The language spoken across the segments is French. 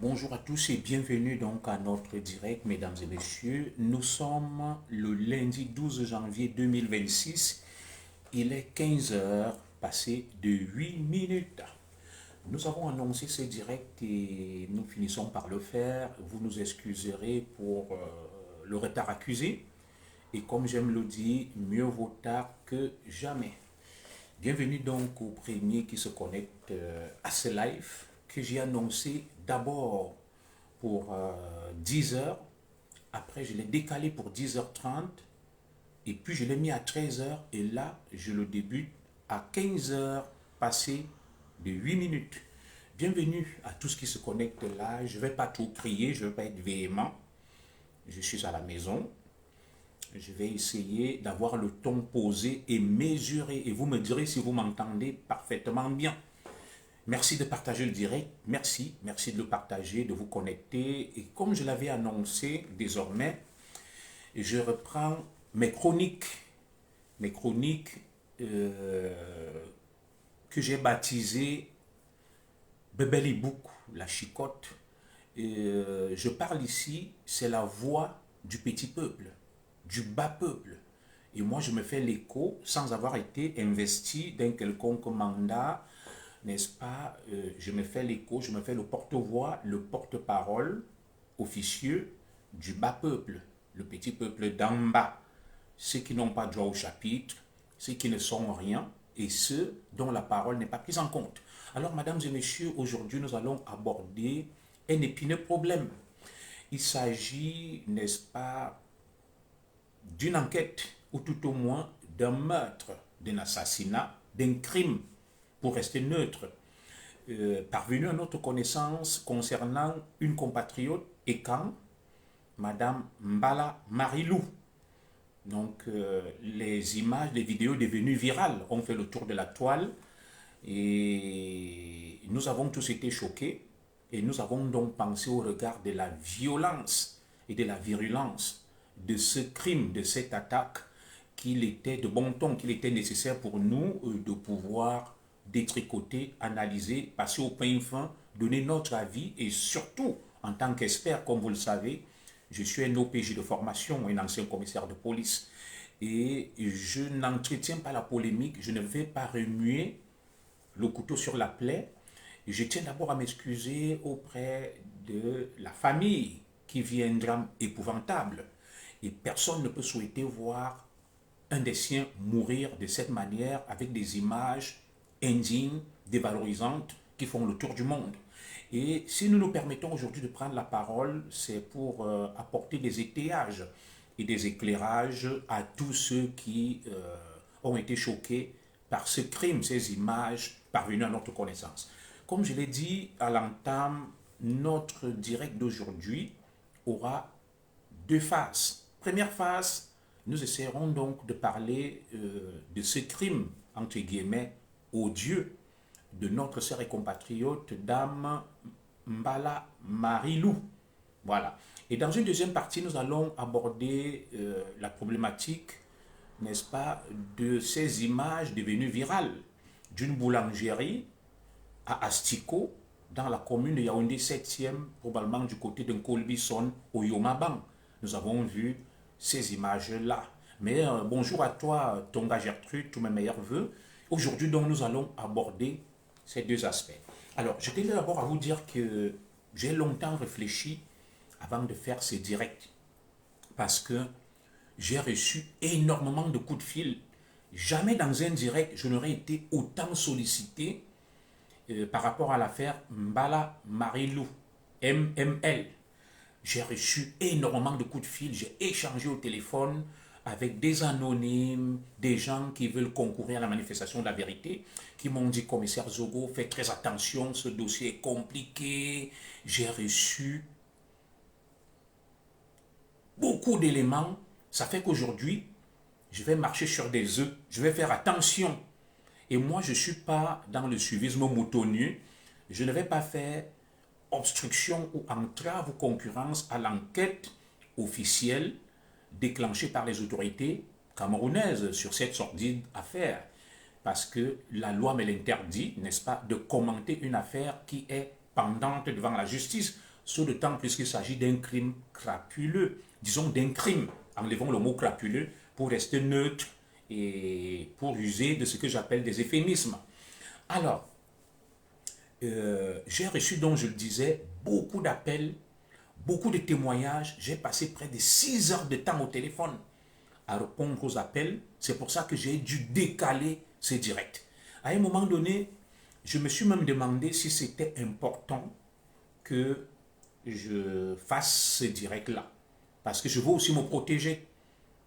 Bonjour à tous et bienvenue donc à notre direct, mesdames et messieurs. Nous sommes le lundi 12 janvier 2026. Il est 15 heures passées de 8 minutes. Nous avons annoncé ce direct et nous finissons par le faire. Vous nous excuserez pour le retard accusé. Et comme j'aime le dire, mieux vaut tard que jamais. Bienvenue donc au premier qui se connecte à ce live que j'ai annoncé d'abord pour 10 heures. Après, je l'ai décalé pour 10h30. Et puis, je l'ai mis à 13 heures. Et là, je le débute à 15 heures passées de 8 minutes. Bienvenue à tous qui se connectent là. Je ne vais pas trop crier, je ne vais pas être véhément. Je suis à la maison. Je vais essayer d'avoir le ton posé et mesuré. Et vous me direz si vous m'entendez parfaitement bien. Merci de partager le direct. Merci de le partager, de vous connecter. Et comme je l'avais annoncé, désormais, je reprends mes chroniques que j'ai baptisées Bebel Book, la chicotte. Je parle ici, c'est la voix du petit peuple, du bas peuple. Et moi, je me fais l'écho sans avoir été investi d'un quelconque mandat, n'est-ce pas? Je me fais l'écho, je me fais le porte-voix, le porte-parole officieux du bas peuple, le petit peuple d'en bas, ceux qui n'ont pas droit au chapitre, ceux qui ne sont rien et ceux dont la parole n'est pas prise en compte. Alors, mesdames et messieurs, aujourd'hui, nous allons aborder un épineux problème. Il s'agit, n'est-ce pas, d'une enquête, ou tout au moins d'un meurtre, d'un assassinat, d'un crime, pour rester neutre, parvenu à notre connaissance concernant une compatriote et quand Madame Mbala Marilou. Donc, les images, les vidéos devenues virales ont fait le tour de la toile et nous avons tous été choqués et nous avons donc pensé au regard de la violence et de la virulence de ce crime, de cette attaque, qu'il était de bon ton, qu'il était nécessaire pour nous de pouvoir détricoter, analyser, passer au pain fin, donner notre avis et surtout, en tant qu'expert, comme vous le savez, je suis un OPJ de formation, un ancien commissaire de police. Et je n'entretiens pas la polémique, je ne vais pas remuer le couteau sur la plaie. Je tiens d'abord à m'excuser auprès de la famille qui vit un drame épouvantable. Et personne ne peut souhaiter voir un des siens mourir de cette manière avec des images indignes, dévalorisantes qui font le tour du monde. Et si nous nous permettons aujourd'hui de prendre la parole, c'est pour apporter des étayages et des éclairages à tous ceux qui ont été choqués par ce crime, ces images parvenues à notre connaissance. Comme je l'ai dit à l'entame, notre direct d'aujourd'hui aura deux phases. Première phase, nous essaierons donc de parler de ce crime, entre guillemets, odieux de notre sœur et compatriote Dame Mbala Marilou. Voilà. Et dans une deuxième partie, nous allons aborder la problématique, n'est-ce pas, de ces images devenues virales d'une boulangerie à Astiko, dans la commune de Yaoundé 7e, probablement du côté de Nkolbison, au Yomabang. Nous avons vu ces images-là. Mais bonjour à toi, Tonga Gertrude, tous mes meilleurs voeux. Aujourd'hui, donc, nous allons aborder ces deux aspects. Alors, je tenais d'abord à vous dire que j'ai longtemps réfléchi avant de faire ces directs parce que j'ai reçu énormément de coups de fil. Jamais dans un direct, je n'aurais été autant sollicité par rapport à l'affaire Mbala Marilou, MML. J'ai reçu énormément de coups de fil, j'ai échangé au téléphone avec des anonymes, des gens qui veulent concourir à la manifestation de la vérité, qui m'ont dit, commissaire Zogo, faites très attention, ce dossier est compliqué. J'ai reçu beaucoup d'éléments. Ça fait qu'aujourd'hui, je vais marcher sur des œufs, je vais faire attention. Et moi, je ne suis pas dans le suivisme moutonnier. Je ne vais pas faire obstruction ou entrave ou concurrence à l'enquête officielle déclenchée par les autorités camerounaises sur cette sordide affaire. Parce que la loi me l'interdit, n'est-ce pas, de commenter une affaire qui est pendante devant la justice, ce d'autant plus qu'il s'agit d'un crime crapuleux, disons d'un crime, enlevons le mot crapuleux pour rester neutre et pour user de ce que j'appelle des euphémismes. Alors, j'ai reçu, donc je le disais, beaucoup d'appels, beaucoup de témoignages. J'ai passé près de 6 heures de temps au téléphone à répondre aux appels. C'est pour ça que j'ai dû décaler ces directs. À un moment donné, je me suis même demandé si c'était important que je fasse ce direct-là. Parce que je veux aussi me protéger.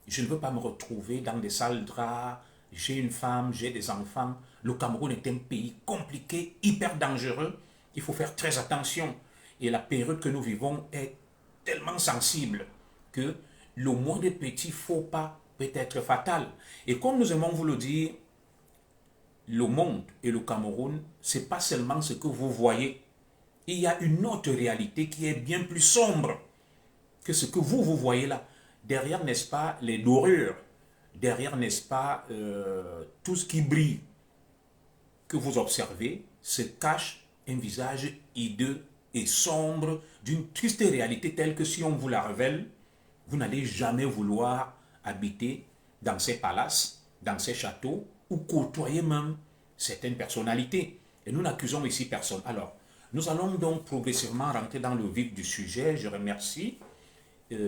Je ne veux pas me retrouver dans des sales draps. J'ai une femme, j'ai des enfants. Le Cameroun est un pays compliqué, hyper dangereux. Il faut faire très attention. Et la période que nous vivons est tellement sensible que le moindre petit faux pas peut être fatal. Et comme nous aimons vous le dire, le monde et le Cameroun, ce n'est pas seulement ce que vous voyez. Il y a une autre réalité qui est bien plus sombre que ce que vous voyez là. Derrière, n'est-ce pas, les dorures, derrière, n'est-ce pas, tout ce qui brille que vous observez, se cache un visage hideux et sombre d'une triste réalité telle que si on vous la révèle, vous n'allez jamais vouloir habiter dans ces palaces, dans ces châteaux, ou côtoyer même certaines personnalités. Et nous n'accusons ici personne. Alors, nous allons donc progressivement rentrer dans le vif du sujet. Je remercie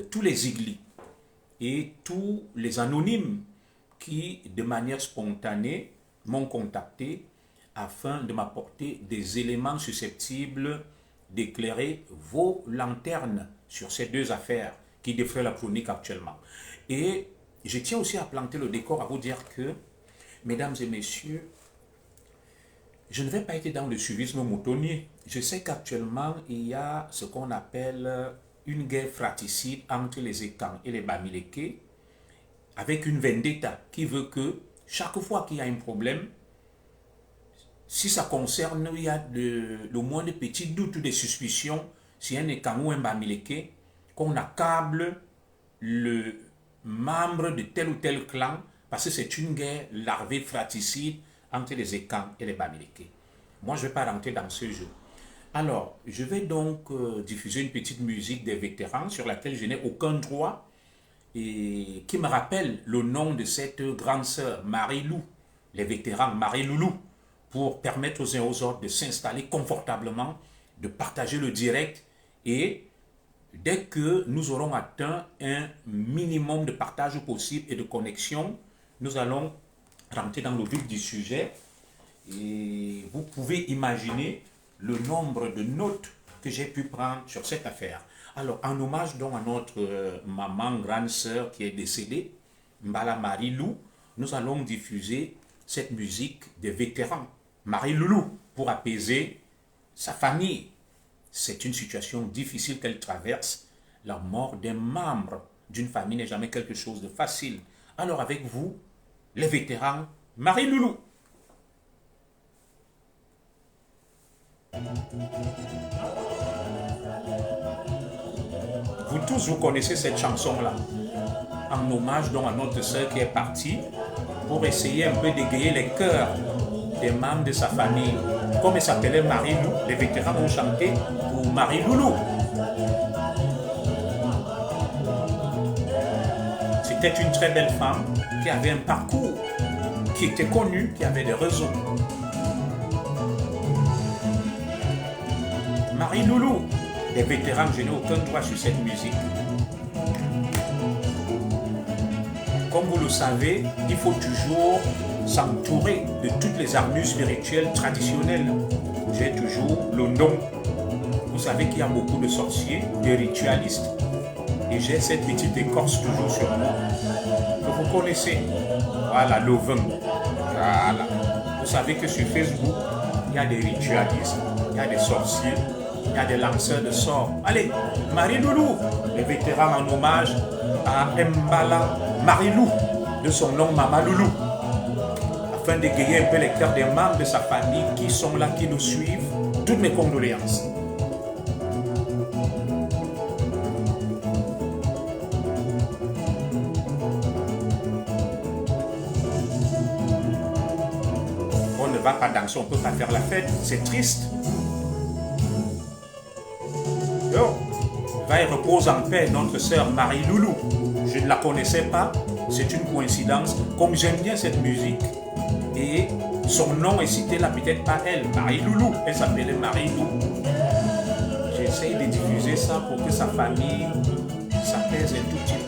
tous les iglis et tous les anonymes qui, de manière spontanée, m'ont contacté afin de m'apporter des éléments susceptibles d'éclairer vos lanternes sur ces deux affaires qui défraient la chronique actuellement. Et je tiens aussi à planter le décor, à vous dire que, mesdames et messieurs, je ne vais pas être dans le suivisme moutonnier. Je sais qu'actuellement, il y a ce qu'on appelle une guerre fratricide entre les Ekans et les Bamileke, avec une vendetta qui veut que chaque fois qu'il y a un problème, si ça concerne, il y a le moindre petit doute ou des suspicions, si un Ekan ou un Bamileke, qu'on accable le membre de tel ou tel clan, parce que c'est une guerre larvée fratricide entre les Ekans et les Bamileke. Moi, je ne vais pas rentrer dans ce jeu. Alors, je vais donc diffuser une petite musique des vétérans sur laquelle je n'ai aucun droit et qui me rappelle le nom de cette grande sœur, Marie-Lou, les vétérans Marie-Loulou, pour permettre aux uns aux autres de s'installer confortablement, de partager le direct et dès que nous aurons atteint un minimum de partage possible et de connexion, nous allons rentrer dans le vif du sujet et vous pouvez imaginer le nombre de notes que j'ai pu prendre sur cette affaire. Alors, en hommage donc à notre maman, grande sœur qui est décédée, Mbala Marie-Lou, nous allons diffuser cette musique des vétérans, Marie-Loulou, pour apaiser sa famille. C'est une situation difficile qu'elle traverse. La mort d'un membre d'une famille n'est jamais quelque chose de facile. Alors avec vous, les vétérans, Marie-Loulou. Vous tous, vous connaissez cette chanson-là, en hommage donc à notre sœur qui est partie, pour essayer un peu d'égayer les cœurs des membres de sa famille. Comme elle s'appelait Marie-Lou, les vétérans ont chanté pour Marie-Loulou. C'était une très belle femme qui avait un parcours, qui était connue, qui avait des réseaux. Marie-Loulou, les vétérans, je n'ai aucun droit sur cette musique. Comme vous le savez, il faut toujours s'entourer de toutes les armures spirituelles traditionnelles. J'ai toujours le nom. Vous savez qu'il y a beaucoup de sorciers, de ritualistes. Et j'ai cette petite écorce toujours sur moi, que vous connaissez. Voilà, le vin. Voilà. Vous savez que sur Facebook, il y a des ritualistes, il y a des sorciers, il y a des lanceurs de sorts. Allez, Marie-Loulou, les vétérans en hommage à Mbala Marie-Lou, de son nom Mama Loulou, afin d'égayer un peu les cœurs des membres de sa famille qui sont là, qui nous suivent. Toutes mes condoléances. On ne va pas danser, on ne peut pas faire la fête, c'est triste. Donc, va et repose en paix notre sœur Marie Loulou. Je ne la connaissais pas, c'est une coïncidence. Comme j'aime bien cette musique, et son nom est cité là, peut-être pas elle, Marie Loulou. Elle s'appelait Marie Lou. J'essaye de diffuser ça pour que sa famille s'apaise un tout petit peu.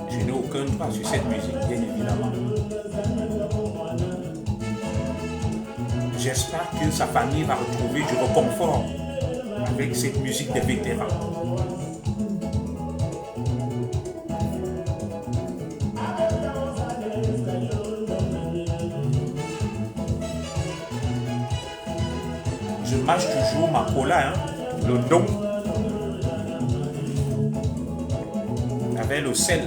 Je n'ai aucun droit sur cette musique, bien évidemment. J'espère que sa famille va retrouver du réconfort avec cette musique des vétérans. Je mâche toujours ma cola, hein, le don, avec le sel.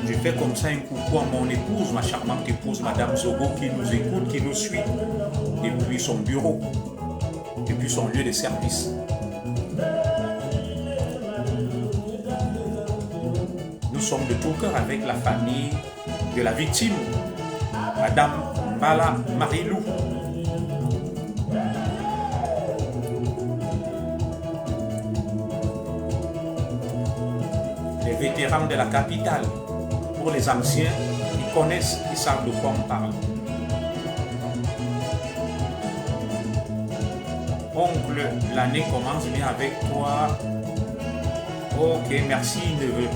Je fais comme ça un coucou à mon épouse, ma charmante épouse, Madame Zogo, qui nous écoute, qui nous suit depuis son bureau, depuis son lieu de service. Nous sommes de tout cœur avec la famille de la victime, Madame Mbala Marilou. Les vétérans de la capitale, pour les anciens, ils connaissent, ils savent de quoi on parle. Oncle, l'année commence bien avec toi. Ok, merci neveu.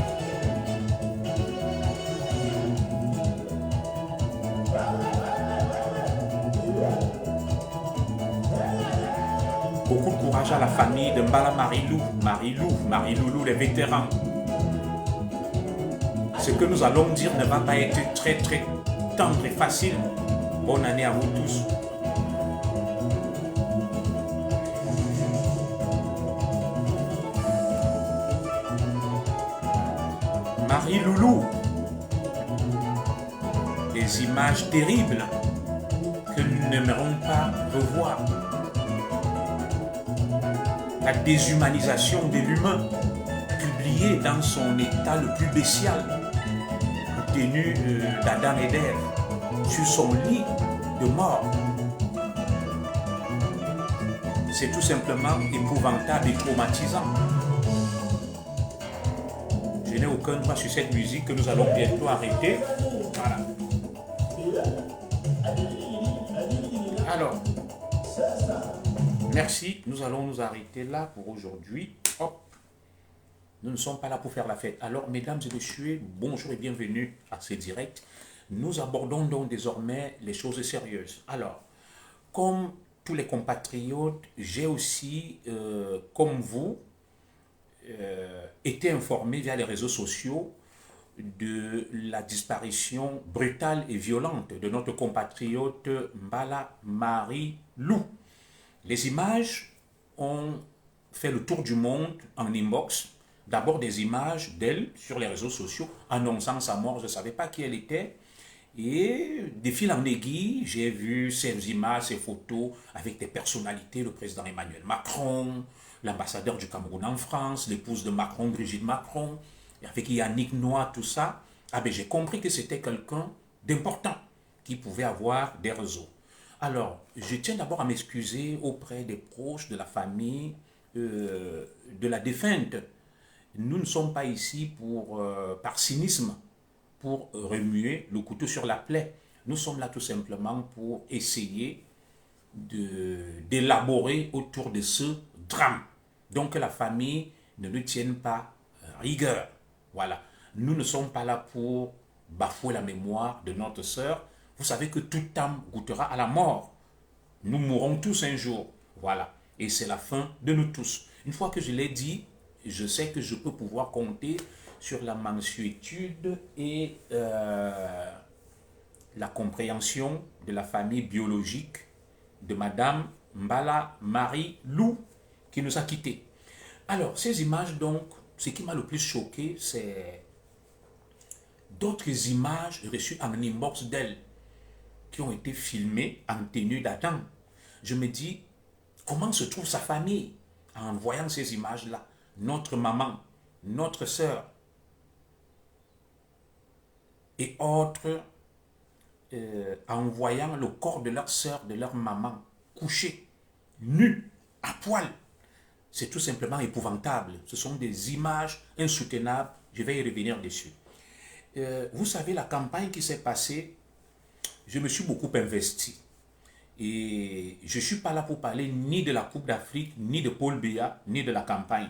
Beaucoup de courage à la famille de Mbala Marilou, Marie-Loulou, les vétérans. Ce que nous allons dire ne va pas être très tendre et facile. Bonne année à vous tous. Marie-Loulou, des images terribles que nous n'aimerons pas revoir. La déshumanisation de l'humain, publiée dans son état le plus bestial, tenu d'Adam et d'Ève, sur son lit de mort. C'est tout simplement épouvantable et traumatisant. Je n'ai aucun droit sur cette musique que nous allons bientôt arrêter. Voilà. Alors, merci, nous allons nous arrêter là pour aujourd'hui. Hop. Nous ne sommes pas là pour faire la fête. Alors, mesdames et messieurs, bonjour et bienvenue à ce direct. Nous abordons donc désormais les choses sérieuses. Alors, comme tous les compatriotes, j'ai aussi, comme vous, été informé via les réseaux sociaux de la disparition brutale et violente de notre compatriote Mbala Marilou. Les images ont fait le tour du monde en inbox. D'abord des images d'elle sur les réseaux sociaux annonçant sa mort. Je ne savais pas qui elle était. Et de fil en aiguille, j'ai vu ces images, ces photos avec des personnalités, le président Emmanuel Macron, l'ambassadeur du Cameroun en France, l'épouse de Macron, Brigitte Macron, avec Yannick Noah, tout ça. Ah ben j'ai compris que c'était quelqu'un d'important qui pouvait avoir des réseaux. Alors, je tiens d'abord à m'excuser auprès des proches de la famille de la défunte. Nous ne sommes pas ici par cynisme pour remuer le couteau sur la plaie. Nous sommes là tout simplement pour essayer d'élaborer autour de ce drame. Donc que la famille ne nous tienne pas rigueur. Voilà. Nous ne sommes pas là pour bafouer la mémoire de notre sœur. Vous savez que toute âme goûtera à la mort. Nous mourrons tous un jour. Voilà. Et c'est la fin de nous tous. Une fois que je l'ai dit, je sais que je peux pouvoir compter sur la mansuétude et la compréhension de la famille biologique de Madame Mbala Marilou qui nous a quittés. Alors, ces images donc, ce qui m'a le plus choqué, c'est d'autres images reçues en inbox d'elle qui ont été filmées en tenue d'Adam. Je me dis, comment se trouve sa famille en voyant ces images-là? notre maman, notre sœur et autres en voyant le corps de leur sœur, de leur maman, couché, nu, à poil. C'est tout simplement épouvantable. Ce sont des images insoutenables. Je vais y revenir dessus. Vous savez, la campagne qui s'est passée, je me suis beaucoup investi. Et je ne suis pas là pour parler ni de la Coupe d'Afrique, ni de Paul Biya, ni de la campagne.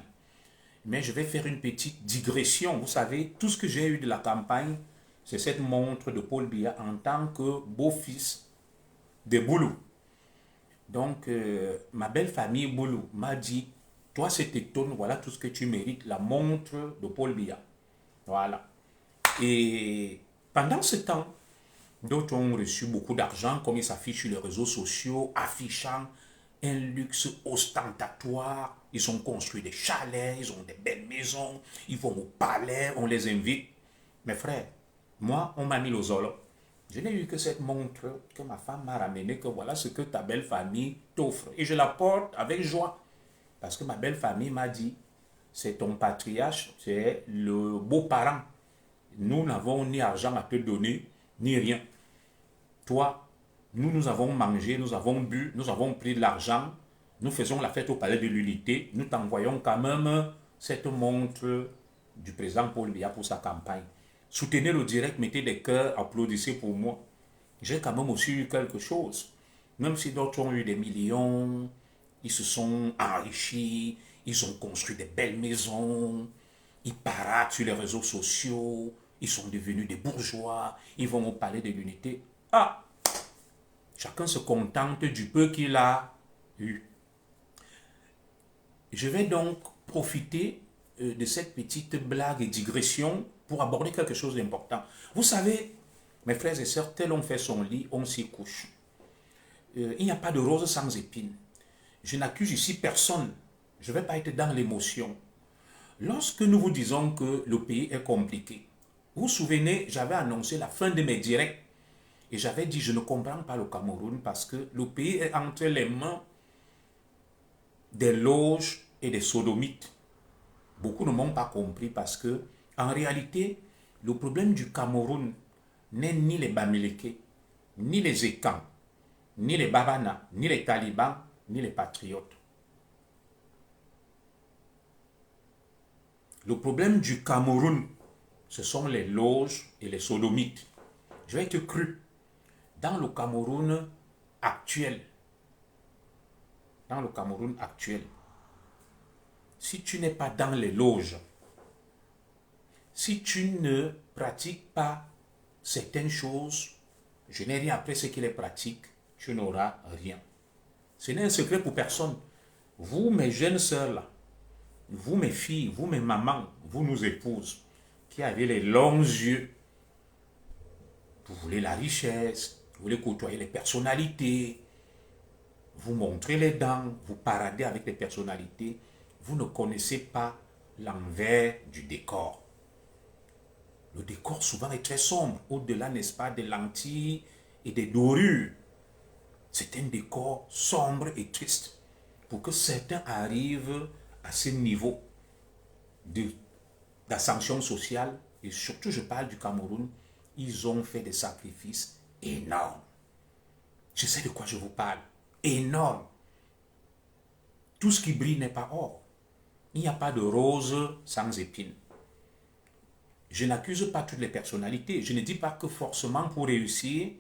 Mais je vais faire une petite digression. Vous savez, tout ce que j'ai eu de la campagne, c'est cette montre de Paul Biya en tant que beau-fils de Boulou. Donc, ma belle famille Boulou m'a dit, toi, c'est étonne, voilà tout ce que tu mérites, la montre de Paul Biya. Voilà. Et pendant ce temps, d'autres ont reçu beaucoup d'argent, comme ils s'affichent sur les réseaux sociaux, affichant un luxe ostentatoire. Ils ont construit des chalets, ils ont des belles maisons, ils vont au palais, on les invite. Mes frères, moi, on m'a mis aux olo. Je n'ai eu que cette montre que ma femme m'a ramenée, que voilà ce que ta belle famille t'offre. Et je la porte avec joie. Parce que ma belle famille m'a dit, c'est ton patriarche, c'est le beau-parent. Nous n'avons ni argent à te donner, ni rien. Toi, nous avons mangé, nous avons bu, nous avons pris de l'argent, nous faisons la fête au palais de l'unité, nous t'envoyons quand même cette montre du président Paul Biya pour sa campagne. Soutenez le direct, mettez des cœurs, applaudissez pour moi. J'ai quand même aussi eu quelque chose. Même si d'autres ont eu des millions, ils se sont enrichis, ils ont construit des belles maisons, ils paradent sur les réseaux sociaux, ils sont devenus des bourgeois, ils vont au palais de l'unité. Ah! Chacun se contente du peu qu'il a eu. Je vais donc profiter de cette petite blague et digression pour aborder quelque chose d'important. Vous savez, mes frères et sœurs, tel on fait son lit, on s'y couche. Il n'y a pas de rose sans épines. Je n'accuse ici personne. Je ne vais pas être dans l'émotion. Lorsque nous vous disons que le pays est compliqué, vous vous souvenez, j'avais annoncé la fin de mes directs et j'avais dit je ne comprends pas le Cameroun parce que le pays est entre les mains des loges et des sodomites. Beaucoup ne m'ont pas compris parce que en réalité, le problème du Cameroun n'est ni les Bamileke, ni les Ekans, ni les Babana, ni les talibans, ni les patriotes. Le problème du Cameroun, ce sont les loges et les sodomites. Je vais être cru. Dans le Cameroun actuel, si tu n'es pas dans les loges, si tu ne pratiques pas certaines choses, je n'ai rien après ce qu'il les pratique, tu n'auras rien. Ce n'est un secret pour personne. Vous, mes jeunes sœurs là, vous, mes filles, vous, mes mamans, vous, nos épouses, qui avez les longs yeux, vous voulez la richesse, vous voulez côtoyer les personnalités, vous montrez les dents, vous paradez avec les personnalités, vous ne connaissez pas l'envers du décor. Le décor souvent est très sombre, au-delà, n'est-ce pas, des lentilles et des dorures. C'est un décor sombre et triste. Pour que certains arrivent à ce niveau d'ascension sociale, et surtout je parle du Cameroun, ils ont fait des sacrifices énormes. Je sais de quoi je vous parle. Énorme. Tout ce qui brille n'est pas or. Il n'y a pas de rose sans épines. Je n'accuse pas toutes les personnalités. Je ne dis pas que forcément pour réussir,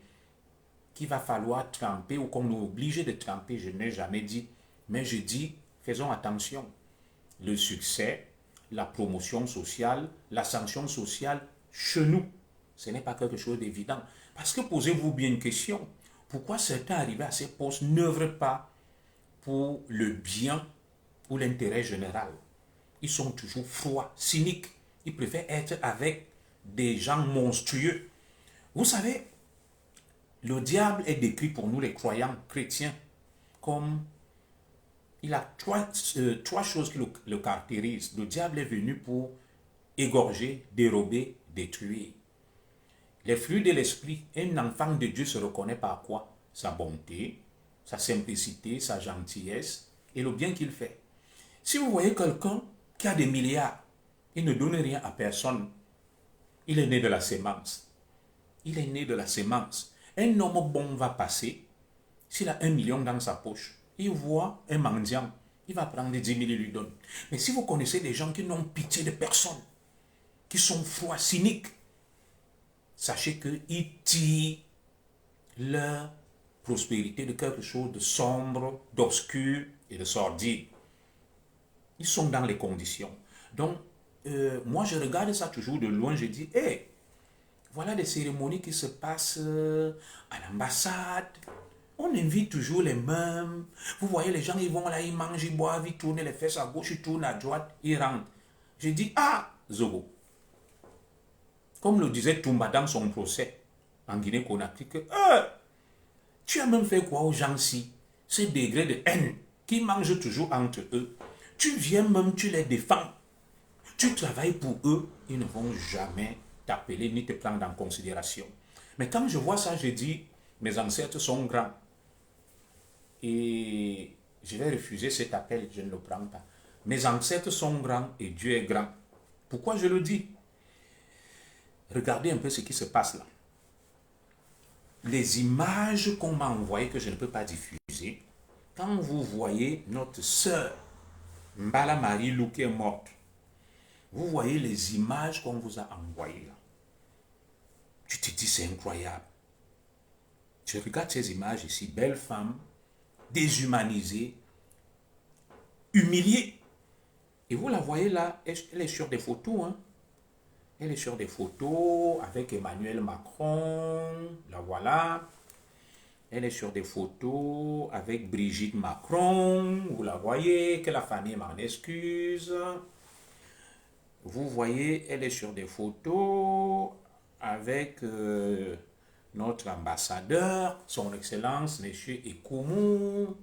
qu'il va falloir tremper ou qu'on est obligé de tremper. Je n'ai jamais dit. Mais je dis, faisons attention. Le succès, la promotion sociale, l'ascension sociale, chez nous, ce n'est pas quelque chose d'évident. Parce que posez-vous bien une question. Pourquoi certains arrivés à ces postes n'œuvrent pas pour le bien ou l'intérêt général? Ils sont toujours froids, cyniques. Ils préfèrent être avec des gens monstrueux. Vous savez, le diable est décrit pour nous les croyants chrétiens comme il a trois choses qui le caractérisent. Le diable est venu pour égorger, dérober, détruire. Les fruits de l'esprit, un enfant de Dieu se reconnaît par quoi? Sa bonté, sa simplicité, sa gentillesse et le bien qu'il fait. Si vous voyez quelqu'un qui a des milliards, il ne donne rien à personne. Il est né de la sémence. Il est né de la sémence. Un homme bon va passer, s'il a 1 million dans sa poche, il voit un mendiant, il va prendre 10 000 et lui donne. Mais si vous connaissez des gens qui n'ont pitié de personne, qui sont froids, cyniques, sachez qu'ils tirent leur prospérité de quelque chose de sombre, d'obscur et de sordide. Ils sont dans les conditions. Donc, moi, je regarde ça toujours de loin, je dis, hé, voilà des cérémonies qui se passent à l'ambassade. On invite toujours les mêmes. Vous voyez, les gens, ils vont là, ils mangent, ils boivent, ils tournent les fesses à gauche, ils tournent à droite, ils rentrent. Je dis, ah, Zogo. Comme le disait Toumba dans son procès en Guinée-Conakry, que tu as même fait quoi aux gens-ci? Ces degrés de haine qui mangent toujours entre eux. Tu viens même, tu les défends. Tu travailles pour eux, ils ne vont jamais t'appeler ni te prendre en considération. Mais quand je vois ça, je dis, mes ancêtres sont grands. Et je vais refuser cet appel, je ne le prends pas. Mes ancêtres sont grands et Dieu est grand. Pourquoi je le dis? Regardez un peu ce qui se passe là. Les images qu'on m'a envoyées que je ne peux pas diffuser, quand vous voyez notre sœur Mbala Marie Lou qui est morte, vous voyez les images qu'on vous a envoyées là. Tu te dis c'est incroyable. Tu regardes ces images ici, belle femme, déshumanisée, humiliée. Et vous la voyez là, elle est sur des photos. Hein. Elle est sur des photos avec Emmanuel Macron. La voilà. Elle est sur des photos avec Brigitte Macron. Vous la voyez, que la famille m'en excuse. Vous voyez, elle est sur des photos avec notre ambassadeur, son Excellence, M. Ekoumou.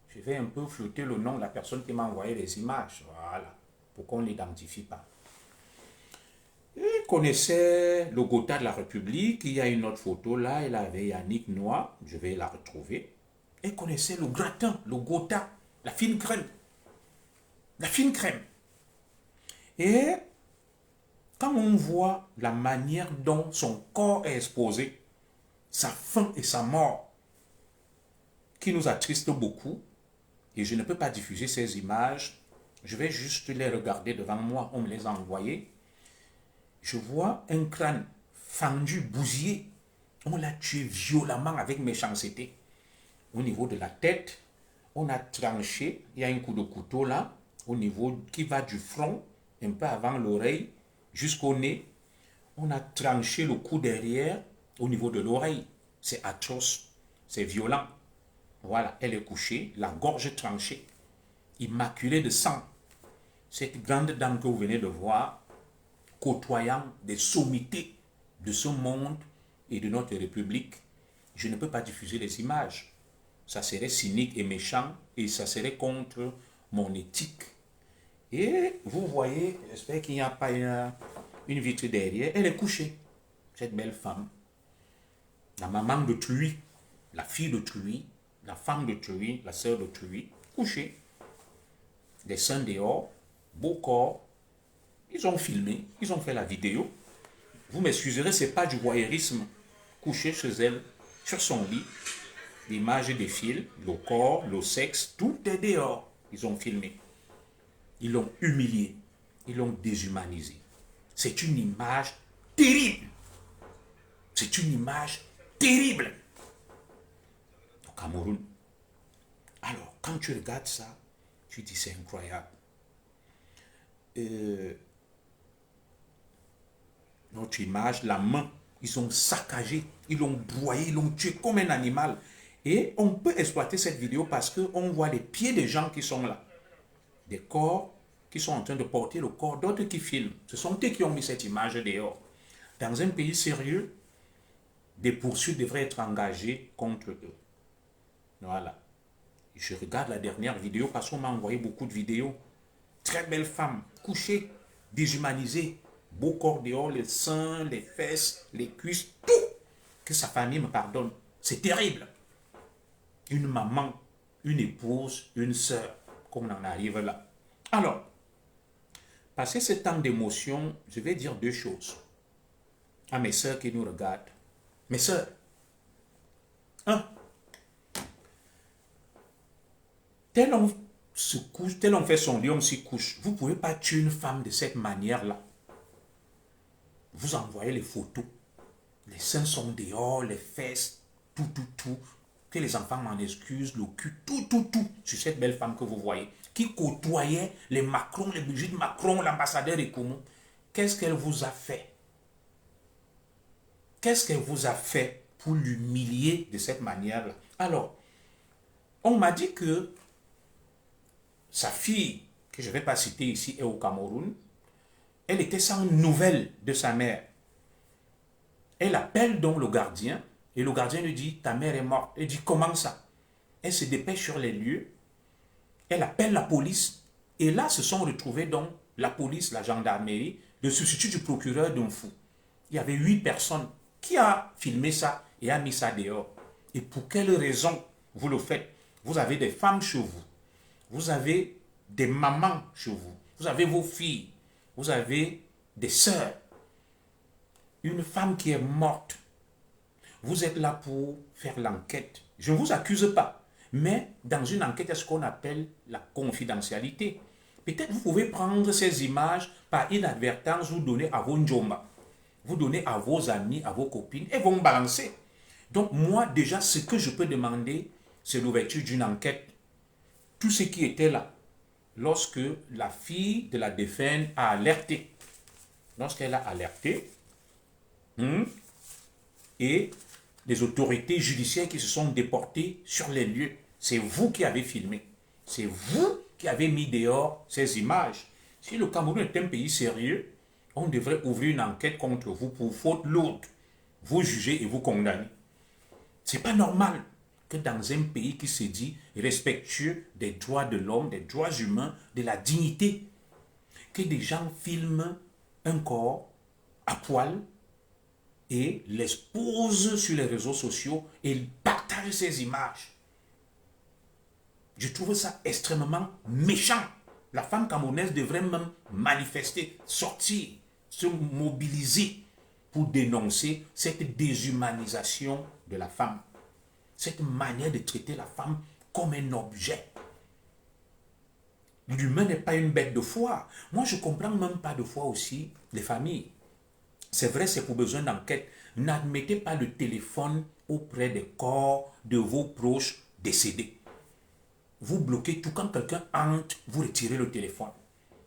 Je vais un peu flouter le nom de la personne qui m'a envoyé les images. Voilà, pour qu'on ne l'identifie pas. Il connaissait le Gotha de la République. Il y a une autre photo là. Il avait Yannick Noah. Je vais la retrouver. Il connaissait le gratin, le Gotha, la fine crème. La fine crème. Et quand on voit la manière dont son corps est exposé, sa faim et sa mort, qui nous attriste beaucoup, et je ne peux pas diffuser ces images, je vais juste les regarder devant moi, on me les a envoyées. Je vois un crâne fendu, bousillé. On l'a tué violemment avec méchanceté. Au niveau de la tête, on a tranché, il y a un coup de couteau là, au niveau qui va du front, un peu avant l'oreille, jusqu'au nez. On a tranché le cou derrière, au niveau de l'oreille. C'est atroce, c'est violent. Voilà, elle est couchée, la gorge tranchée, immaculée de sang. Cette grande dame que vous venez de voir, côtoyant des sommités de ce monde et de notre République, je ne peux pas diffuser les images. Ça serait cynique et méchant et ça serait contre mon éthique. Et vous voyez, j'espère qu'il n'y a pas une vitre derrière, elle est couchée, cette belle femme. La maman de Truy, la fille de Truy, la femme de Truy, la sœur de Truy, couchée. Les seins dehors, beau corps. Ils ont filmé, ils ont fait la vidéo. Vous m'excuserez, ce n'est pas du voyeurisme. Couché chez elle, sur son lit, l'image défile, le corps, le sexe, tout est dehors. Ils ont filmé. Ils l'ont humilié. Ils l'ont déshumanisé. C'est une image terrible. C'est une image terrible. Au Cameroun. Alors, quand tu regardes ça, tu dis c'est incroyable. Notre image, la main, ils ont saccagé, ils l'ont broyé, ils l'ont tué comme un animal. Et on peut exploiter cette vidéo parce qu'on voit les pieds des gens qui sont là. Des corps qui sont en train de porter le corps d'autres qui filment. Ce sont eux qui ont mis cette image dehors. Dans un pays sérieux, des poursuites devraient être engagées contre eux. Voilà. Je regarde la dernière vidéo parce qu'on m'a envoyé beaucoup de vidéos. Très belle femme, couchée, déshumanisée, beau corps dehors, les seins, les fesses, les cuisses, tout. Que sa famille me pardonne. C'est terrible. Une maman, une épouse, une sœur, comme on en arrive là. Alors, Passé ce temps d'émotion, je vais dire deux choses à mes sœurs qui nous regardent. Mes sœurs, un, tel homme se couche, tel homme fait son lit, on s'y couche. Vous ne pouvez pas tuer une femme de cette manière-là. Vous envoyez les photos. Les seins sont dehors, les fesses, tout. Que les enfants m'en excusent, le cul, tout, sur cette belle femme que vous voyez, qui côtoyait les Macron, les Brigitte Macron, l'ambassadeur Ekoumou. Qu'est-ce qu'elle vous a fait? Qu'est-ce qu'elle vous a fait pour l'humilier de cette manière-là? Alors, on m'a dit que sa fille, que je ne vais pas citer ici, est au Cameroun. Elle était sans nouvelles de sa mère. Elle appelle donc le gardien et le gardien lui dit, ta mère est morte. Elle dit, comment ça? Elle se dépêche sur les lieux. Elle appelle la police. Et là, se sont retrouvés donc la police, la gendarmerie, le substitut du procureur d'un fou. Il y avait 8 personnes. Qui a filmé ça et a mis ça dehors? Et pour quelle raison vous le faites? Vous avez des femmes chez vous. Vous avez des mamans chez vous. Vous avez vos filles. Vous avez des sœurs. Une femme qui est morte. Vous êtes là pour faire l'enquête. Je ne vous accuse pas. Mais dans une enquête, il y a ce qu'on appelle la confidentialité. Peut-être vous pouvez prendre ces images par inadvertance, vous donner à vos njomba. Vous donnez à vos amis, à vos copines, et vont balancer. Donc moi, déjà, ce que je peux demander, c'est l'ouverture d'une enquête. Tout ce qui était là, lorsque la fille de la défunte a alerté. Lorsqu'elle a alerté, et les autorités judiciaires qui se sont déportées sur les lieux, c'est vous qui avez filmé. C'est vous qui avez mis dehors ces images. Si le Cameroun est un pays sérieux, on devrait ouvrir une enquête contre vous pour faute lourde. Vous jugez et vous condamnez. Ce n'est pas normal que dans un pays qui se dit respectueux des droits de l'homme, des droits humains, de la dignité, que des gens filment un corps à poil et l'exposent sur les réseaux sociaux et ils partagent ces images. Je trouve ça extrêmement méchant. La femme camerounaise devrait même manifester, sortir, se mobiliser pour dénoncer cette déshumanisation de la femme. Cette manière de traiter la femme comme un objet. L'humain n'est pas une bête de foire. Moi, je ne comprends même pas de fois aussi les familles. C'est vrai, c'est pour besoin d'enquête. N'admettez pas le téléphone auprès des corps de vos proches décédés. Vous bloquez tout. Quand quelqu'un entre, vous retirez le téléphone.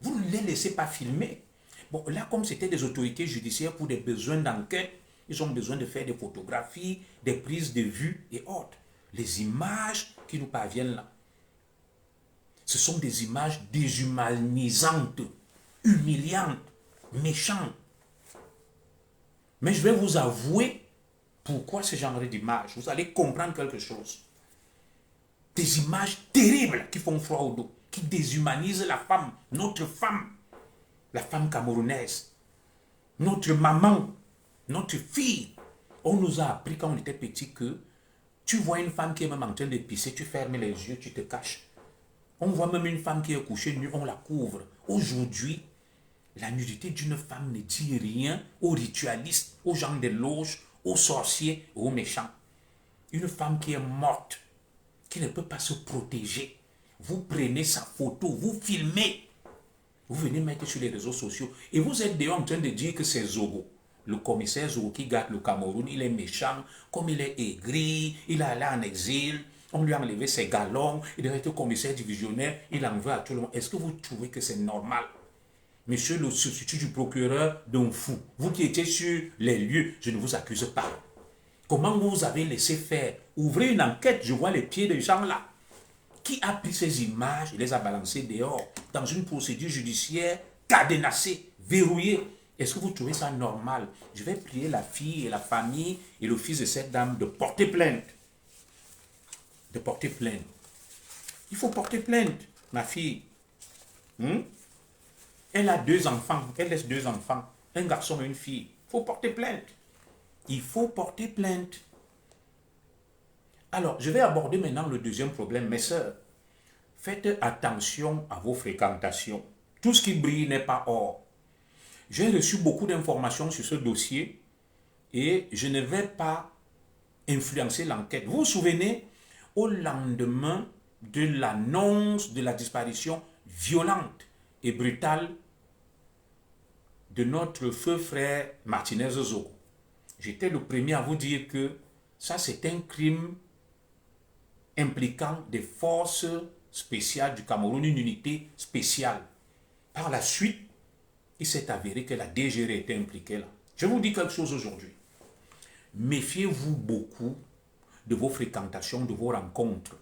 Vous ne les laissez pas filmer. Bon, là, comme c'était des autorités judiciaires pour des besoins d'enquête, ils ont besoin de faire des photographies, des prises de vue et autres. Les images qui nous parviennent là, ce sont des images déshumanisantes, humiliantes, méchantes. Mais je vais vous avouer pourquoi ce genre d'images. Vous allez comprendre quelque chose. Des images terribles qui font froid au dos, qui déshumanisent la femme, la femme camerounaise, notre maman, notre fille. On nous a appris quand on était petit que tu vois une femme qui est même en train de pisser, tu fermes les yeux, tu te caches. On voit même une femme qui est couchée nue, on la couvre. Aujourd'hui, la nudité d'une femme ne dit rien aux ritualistes, aux gens des loges, aux sorciers, aux méchants. Une femme qui est morte, qui ne peut pas se protéger. Vous prenez sa photo, vous filmez. Vous venez mettre sur les réseaux sociaux et vous êtes dehors en train de dire que c'est Zogo. Le commissaire Zogo qui garde le Cameroun, il est méchant, comme il est aigri, il est allé en exil, on lui a enlevé ses galons, il est resté commissaire divisionnaire, il en veut à tout le monde. Est-ce que vous trouvez que c'est normal? Monsieur le substitut du procureur d'un fou, vous qui étiez sur les lieux, je ne vous accuse pas. Comment vous avez laissé faire? Ouvrez une enquête, je vois les pieds des gens là. Qui a pris ces images et les a balancées dehors dans une procédure judiciaire cadenassée, verrouillée? Est-ce que vous trouvez ça normal? Je vais prier la fille et la famille et le fils de cette dame de porter plainte. De porter plainte. Il faut porter plainte, ma fille. Elle a 2 enfants, elle laisse 2 enfants, un garçon et une fille. Il faut porter plainte. Il faut porter plainte. Alors, je vais aborder maintenant le deuxième problème. Mes sœurs, faites attention à vos fréquentations. Tout ce qui brille n'est pas or. J'ai reçu beaucoup d'informations sur ce dossier et je ne vais pas influencer l'enquête. Vous vous souvenez, au lendemain de l'annonce de la disparition violente et brutale de notre feu frère Martinez Zogo, j'étais le premier à vous dire que ça c'est un crime impliquant des forces spéciales du Cameroun, une unité spéciale. Par la suite, il s'est avéré que la DGR était impliquée là. Je vous dis quelque chose aujourd'hui. Méfiez-vous beaucoup de vos fréquentations, de vos rencontres.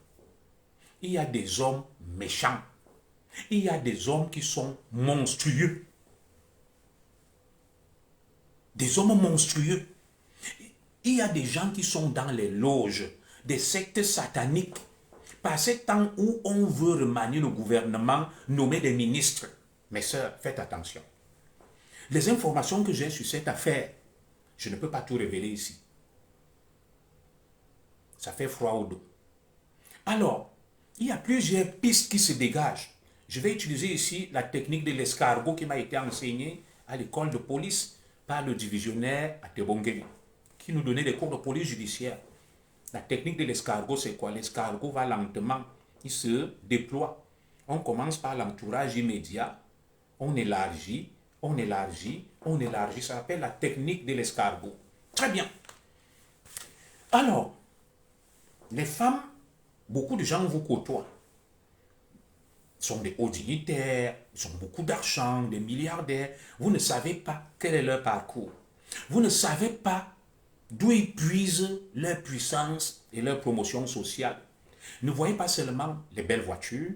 Il y a des hommes méchants. Il y a des hommes qui sont monstrueux. Des hommes monstrueux. Il y a des gens qui sont dans les loges, des sectes sataniques. Par ce temps où on veut remanier le gouvernement, nommer des ministres. Mes sœurs, faites attention. Les informations que j'ai sur cette affaire, je ne peux pas tout révéler ici. Ça fait froid au dos. Alors, il y a plusieurs pistes qui se dégagent. Je vais utiliser ici la technique de l'escargot qui m'a été enseignée à l'école de police par le divisionnaire Atebongeli, qui nous donnait des cours de police judiciaire. La technique de l'escargot, c'est quoi? L'escargot va lentement, il se déploie. On commence par l'entourage immédiat, on élargit, on élargit, on élargit. Ça s'appelle la technique de l'escargot. Très bien. Alors, les femmes, beaucoup de gens vous côtoient. Ils sont des hauts dignitaires, ils ont beaucoup d'argent, des milliardaires. Vous ne savez pas quel est leur parcours. Vous ne savez pas d'où ils puisent leur puissance et leur promotion sociale. Ne voyez pas seulement les belles voitures,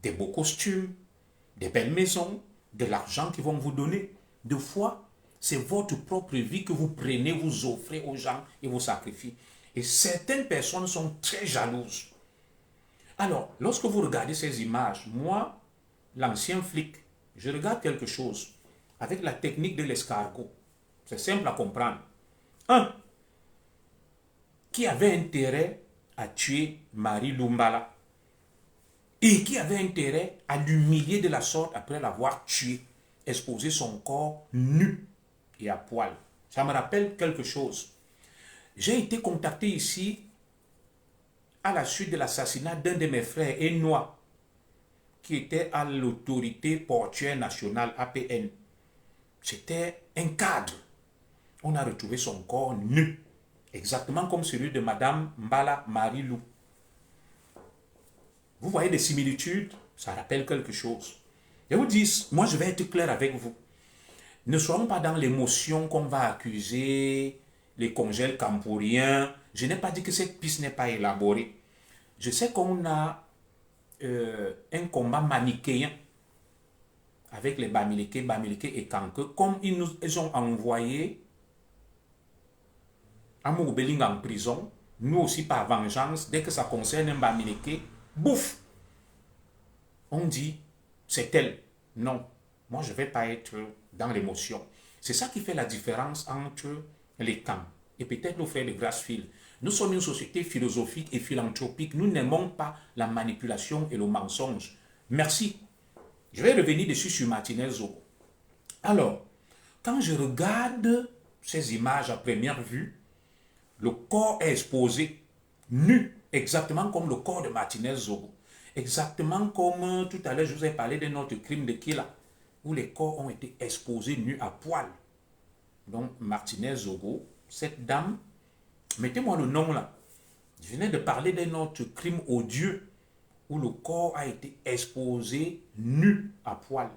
des beaux costumes, des belles maisons, de l'argent qu'ils vont vous donner. Deux fois, c'est votre propre vie que vous prenez, vous offrez aux gens et vous sacrifiez. Et certaines personnes sont très jalouses. Alors, lorsque vous regardez ces images, moi, l'ancien flic, je regarde quelque chose avec la technique de l'escargot. C'est simple à comprendre. Un, qui avait intérêt à tuer Marie Lumbala et qui avait intérêt à l'humilier de la sorte après l'avoir tué, exposer son corps nu et à poil. Ça me rappelle quelque chose. J'ai été contacté ici à la suite de l'assassinat d'un de mes frères, Enoa, qui était à l'autorité portuaire nationale, APN. C'était un cadre. On a retrouvé son corps nu, exactement comme celui de Madame Mbala Marilou. Vous voyez des similitudes? Ça rappelle quelque chose. Je vous dis, moi je vais être clair avec vous. Ne soyons pas dans l'émotion qu'on va accuser les congèles campouriens. Je n'ai pas dit que cette piste n'est pas élaborée. Je sais qu'on a un combat manichéen avec les Bamileke et Kanke. Comme ils ont envoyé Amour Beling en prison, nous aussi par vengeance, dès que ça concerne un Bamileke, bouf, on dit c'est elle. Non, moi je ne vais pas être dans l'émotion. C'est ça qui fait la différence entre les camps. Et peut-être nos frères de Grassfield. Nous sommes une société philosophique et philanthropique. Nous n'aimons pas la manipulation et le mensonge. Merci. Je vais revenir dessus sur Martinez Zogo. Alors, quand je regarde ces images à première vue, le corps est exposé, nu, exactement comme le corps de Martinez Zogo. Exactement comme tout à l'heure, je vous ai parlé de notre crime de Kila, où les corps ont été exposés nus à poil. Donc, Martinez Zogo, cette dame, mettez-moi le nom là. Je venais de parler d'un autre crime odieux, où le corps a été exposé nu à poil.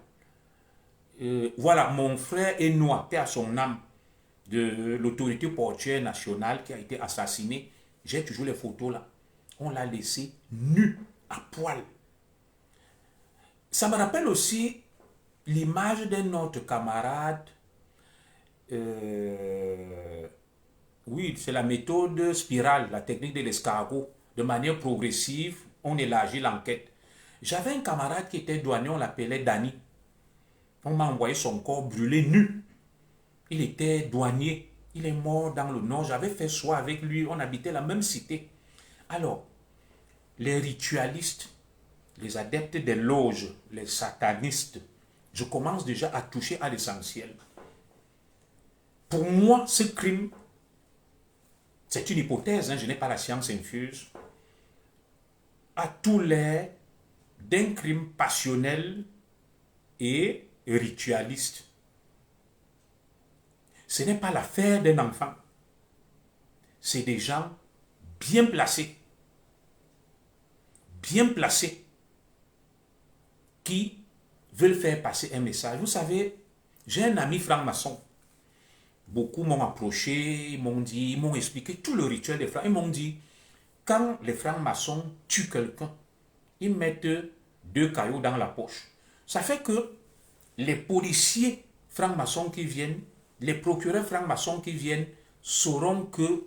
Voilà, mon frère Enoa, paix à son âme, de l'autorité portuaire nationale qui a été assassiné. J'ai toujours les photos là. On l'a laissé nu à poil. Ça me rappelle aussi l'image d'un autre camarade. Oui, c'est la méthode spirale, la technique de l'escargot. De manière progressive, on élargit l'enquête. J'avais un camarade qui était douanier, on l'appelait Danny. On m'a envoyé son corps brûlé nu. Il était douanier. Il est mort dans le nord. J'avais fait soin avec lui. On habitait la même cité. Alors, les ritualistes, les adeptes des loges, les satanistes, je commence déjà à toucher à l'essentiel. Pour moi, ce crime, c'est une hypothèse, hein, je n'ai pas la science infuse, a tout l'air d'un crime passionnel et ritualiste. Ce n'est pas l'affaire d'un enfant. C'est des gens bien placés, qui veulent faire passer un message. Vous savez, j'ai un ami franc-maçon. Beaucoup m'ont approché, ils m'ont expliqué tout le rituel des francs. Ils m'ont dit, quand les francs-maçons tuent quelqu'un, ils mettent 2 cailloux dans la poche. Ça fait que les policiers francs-maçons qui viennent, les procureurs francs-maçons qui viennent, sauront que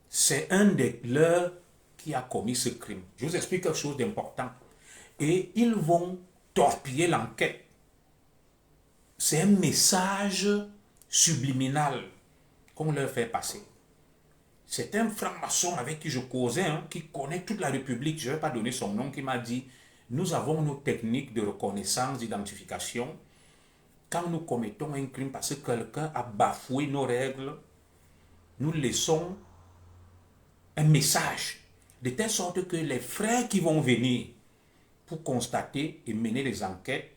c'est un des leurs qui a commis ce crime. Je vous explique quelque chose d'important. Et ils vont torpiller l'enquête. C'est un message subliminal qu'on leur fait passer. C'est un franc-maçon avec qui je causais, hein, qui connaît toute la République, je ne vais pas donner son nom, qui m'a dit, nous avons nos techniques de reconnaissance, d'identification. Quand nous commettons un crime parce que quelqu'un a bafoué nos règles, nous laissons un message, de telle sorte que les frères qui vont venir pour constater et mener les enquêtes,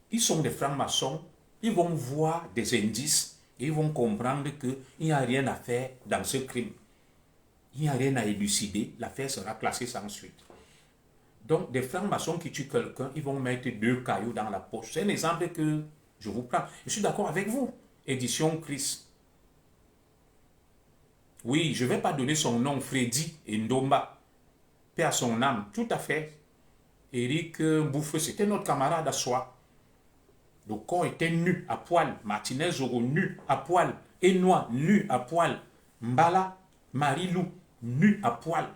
ils sont des francs-maçons, ils vont voir des indices et ils vont comprendre qu'il n'y a rien à faire dans ce crime. Il n'y a rien à élucider, l'affaire sera classée sans suite. Donc, des francs-maçons qui tuent quelqu'un, ils vont mettre 2 cailloux dans la poche. C'est un exemple que je vous prends. Je suis d'accord avec vous. Édition Chris. Oui, je ne vais pas donner son nom, Freddy Ndomba. Paix à son âme, tout à fait. Eric Bouffeux, c'était notre camarade à soi. Le corps était nu, à poil. Martinez Zoro, nu, à poil. Enois, nu, à poil. Mbala, Marie-Lou, nu, à poil.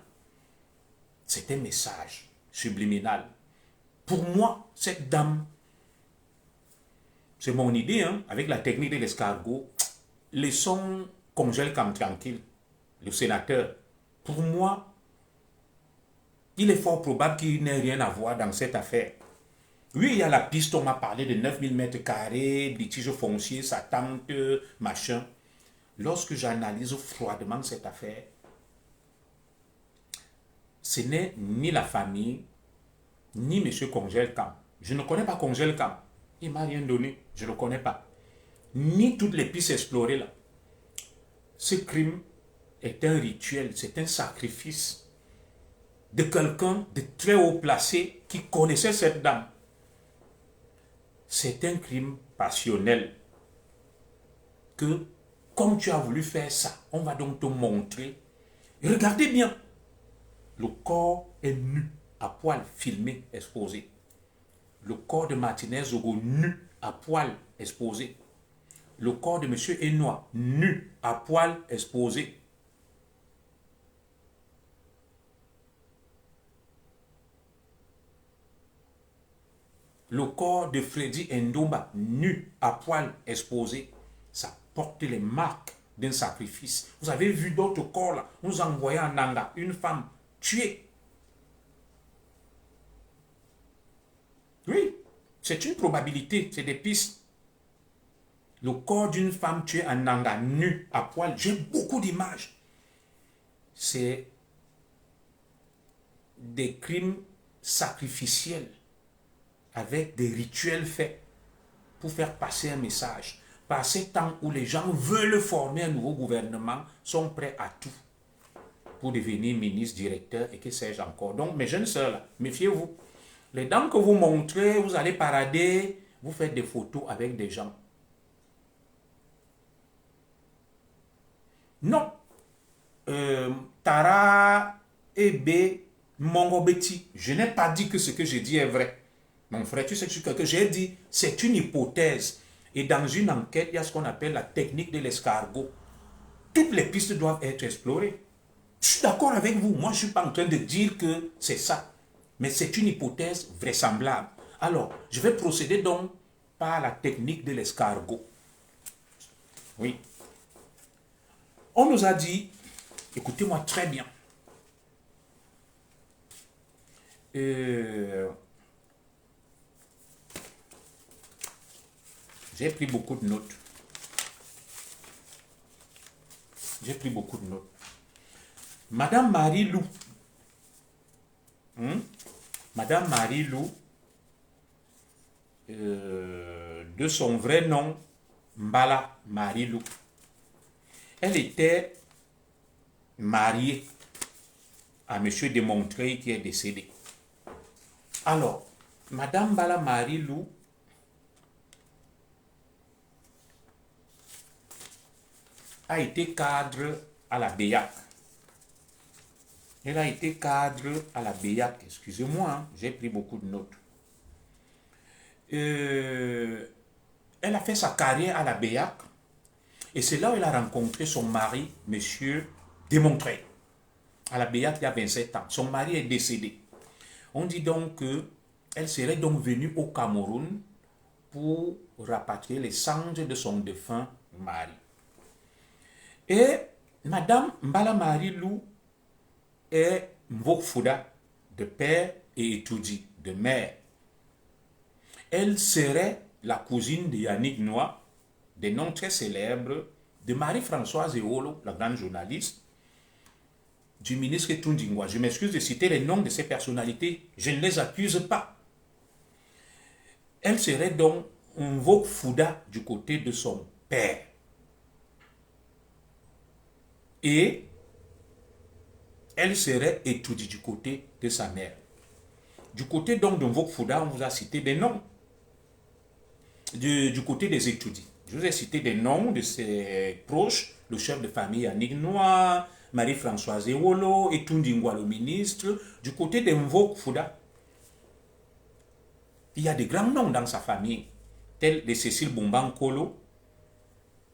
C'est un message subliminal. Pour moi, cette dame, c'est mon idée, hein, avec la technique de l'escargot, laissons Congel comme tranquille, le sénateur. Pour moi, il est fort probable qu'il n'ait rien à voir dans cette affaire. Oui, il y a la piste, on m'a parlé de 9000 mètres carrés, litige foncier, sa tante, machin. Lorsque j'analyse froidement cette affaire, ce n'est ni la famille, ni M. Congel-Cam. Je ne connais pas Congel-Cam. Il ne m'a rien donné, je ne le connais pas. Ni toutes les pistes explorées là. Ce crime est un rituel, c'est un sacrifice de quelqu'un de très haut placé qui connaissait cette dame. C'est un crime passionnel que, comme tu as voulu faire ça, on va donc te montrer. Et regardez bien, le corps est nu, à poil, filmé, exposé. Le corps de Martinez Zogo nu, à poil, exposé. Le corps de M. Enois, nu, à poil, exposé. Le corps de Freddy Ndomba, nu, à poil, exposé. Ça porte les marques d'un sacrifice. Vous avez vu d'autres corps là, on nous a envoyé en Nanga, une femme tuée. Oui, c'est une probabilité, c'est des pistes. Le corps d'une femme tuée en Nanga, nu, à poil, j'ai beaucoup d'images. C'est des crimes sacrificiels avec des rituels faits pour faire passer un message. Par ces temps où les gens veulent former un nouveau gouvernement, sont prêts à tout pour devenir ministre, directeur et que sais-je encore. Donc, mes jeunes sœurs, là, méfiez-vous. Les dames que vous montrez, vous allez parader, vous faites des photos avec des gens. Non. Tara, Ebe, Mongobeti, je n'ai pas dit que ce que j'ai dit est vrai. Mon frère, tu sais que j'ai dit, c'est une hypothèse. Et dans une enquête, il y a ce qu'on appelle la technique de l'escargot. Toutes les pistes doivent être explorées. Je suis d'accord avec vous. Moi, je ne suis pas en train de dire que c'est ça. Mais c'est une hypothèse vraisemblable. Alors, je vais procéder donc par la technique de l'escargot. Oui. On nous a dit, écoutez-moi très bien, J'ai pris beaucoup de notes. J'ai pris beaucoup de notes. Madame Marie-Lou. Madame Marie-Lou, de son vrai nom, Mbala Marie-Lou. Elle était mariée à M. de Montreuil qui est décédé. Alors, Madame Mbala Marie-Lou a été cadre à la BEAC. Elle a été cadre à la BEAC. Excusez-moi, hein, j'ai pris beaucoup de notes. Elle a fait sa carrière à la BEAC et c'est là où elle a rencontré son mari, M. Desmontreuil. À la BEAC, il y a 27 ans. Son mari est décédé. On dit donc qu'elle serait donc venue au Cameroun pour rapatrier les cendres de son défunt mari. Et Madame Mbala Marie-Lou est Mbok Fouda de père et Etoudi de mère. Elle serait la cousine de Yannick Noah, des noms très célèbres, de Marie-Françoise Eolo, la grande journaliste, du ministre Tundingwa. Je m'excuse de citer les noms de ces personnalités, je ne les accuse pas. Elle serait donc Mbok Fouda du côté de son père. Et elle serait Etoudi du côté de sa mère. Du côté donc de Mbok Fouda, on vous a cité des noms. Du côté des Etoudi. Je vous ai cité des noms de ses proches, le chef de famille Yannick Noah, Marie-Françoise Ewolo, Etundingwa le ministre. Du côté de Mbok Fouda, il y a de grands noms dans sa famille, tels de Cécile Bombankolo,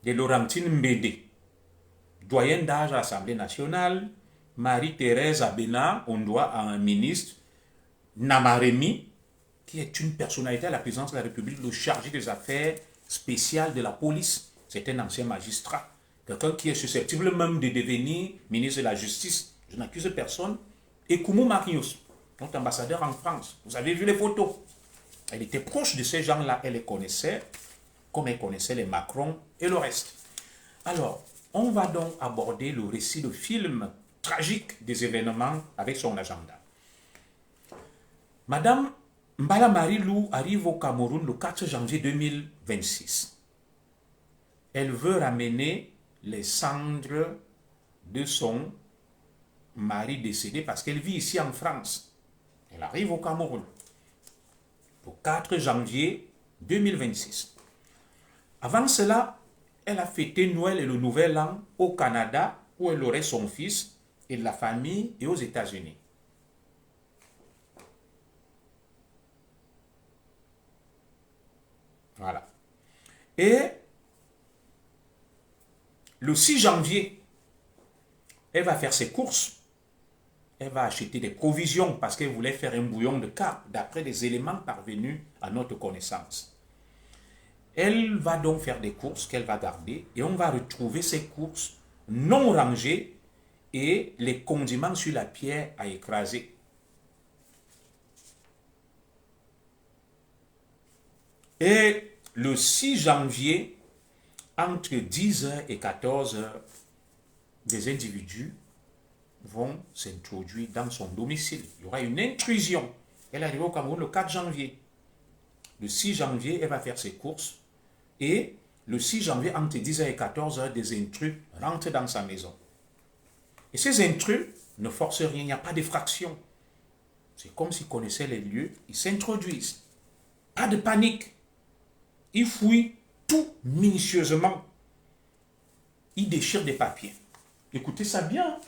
de Laurentine Mbede, doyenne d'âge à l'Assemblée nationale, Marie-Thérèse Abena, on doit à un ministre, Namaremi, qui est une personnalité à la présidence de la République, le chargé des affaires spéciales de la police. C'est un ancien magistrat, quelqu'un qui est susceptible même de devenir ministre de la Justice. Je n'accuse personne. Et Koumou Marius, notre ambassadeur en France. Vous avez vu les photos. Elle était proche de ces gens-là, elle les connaissait, comme elle connaissait les Macron et le reste. Alors, on va donc aborder le récit de film tragique des événements avec son agenda. Madame Mbala Marie-Lou arrive au Cameroun le 4 janvier 2026. Elle veut ramener les cendres de son mari décédé parce qu'elle vit ici en France. Elle arrive au Cameroun le 4 janvier 2026. Avant cela, elle a fêté Noël et le Nouvel An au Canada où elle aurait son fils et la famille et aux États-Unis. Voilà. Et le 6 janvier, elle va faire ses courses. Elle va acheter des provisions parce qu'elle voulait faire un bouillon de carpe d'après des éléments parvenus à notre connaissance. Elle va donc faire des courses qu'elle va garder et on va retrouver ces courses non rangées et les condiments sur la pierre à écraser. Et le 6 janvier, entre 10h et 14h, des individus vont s'introduire dans son domicile. Il y aura une intrusion. Elle arrive au Cameroun le 4 janvier. Le 6 janvier, elle va faire ses courses. Et le 6 janvier, entre 10h et 14h, des intrus rentrent dans sa maison. Et ces intrus ne forcent rien, il n'y a pas d'effraction. C'est comme s'ils connaissaient les lieux, ils s'introduisent. Pas de panique. Ils fouillent tout minutieusement. Ils déchirent des papiers. Écoutez ça bien.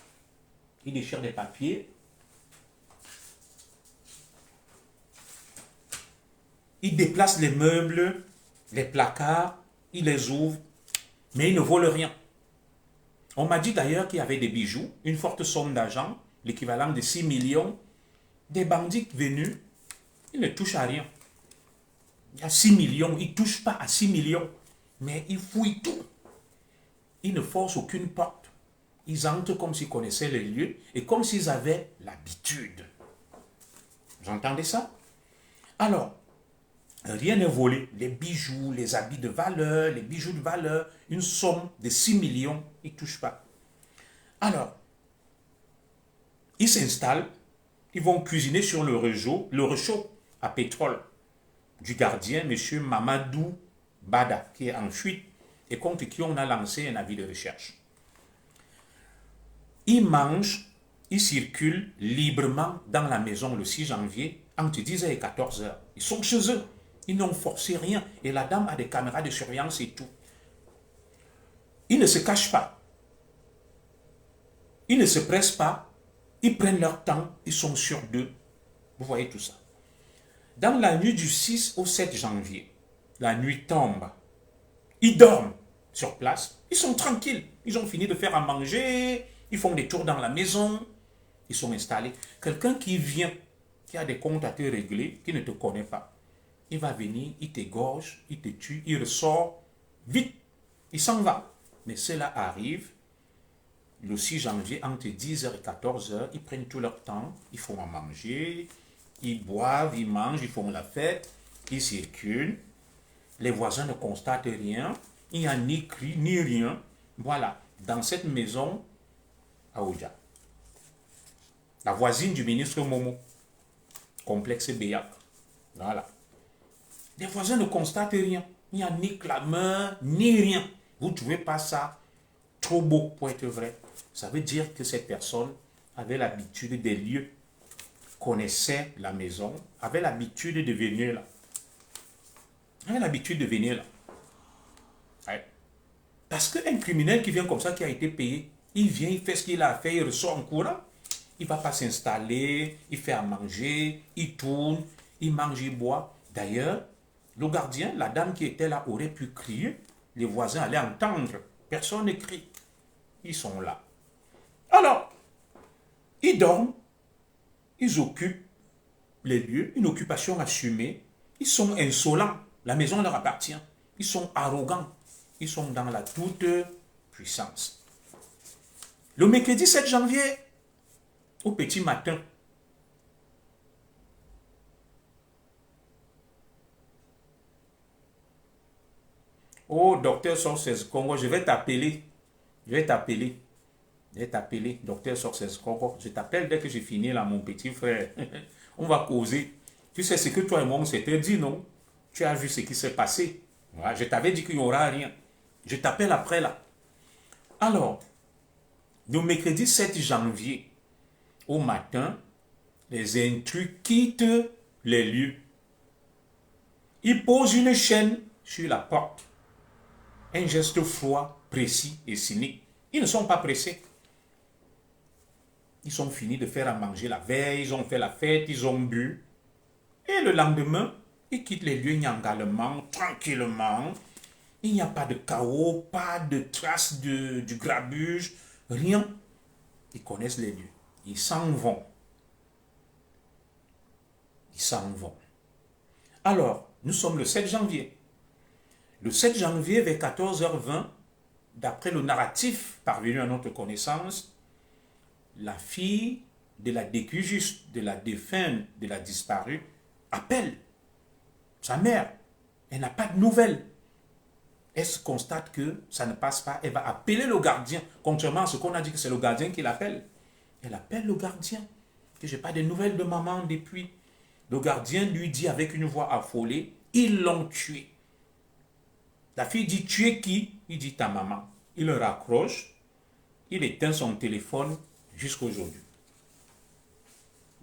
Ils déchirent des papiers. Ils déplacent les meubles, les placards, ils les ouvrent, mais ils ne volent rien. On m'a dit d'ailleurs qu'il y avait des bijoux, une forte somme d'argent, l'équivalent de 6 millions. Des bandits venus, ils ne touchent à rien. Il y a 6 millions, ils ne touchent pas à 6 millions, mais ils fouillent tout. Ils ne forcent aucune porte. Ils entrent comme s'ils connaissaient les lieux et comme s'ils avaient l'habitude. Vous entendez ça? Alors, rien n'est volé. Les bijoux, les habits de valeur, les bijoux de valeur, une somme de 6 millions, ils ne touchent pas. Alors, ils s'installent, ils vont cuisiner sur le réchaud à pétrole du gardien, M. Mamadou Bada, qui est en fuite et contre qui on a lancé un avis de recherche. Ils mangent, ils circulent librement dans la maison le 6 janvier entre 10h et 14h. Ils sont chez eux. Ils n'ont forcé rien. Et la dame a des caméras de surveillance et tout. Ils ne se cachent pas. Ils ne se pressent pas. Ils prennent leur temps. Ils sont sûrs d'eux. Vous voyez tout ça. Dans la nuit du 6 au 7 janvier, la nuit tombe. Ils dorment sur place. Ils sont tranquilles. Ils ont fini de faire à manger. Ils font des tours dans la maison. Ils sont installés. Quelqu'un qui vient, qui a des comptes à te régler, qui ne te connaît pas, il va venir, il t'égorge, il te tue, il ressort vite. Il s'en va. Mais cela arrive le 6 janvier entre 10h et 14h. Ils prennent tout leur temps. Ils font à manger. Ils boivent, ils mangent, ils font la fête. Ils circulent. Les voisins ne constatent rien. Il n'y a ni cri, ni rien. Voilà. Dans cette maison, à Oja. La voisine du ministre Momo. Complexe Béac. Voilà. Les voisins ne constatent rien. Il n'y a ni clameur, ni rien. Vous ne trouvez pas ça trop beau pour être vrai? Ça veut dire que cette personne avait l'habitude des lieux, connaissait la maison, avait l'habitude de venir là. Avait l'habitude de venir là. Ouais. Parce qu'un criminel qui vient comme ça, qui a été payé, il vient, il fait ce qu'il a à faire, il ressort en courant. Il ne va pas s'installer, il fait à manger, il tourne, il mange, il boit. D'ailleurs, le gardien, la dame qui était là aurait pu crier. Les voisins allaient entendre. Personne ne crie. Ils sont là. Alors, ils dorment. Ils occupent les lieux. Une occupation assumée. Ils sont insolents. La maison leur appartient. Ils sont arrogants. Ils sont dans la toute puissance. Le mercredi 7 janvier, au petit matin, oh, docteur Sorces Congo, je vais t'appeler. Je vais t'appeler. Je vais t'appeler, docteur Sorces Congo. Je t'appelle dès que j'ai fini là, mon petit frère. On va causer. Tu sais ce que toi et moi, on s'était dit, non? Tu as vu ce qui s'est passé. Voilà, je t'avais dit qu'il n'y aura rien. Je t'appelle après là. Alors, le mercredi 7 janvier, au matin, les intrus quittent les lieux. Ils posent une chaîne sur la porte. Un geste froid, précis et cynique. Ils ne sont pas pressés. Ils ont fini de faire à manger la veille, ils ont fait la fête, ils ont bu. Et le lendemain, ils quittent les lieux nyangalement, tranquillement. Il n'y a pas de chaos, pas de traces du grabuge, rien. Ils connaissent les lieux. Ils s'en vont. Ils s'en vont. Alors, nous sommes le 7 janvier. Le 7 janvier, vers 14h20, d'après le narratif parvenu à notre connaissance, la fille de la décujus, de la défunte, de la disparue, appelle sa mère. Elle n'a pas de nouvelles. Elle se constate que ça ne passe pas. Elle va appeler le gardien, contrairement à ce qu'on a dit que c'est le gardien qui l'appelle. Elle appelle le gardien, que je n'ai pas de nouvelles de maman depuis. Le gardien lui dit avec une voix affolée, ils l'ont tué. La fille dit, tuer qui? Il dit, ta maman. Il le raccroche, il éteint son téléphone jusqu'à aujourd'hui.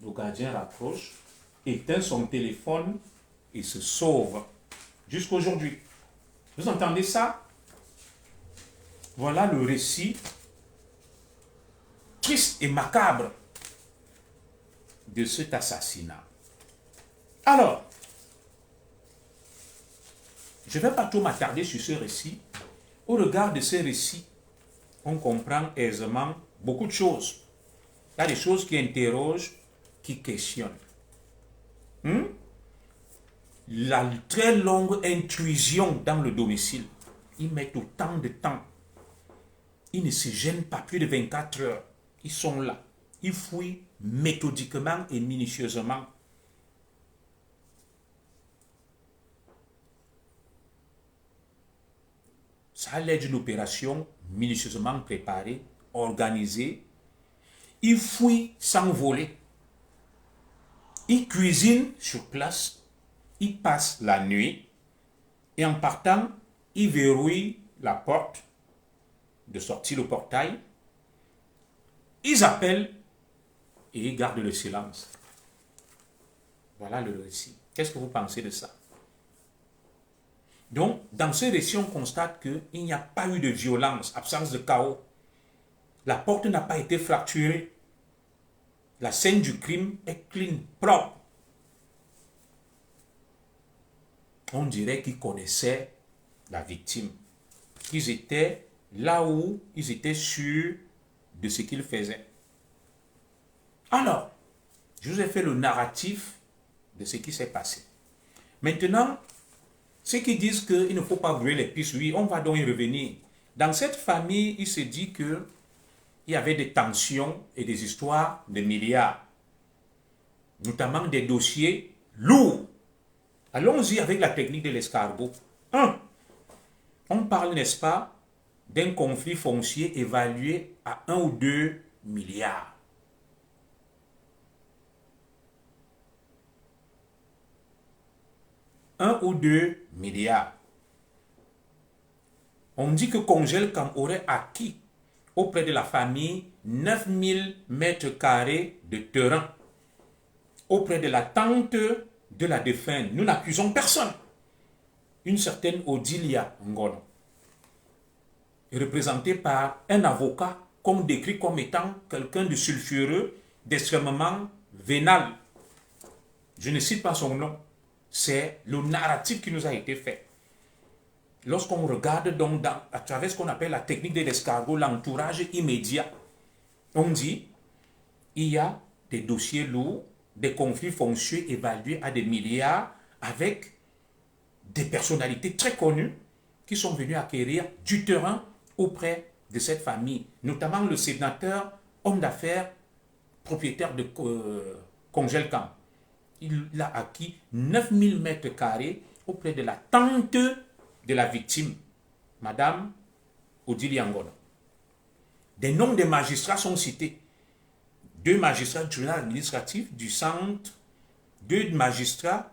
Le gardien raccroche, éteint son téléphone et se sauve jusqu'à aujourd'hui. Vous entendez ça? Voilà le récit triste et macabre de cet assassinat. Alors, je ne vais pas trop m'attarder sur ce récit. Au regard de ce récit, on comprend aisément beaucoup de choses. Il y a des choses qui interrogent, qui questionnent. La très longue intrusion dans le domicile, ils mettent autant de temps. Ils ne se gênent pas plus de 24 heures. Ils sont là. Ils fouillent méthodiquement et minutieusement. à l'aide d'une opération minutieusement préparée, organisée. Il fouille sans voler. Il cuisine sur place. Il passe la nuit. Et en partant, il verrouille la porte de sortie, le portail. Ils appellent et ils gardent le silence. Voilà le récit. Qu'est-ce que vous pensez de ça? Donc, dans ce récit, on constate qu'il n'y a pas eu de violence, absence de chaos. La porte n'a pas été fracturée. La scène du crime est clean, propre. On dirait qu'ils connaissaient la victime. Qu'ils étaient là où ils étaient sûrs de ce qu'ils faisaient. Alors, je vous ai fait le narratif de ce qui s'est passé. Maintenant, ceux qui disent qu'il ne faut pas brûler les pistes, oui, on va donc y revenir. Dans cette famille, il se dit qu'il y avait des tensions et des histoires de milliards, notamment des dossiers lourds. Allons-y avec la technique de l'escargot. 1. On parle, n'est-ce pas, d'un conflit foncier évalué à 1 ou 2 milliards. Ou 2 milliards. On dit que Congel-Cam aurait acquis auprès de la famille 9000 mètres carrés de terrain auprès de la tante de la défunte. Nous n'accusons personne. Une certaine Odilia Ngono, représentée par un avocat qu'on décrit comme étant quelqu'un de sulfureux, d'extrêmement vénal. Je ne cite pas son nom. C'est le narratif qui nous a été fait. Lorsqu'on regarde donc à travers ce qu'on appelle la technique de l'escargot, l'entourage immédiat, on dit il y a des dossiers lourds, des conflits fonciers évalués à des milliards avec des personnalités très connues qui sont venues acquérir du terrain auprès de cette famille, notamment le sénateur, homme d'affaires, propriétaire de Congel-Cam. Il a acquis 9000 mètres carrés auprès de la tante de la victime, Madame Odilia Ngono. Des noms des magistrats sont cités. 2 magistrats du tribunal administratif du centre, 2 magistrats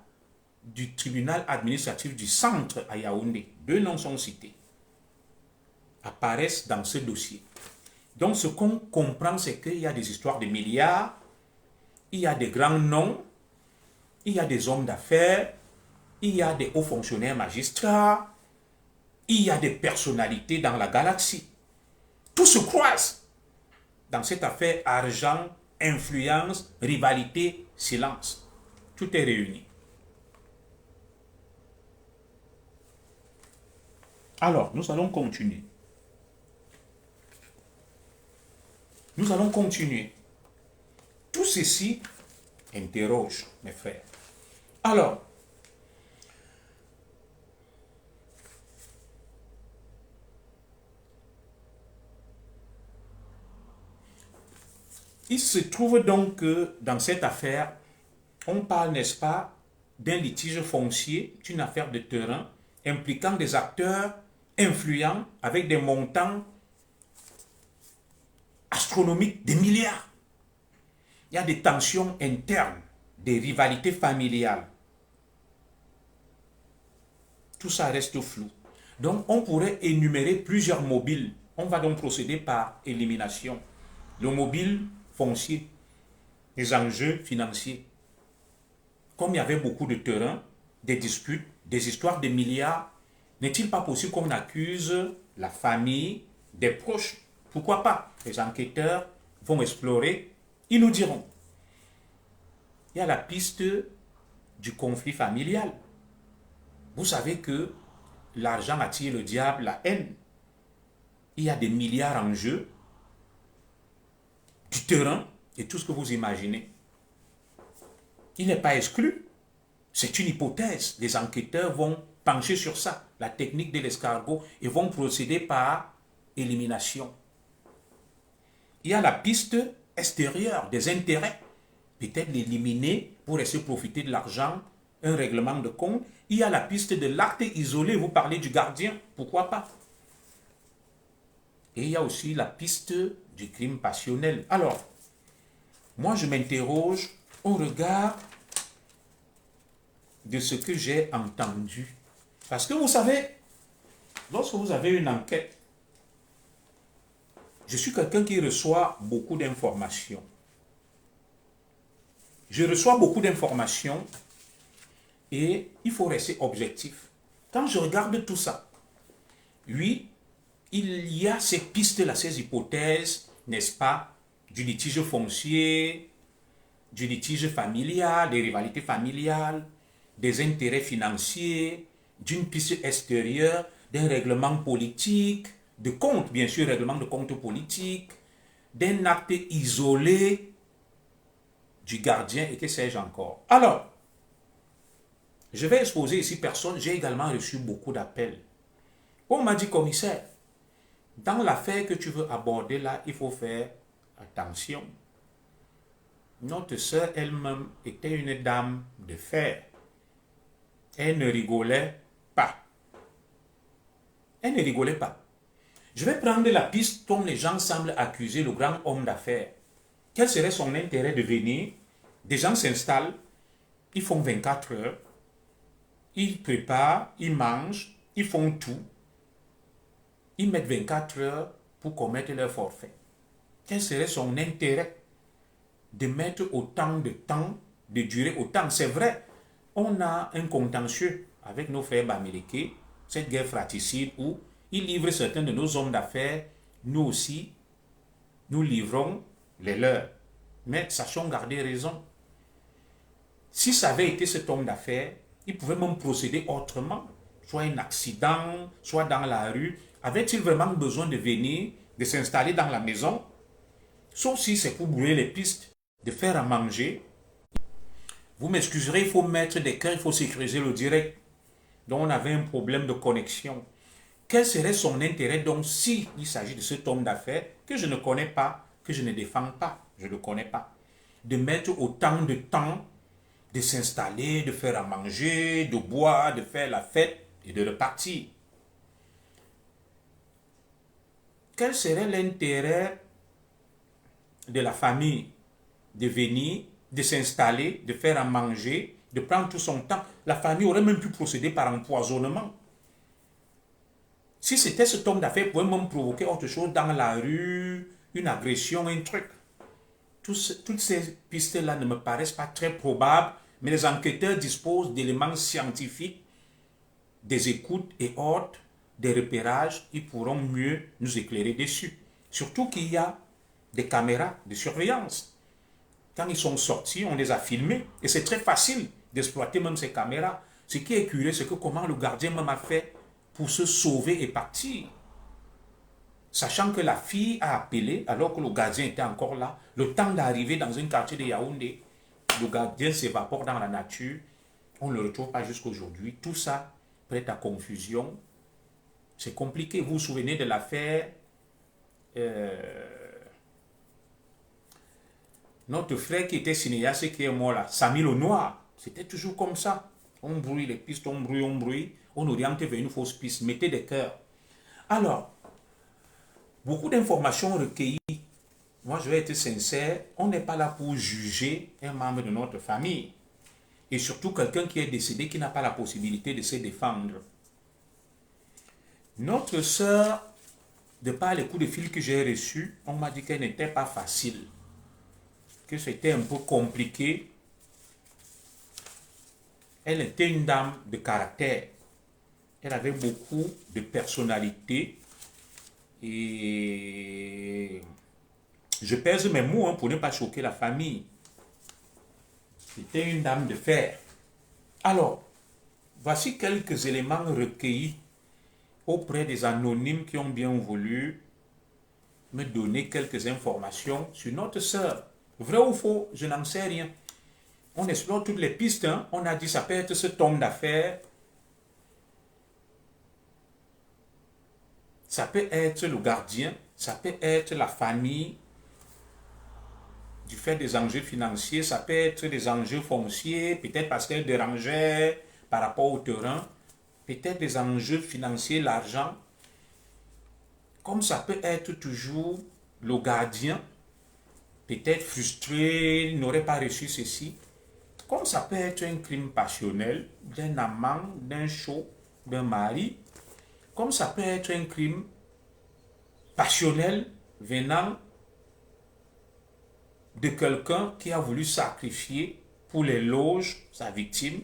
du tribunal administratif du centre à Yaoundé. 2 noms sont cités, apparaissent dans ce dossier. Donc ce qu'on comprend, c'est qu'il y a des histoires de milliards, il y a des grands noms, il y a des hommes d'affaires, il y a des hauts fonctionnaires magistrats, il y a des personnalités dans la galaxie. Tout se croise dans cette affaire argent, influence, rivalité, silence. Tout est réuni. Alors, nous allons continuer. Nous allons continuer. Tout ceci interroge, mes frères. Alors, il se trouve donc que dans cette affaire, on parle, n'est-ce pas, d'un litige foncier, d'une affaire de terrain impliquant des acteurs influents avec des montants astronomiques, des milliards. Il y a des tensions internes, des rivalités familiales. Tout ça reste flou. Donc, on pourrait énumérer plusieurs mobiles. On va donc procéder par élimination. Le mobile foncier, les enjeux financiers. Comme il y avait beaucoup de terrain, des disputes, des histoires de milliards, n'est-il pas possible qu'on accuse la famille, des proches? Pourquoi pas? Les enquêteurs vont explorer, ils nous diront. Il y a la piste du conflit familial. Vous savez que l'argent attire le diable, la haine. Il y a des milliards en jeu, du terrain et tout ce que vous imaginez. Il n'est pas exclu. C'est une hypothèse. Les enquêteurs vont pencher sur ça, la technique de l'escargot, et vont procéder par élimination. Il y a la piste extérieure des intérêts. Peut-être l'éliminer pour essayer de profiter de l'argent, un règlement de compte. Il y a la piste de l'acte isolé. Vous parlez du gardien, pourquoi pas? Et il y a aussi la piste du crime passionnel. Alors, moi je m'interroge au regard de ce que j'ai entendu. Parce que vous savez, lorsque vous avez une enquête, je suis quelqu'un qui reçoit beaucoup d'informations. Je reçois beaucoup d'informations et il faut rester objectif. Quand je regarde tout ça, oui, il y a ces pistes-là, ces hypothèses, n'est-ce pas, du litige foncier, du litige familial, des rivalités familiales, des intérêts financiers, d'une piste extérieure, d'un règlement politique, de compte, bien sûr, règlement de compte politique, d'un acte isolé du gardien et que sais-je encore. Alors, je vais exposer ici personne, j'ai également reçu beaucoup d'appels. On m'a dit, commissaire, dans l'affaire que tu veux aborder là, il faut faire attention. Notre sœur elle-même était une dame de fer. Elle ne rigolait pas. Elle ne rigolait pas. Je vais prendre la piste dont les gens semblent accuser le grand homme d'affaires. Quel serait son intérêt de venir? Des gens s'installent, ils font 24 heures, ils préparent, ils mangent, ils font tout. Ils mettent 24 heures pour commettre leur forfait. Quel serait son intérêt de mettre autant de temps, de durer autant? C'est vrai, on a un contentieux avec nos frères américains, cette guerre fratricide où ils livrent certains de nos hommes d'affaires, nous aussi, nous livrons les leurs. Mais sachons garder raison. Si ça avait été cet homme d'affaires, il pouvait même procéder autrement. Soit un accident, soit dans la rue. Avait-il vraiment besoin de venir, de s'installer dans la maison? Sauf si c'est pour brûler les pistes, de faire à manger. Vous m'excuserez, il faut mettre des cœurs, il faut sécuriser le direct. Donc on avait un problème de connexion. Quel serait son intérêt donc s'il s'agit de cet homme d'affaires que je ne connais pas, que je ne défends pas, je ne le connais pas, de mettre autant de temps, de s'installer, de faire à manger, de boire, de faire la fête et de repartir? Quel serait l'intérêt de la famille de venir, de s'installer, de faire à manger, de prendre tout son temps? La famille aurait même pu procéder par empoisonnement. Si c'était cet homme d'affaires, il pouvait même provoquer autre chose dans la rue, une agression, un truc. Toutes ces pistes-là ne me paraissent pas très probables, mais les enquêteurs disposent d'éléments scientifiques, des écoutes et autres, des repérages, ils pourront mieux nous éclairer dessus. Surtout qu'il y a des caméras de surveillance. Quand ils sont sortis, on les a filmés et c'est très facile d'exploiter même ces caméras. Ce qui est curieux, c'est que comment le gardien même a fait pour se sauver et partir. Sachant que la fille a appelé alors que le gardien était encore là, le temps d'arriver dans un quartier de Yaoundé, le gardien s'évapore dans la nature, on ne le retrouve pas jusqu'aujourd'hui. Tout ça prête à confusion. C'est compliqué. Vous vous souvenez de l'affaire notre frère qui était cinéaste qui est mort là, Samy le Noir. C'était toujours comme ça. On brouille les pistes, on brouille, on oriente vers une fausse piste. Mettez des cœurs. Alors, beaucoup d'informations recueillies. Moi, je vais être sincère, on n'est pas là pour juger un membre de notre famille. Et surtout quelqu'un qui est décédé, qui n'a pas la possibilité de se défendre. Notre sœur, de par les coups de fil que j'ai reçus, on m'a dit qu'elle n'était pas facile, que c'était un peu compliqué. Elle était une dame de caractère. Elle avait beaucoup de personnalité. Et je pèse mes mots pour ne pas choquer la famille. C'était une dame de fer. Alors, voici quelques éléments recueillis auprès des anonymes qui ont bien voulu me donner quelques informations sur notre sœur. Vrai ou faux, je n'en sais rien. On explore toutes les pistes. On a dit ça peut être cet homme d'affaires. Ça peut être le gardien. Ça peut être la famille. Du fait des enjeux financiers, ça peut être des enjeux fonciers, peut-être parce qu'elle dérangeait par rapport au terrain, peut-être des enjeux financiers, l'argent. comme ça peut être toujours le gardien, peut-être frustré, n'aurait pas reçu ceci, comme ça peut être un crime passionnel d'un amant, d'un chaud, d'un mari, comme ça peut être un crime passionnel venant de quelqu'un qui a voulu sacrifier pour l'éloge sa victime.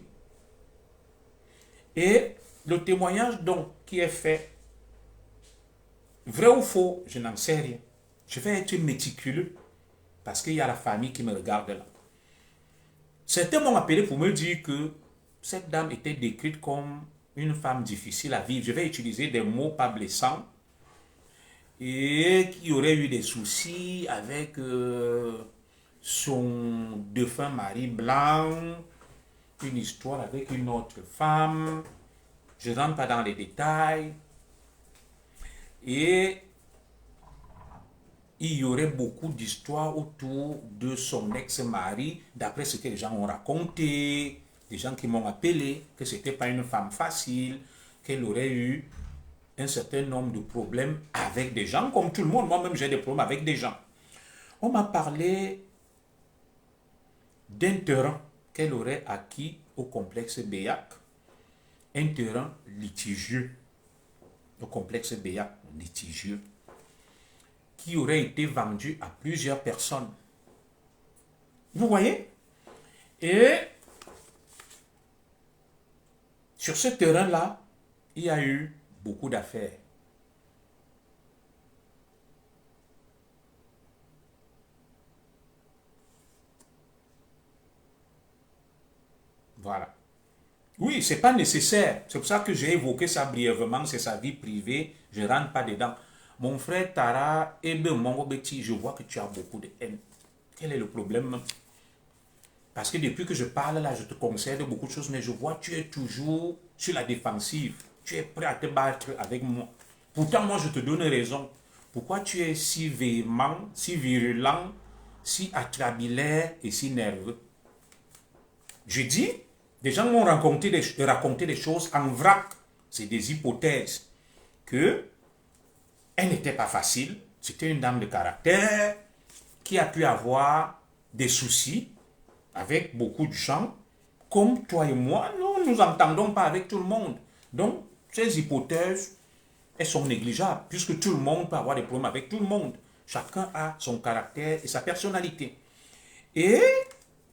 Et le témoignage donc qui est fait, vrai ou faux, je n'en sais rien. Je vais être méticuleux parce qu'il y a la famille qui me regarde là. Certains m'ont appelé pour me dire que cette dame était décrite comme une femme difficile à vivre. Je vais utiliser des mots pas blessants et qui aurait eu des soucis avec son défunt mari blanc, une histoire avec une autre femme. Je ne rentre pas dans les détails. Et il y aurait beaucoup d'histoires autour de son ex-mari, d'après ce que les gens ont raconté, des gens qui m'ont appelé, que ce n'était pas une femme facile, qu'elle aurait eu un certain nombre de problèmes avec des gens, comme tout le monde. Moi-même, j'ai des problèmes avec des gens. On m'a parlé d'un terrain qu'elle aurait acquis au complexe Beyak, un terrain litigieux, au complexe Beyak, litigieux, qui aurait été vendu à plusieurs personnes. Vous voyez? Et sur ce terrain-là, il y a eu beaucoup d'affaires. Voilà. Oui, c'est pas nécessaire. C'est pour ça que j'ai évoqué ça brièvement. C'est sa vie privée. Je ne rentre pas dedans. Mon frère Tara, je vois que tu as beaucoup de haine. Quel est le problème? Parce que depuis que je parle là, je te concède beaucoup de choses, mais je vois que tu es toujours sur la défensive. Tu es prêt à te battre avec moi. Pourtant, moi, je te donne raison. Pourquoi tu es si véhément, si virulent, si atrabilaire et si nerveux? Je dis, des gens m'ont raconté des choses en vrac. C'est des hypothèses. Que elle n'était pas facile. C'était une dame de caractère qui a pu avoir des soucis avec beaucoup de gens. Comme toi et moi, nous ne nous entendons pas avec tout le monde. Donc, ces hypothèses, elles sont négligeables, puisque tout le monde peut avoir des problèmes avec tout le monde. Chacun a son caractère et sa personnalité. Et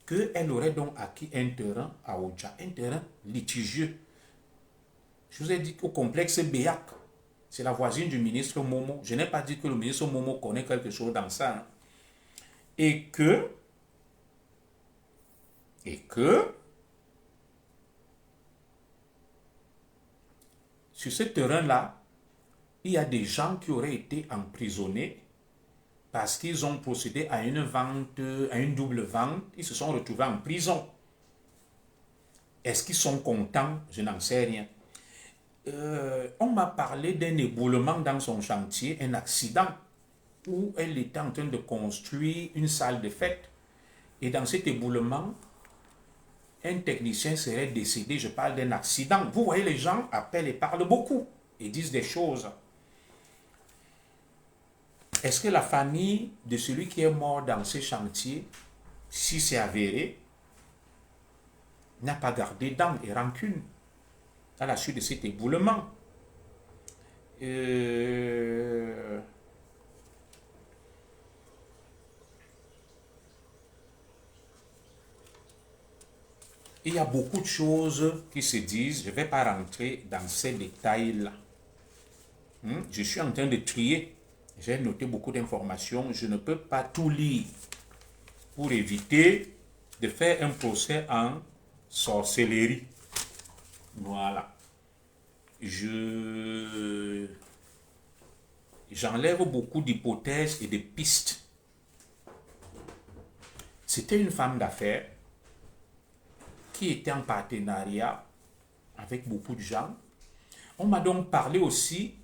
qu'elle aurait donc acquis un terrain à Oja, un terrain litigieux. Je vous ai dit qu'au complexe Beyak, c'est la voisine du ministre Momo. Je n'ai pas dit que le ministre Momo connaît quelque chose dans ça. Hein. Et que, sur ce terrain-là, il y a des gens qui auraient été emprisonnés parce qu'ils ont procédé à une vente, à une double vente. Ils se sont retrouvés en prison. Est-ce qu'ils sont contents? Je n'en sais rien. On m'a parlé d'un éboulement dans son chantier, un accident où elle était en train de construire une salle de fête. Et dans cet éboulement, un technicien serait décédé. Je parle d'un accident. Vous voyez, les gens appellent et parlent beaucoup et disent des choses. Est-ce que la famille de celui qui est mort dans ce chantier, si c'est avéré, n'a pas gardé dents et rancune à la suite de cet éboulement? Il y a beaucoup de choses qui se disent. Je ne vais pas rentrer dans ces détails-là. Je suis en train de trier. J'ai noté beaucoup d'informations. Je ne peux pas tout lire pour éviter de faire un procès en sorcellerie. Voilà. J'enlève beaucoup d'hypothèses et de pistes. C'était une femme d'affaires qui était en partenariat avec beaucoup de gens. On m'a donc parlé aussi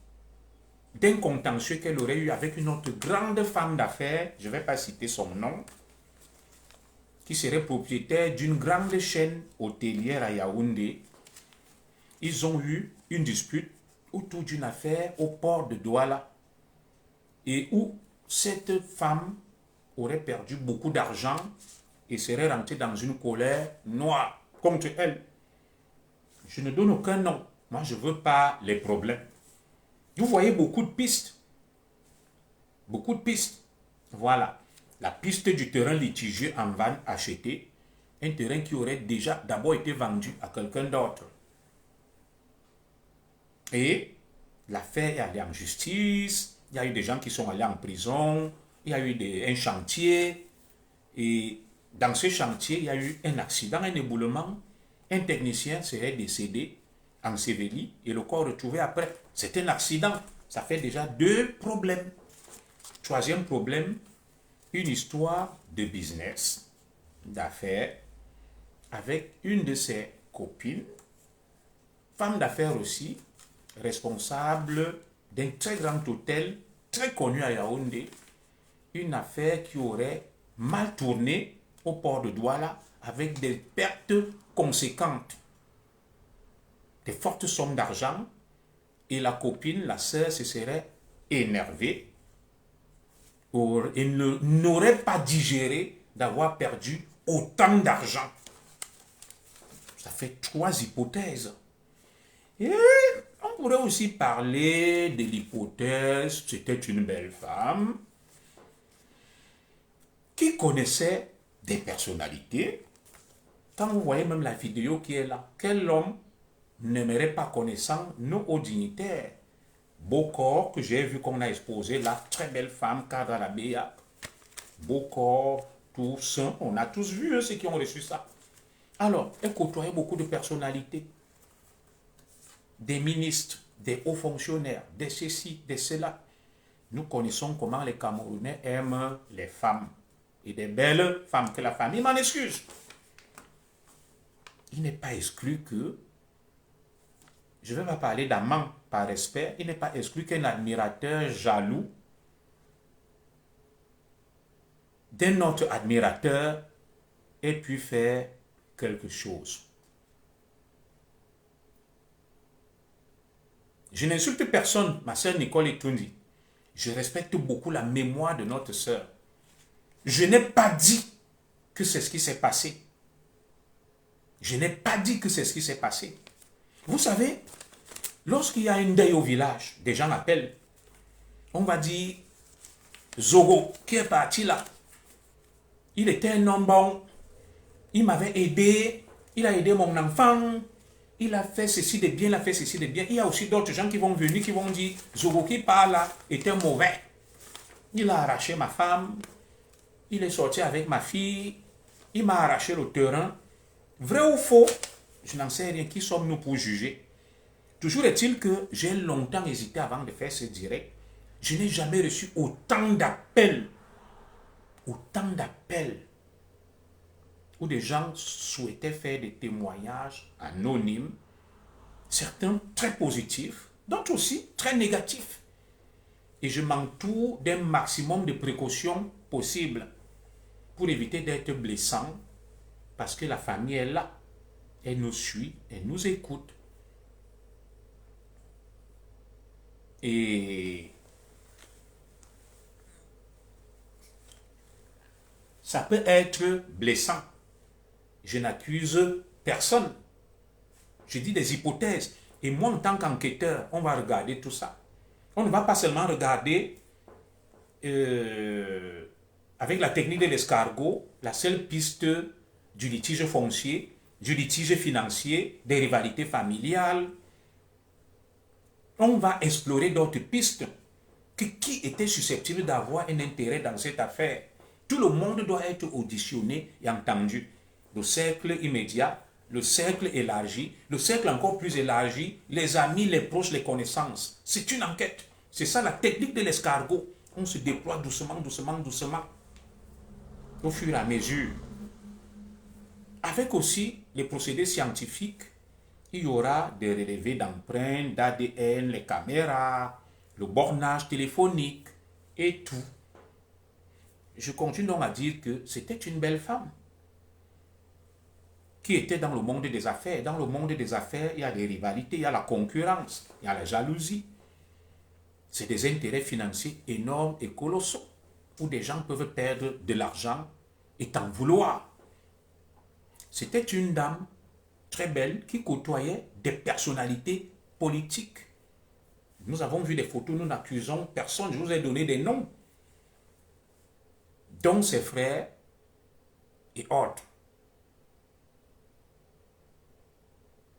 d'un contentieux qu'elle aurait eu avec une autre grande femme d'affaires, je ne vais pas citer son nom, qui serait propriétaire d'une grande chaîne hôtelière à Yaoundé. Ils ont eu une dispute autour d'une affaire au port de Douala. et où cette femme aurait perdu beaucoup d'argent et serait rentrée dans une colère noire contre elle. Je ne donne aucun nom. Moi, je ne veux pas les problèmes. Vous voyez beaucoup de pistes. Beaucoup de pistes. Voilà. La piste du terrain litigieux en vanne acheté. Un terrain qui aurait déjà d'abord été vendu à quelqu'un d'autre. Et l'affaire est allée en justice. Il y a eu des gens qui sont allés en prison. Il y a eu un chantier. Et dans ce chantier, il y a eu un accident, un éboulement. Un technicien serait décédé, enseveli, et le corps retrouvé après. C'est un accident. Ça fait déjà 2 problèmes. Troisième problème, une histoire de business, d'affaires, avec une de ses copines, femme d'affaires aussi, responsable d'un très grand hôtel, très connu à Yaoundé, une affaire qui aurait mal tourné au port de Douala, avec des pertes conséquentes, des fortes sommes d'argent, et la copine, la sœur, se serait énervée et n'aurait pas digéré d'avoir perdu autant d'argent. Ça fait 3 hypothèses. Et on pourrait aussi parler de l'hypothèse, c'était une belle femme qui connaissait des personnalités. Quand vous voyez même la vidéo qui est là, quel homme n'aimerait pas connaissant nos hauts dignitaires? Beau corps que j'ai vu qu'on a exposé là, très belle femme, cadre à la BA. Beau corps, tout sain, on a tous vu ceux qui ont reçu ça. Alors, elle côtoyait beaucoup de personnalités. Des ministres, des hauts fonctionnaires, des ceci, des cela. Nous connaissons comment les Camerounais aiment les femmes. Et des belles femmes que la famille m'en excuse. Il n'est pas exclu que, je ne vais pas parler d'amant par respect, il n'est pas exclu qu'un admirateur jaloux d'un autre admirateur ait pu faire quelque chose. Je n'insulte personne, ma sœur Nicole Etundi. Je respecte beaucoup la mémoire de notre sœur. Je n'ai pas dit que c'est ce qui s'est passé. Je n'ai pas dit que c'est ce qui s'est passé. Vous savez, lorsqu'il y a un deuil au village, des gens appellent. On va dire, Zogo, qui est parti là. Il était un homme bon. Il m'avait aidé. Il a aidé mon enfant. Il a fait ceci de bien, il a fait ceci de bien. Il y a aussi d'autres gens qui vont venir, qui vont dire, Zogo qui parle là était mauvais. Il a arraché ma femme. Il est sorti avec ma fille. Il m'a arraché le terrain. Vrai ou faux, je n'en sais rien. Qui sommes-nous pour juger? Toujours est-il que j'ai longtemps hésité avant de faire ce direct. Je n'ai jamais reçu autant d'appels. Autant d'appels. Où des gens souhaitaient faire des témoignages anonymes. Certains très positifs. D'autres aussi très négatifs. Et je m'entoure d'un maximum de précautions possibles. Pour éviter d'être blessant. Parce que la famille est là. Elle nous suit. Elle nous écoute. Et ça peut être blessant. Je n'accuse personne. Je dis des hypothèses. Et moi, en tant qu'enquêteur, on va regarder tout ça. On ne va pas seulement regarder avec la technique de l'escargot, la seule piste du litige foncier, du litige financier, des rivalités familiales. On va explorer d'autres pistes. Qui était susceptible d'avoir un intérêt dans cette affaire? Tout le monde doit être auditionné et entendu. Le cercle immédiat, le cercle élargi, le cercle encore plus élargi, les amis, les proches, les connaissances. C'est une enquête. C'est ça la technique de l'escargot. On se déploie doucement, doucement, doucement, au fur et à mesure. Avec aussi les procédés scientifiques, il y aura des relevés d'empreintes, d'ADN, les caméras, le bornage téléphonique et tout. Je continue donc à dire que c'était une belle femme qui était dans le monde des affaires. Dans le monde des affaires, il y a des rivalités, il y a la concurrence, il y a la jalousie. C'est des intérêts financiers énormes et colossaux, où des gens peuvent perdre de l'argent et t'en vouloir. C'était une dame très belle qui côtoyait des personnalités politiques. Nous avons vu des photos, nous n'accusons personne, je vous ai donné des noms, dont ses frères et autres.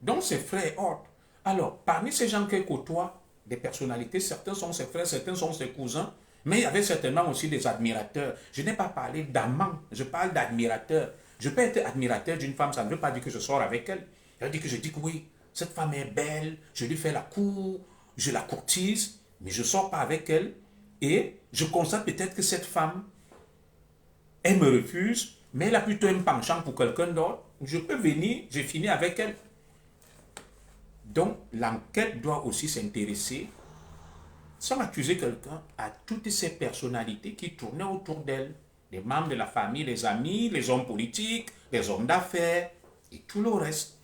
Donc ses frères et autres. Alors, parmi ces gens qu'elle côtoie, des personnalités, certains sont ses frères, certains sont ses cousins, mais il y avait certainement aussi des admirateurs. Je n'ai pas parlé d'amants, je parle d'admirateurs. Je peux être admirateur d'une femme, ça ne veut pas dire que je sors avec elle. Ça veut dire que je dis que oui, cette femme est belle, je lui fais la cour, je la courtise, mais je ne sors pas avec elle. Et je constate peut-être que cette femme, elle me refuse, mais elle a plutôt un penchant pour quelqu'un d'autre. Je peux venir, j'ai fini avec elle. Donc, l'enquête doit aussi s'intéresser, sans accuser quelqu'un, à toutes ces personnalités qui tournaient autour d'elle. Les membres de la famille, les amis, les hommes politiques, les hommes d'affaires et tout le reste.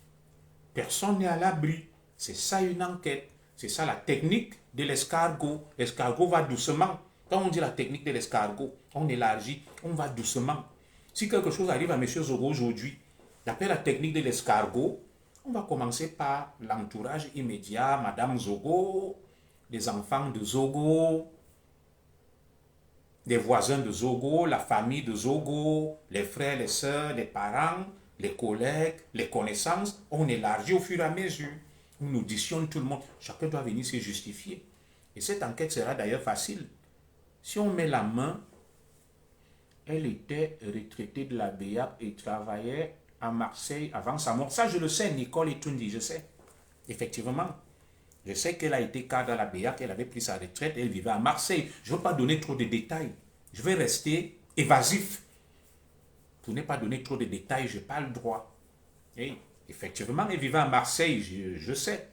Personne n'est à l'abri. C'est ça une enquête. C'est ça la technique de l'escargot. L'escargot va doucement. Quand on dit la technique de l'escargot, on élargit, on va doucement. Si quelque chose arrive à M. Zogo aujourd'hui, d'après la technique de l'escargot, on va commencer par l'entourage immédiat, Madame Zogo, les enfants de Zogo, les voisins de Zogo, la famille de Zogo, les frères, les sœurs, les parents, les collègues, les connaissances. On élargit au fur et à mesure. On auditionne tout le monde. Chacun doit venir se justifier. Et cette enquête sera d'ailleurs facile. Si on met la main, elle était retraitée de la BEAC et travaillait à Marseille avant sa mort. Ça, je le sais, Nicole Etundi, je sais. Effectivement. Je sais qu'elle a été cadre à la BEAC, qu'elle avait pris sa retraite et elle vivait à Marseille. Je ne veux pas donner trop de détails. Je vais rester évasif. Pour ne pas donner trop de détails, je n'ai pas le droit. Et effectivement, elle vivait à Marseille, je sais.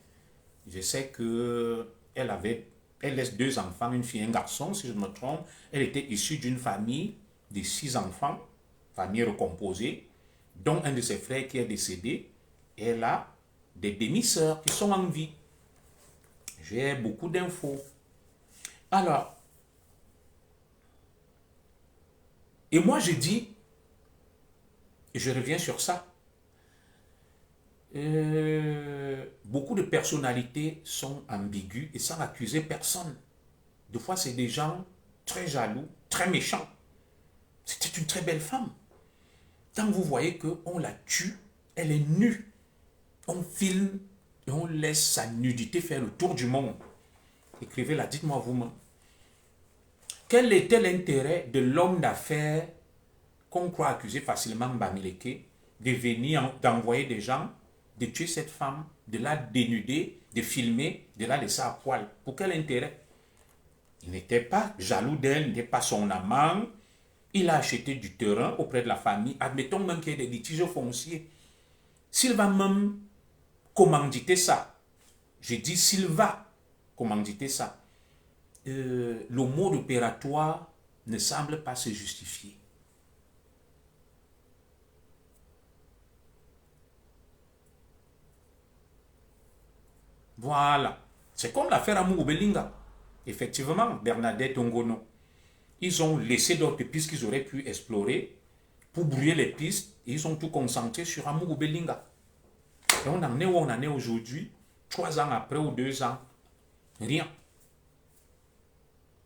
Je sais elle laisse 2 enfants, une fille et un garçon, si je ne me trompe. Elle était issue d'une famille de 6 enfants, famille recomposée, dont un de ses frères qui est décédé. Et elle a des demi-sœurs qui sont en vie. J'ai beaucoup d'infos. Alors, et moi je dis, et je reviens sur ça, beaucoup de personnalités sont ambiguës et sans accuser personne. Des fois, c'est des gens très jaloux, très méchants. C'était une très belle femme. Quand vous voyez qu'on la tue, elle est nue. On filme et on laisse sa nudité faire le tour du monde. Écrivez-la, dites-moi vous-même. Quel était l'intérêt de l'homme d'affaires qu'on croit accuser facilement Bamileke de venir, d'envoyer des gens, de tuer cette femme, de la dénuder, de filmer, de la laisser à poil? Pour quel intérêt? Il n'était pas jaloux d'elle, il n'était pas son amant. Il a acheté du terrain auprès de la famille. Admettons même qu'il y ait des litiges fonciers. S'il va même commanditer ça, je dis s'il va commanditer ça, le mode opératoire ne semble pas se justifier. Voilà. C'est comme l'affaire Amourou Belinga. Effectivement, Bernadette Ongono. Ils ont laissé d'autres pistes qu'ils auraient pu explorer pour brouiller les pistes et ils ont tout concentré sur Amourou Belinga. Et on en est où on en est aujourd'hui, 3 ans après ou 2 ans. Rien.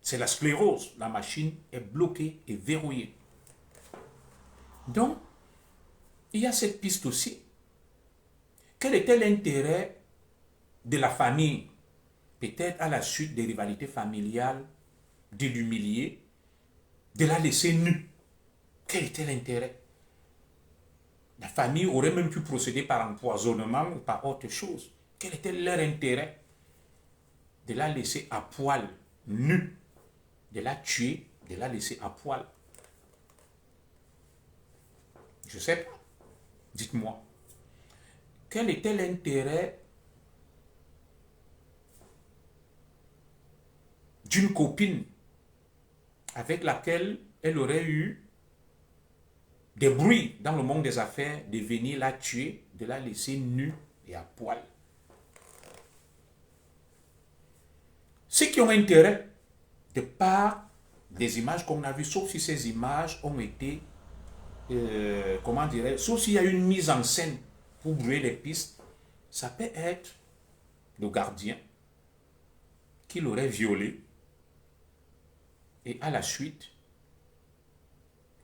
C'est la sclérose. La machine est bloquée et verrouillée. Donc, il y a cette piste aussi. Quel était l'intérêt de la famille, peut-être à la suite des rivalités familiales, de l'humilier, de la laisser nue? Quel était l'intérêt? La famille aurait même pu procéder par empoisonnement ou par autre chose. Quel était leur intérêt? De la laisser à poil, nue, de la tuer, de la laisser à poil. Je ne sais pas. Dites-moi. Quel était l'intérêt d'une copine avec laquelle elle aurait eu des bruits dans le monde des affaires, de venir la tuer, de la laisser nue et à poil? Ceux qui ont intérêt de par des images qu'on a vues, sauf si ces images ont été, comment dirais-je, sauf s'il y a une mise en scène pour brûler les pistes, ça peut être le gardien qui l'aurait violé et à la suite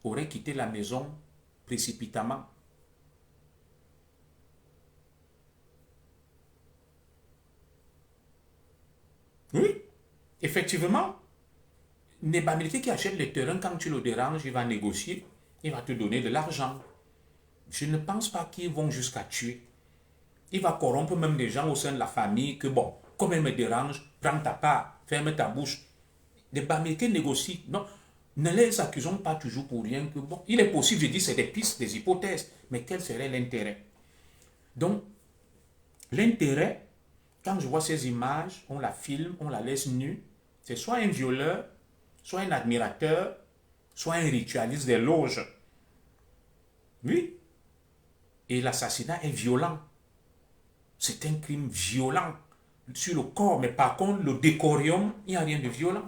aurait quitté la maison précipitamment. Oui, effectivement, Neba Milké qui achète les terrains, quand tu le déranges, il va négocier, il va te donner de l'argent. Je ne pense pas qu'ils vont jusqu'à tuer. Il va corrompre même des gens au sein de la famille que, bon, comme elle me dérange, prends ta part, ferme ta bouche. Neba Milké négocie. Non, ne les accusons pas toujours pour rien que, bon, il est possible, je dis, c'est des pistes, des hypothèses, mais quel serait l'intérêt? Donc, l'intérêt, quand je vois ces images, on la filme, on la laisse nue, c'est soit un violeur, soit un admirateur, soit un ritualiste des loges. Oui. Et l'assassinat est violent. C'est un crime violent sur le corps, mais par contre, le décorium, il n'y a rien de violent.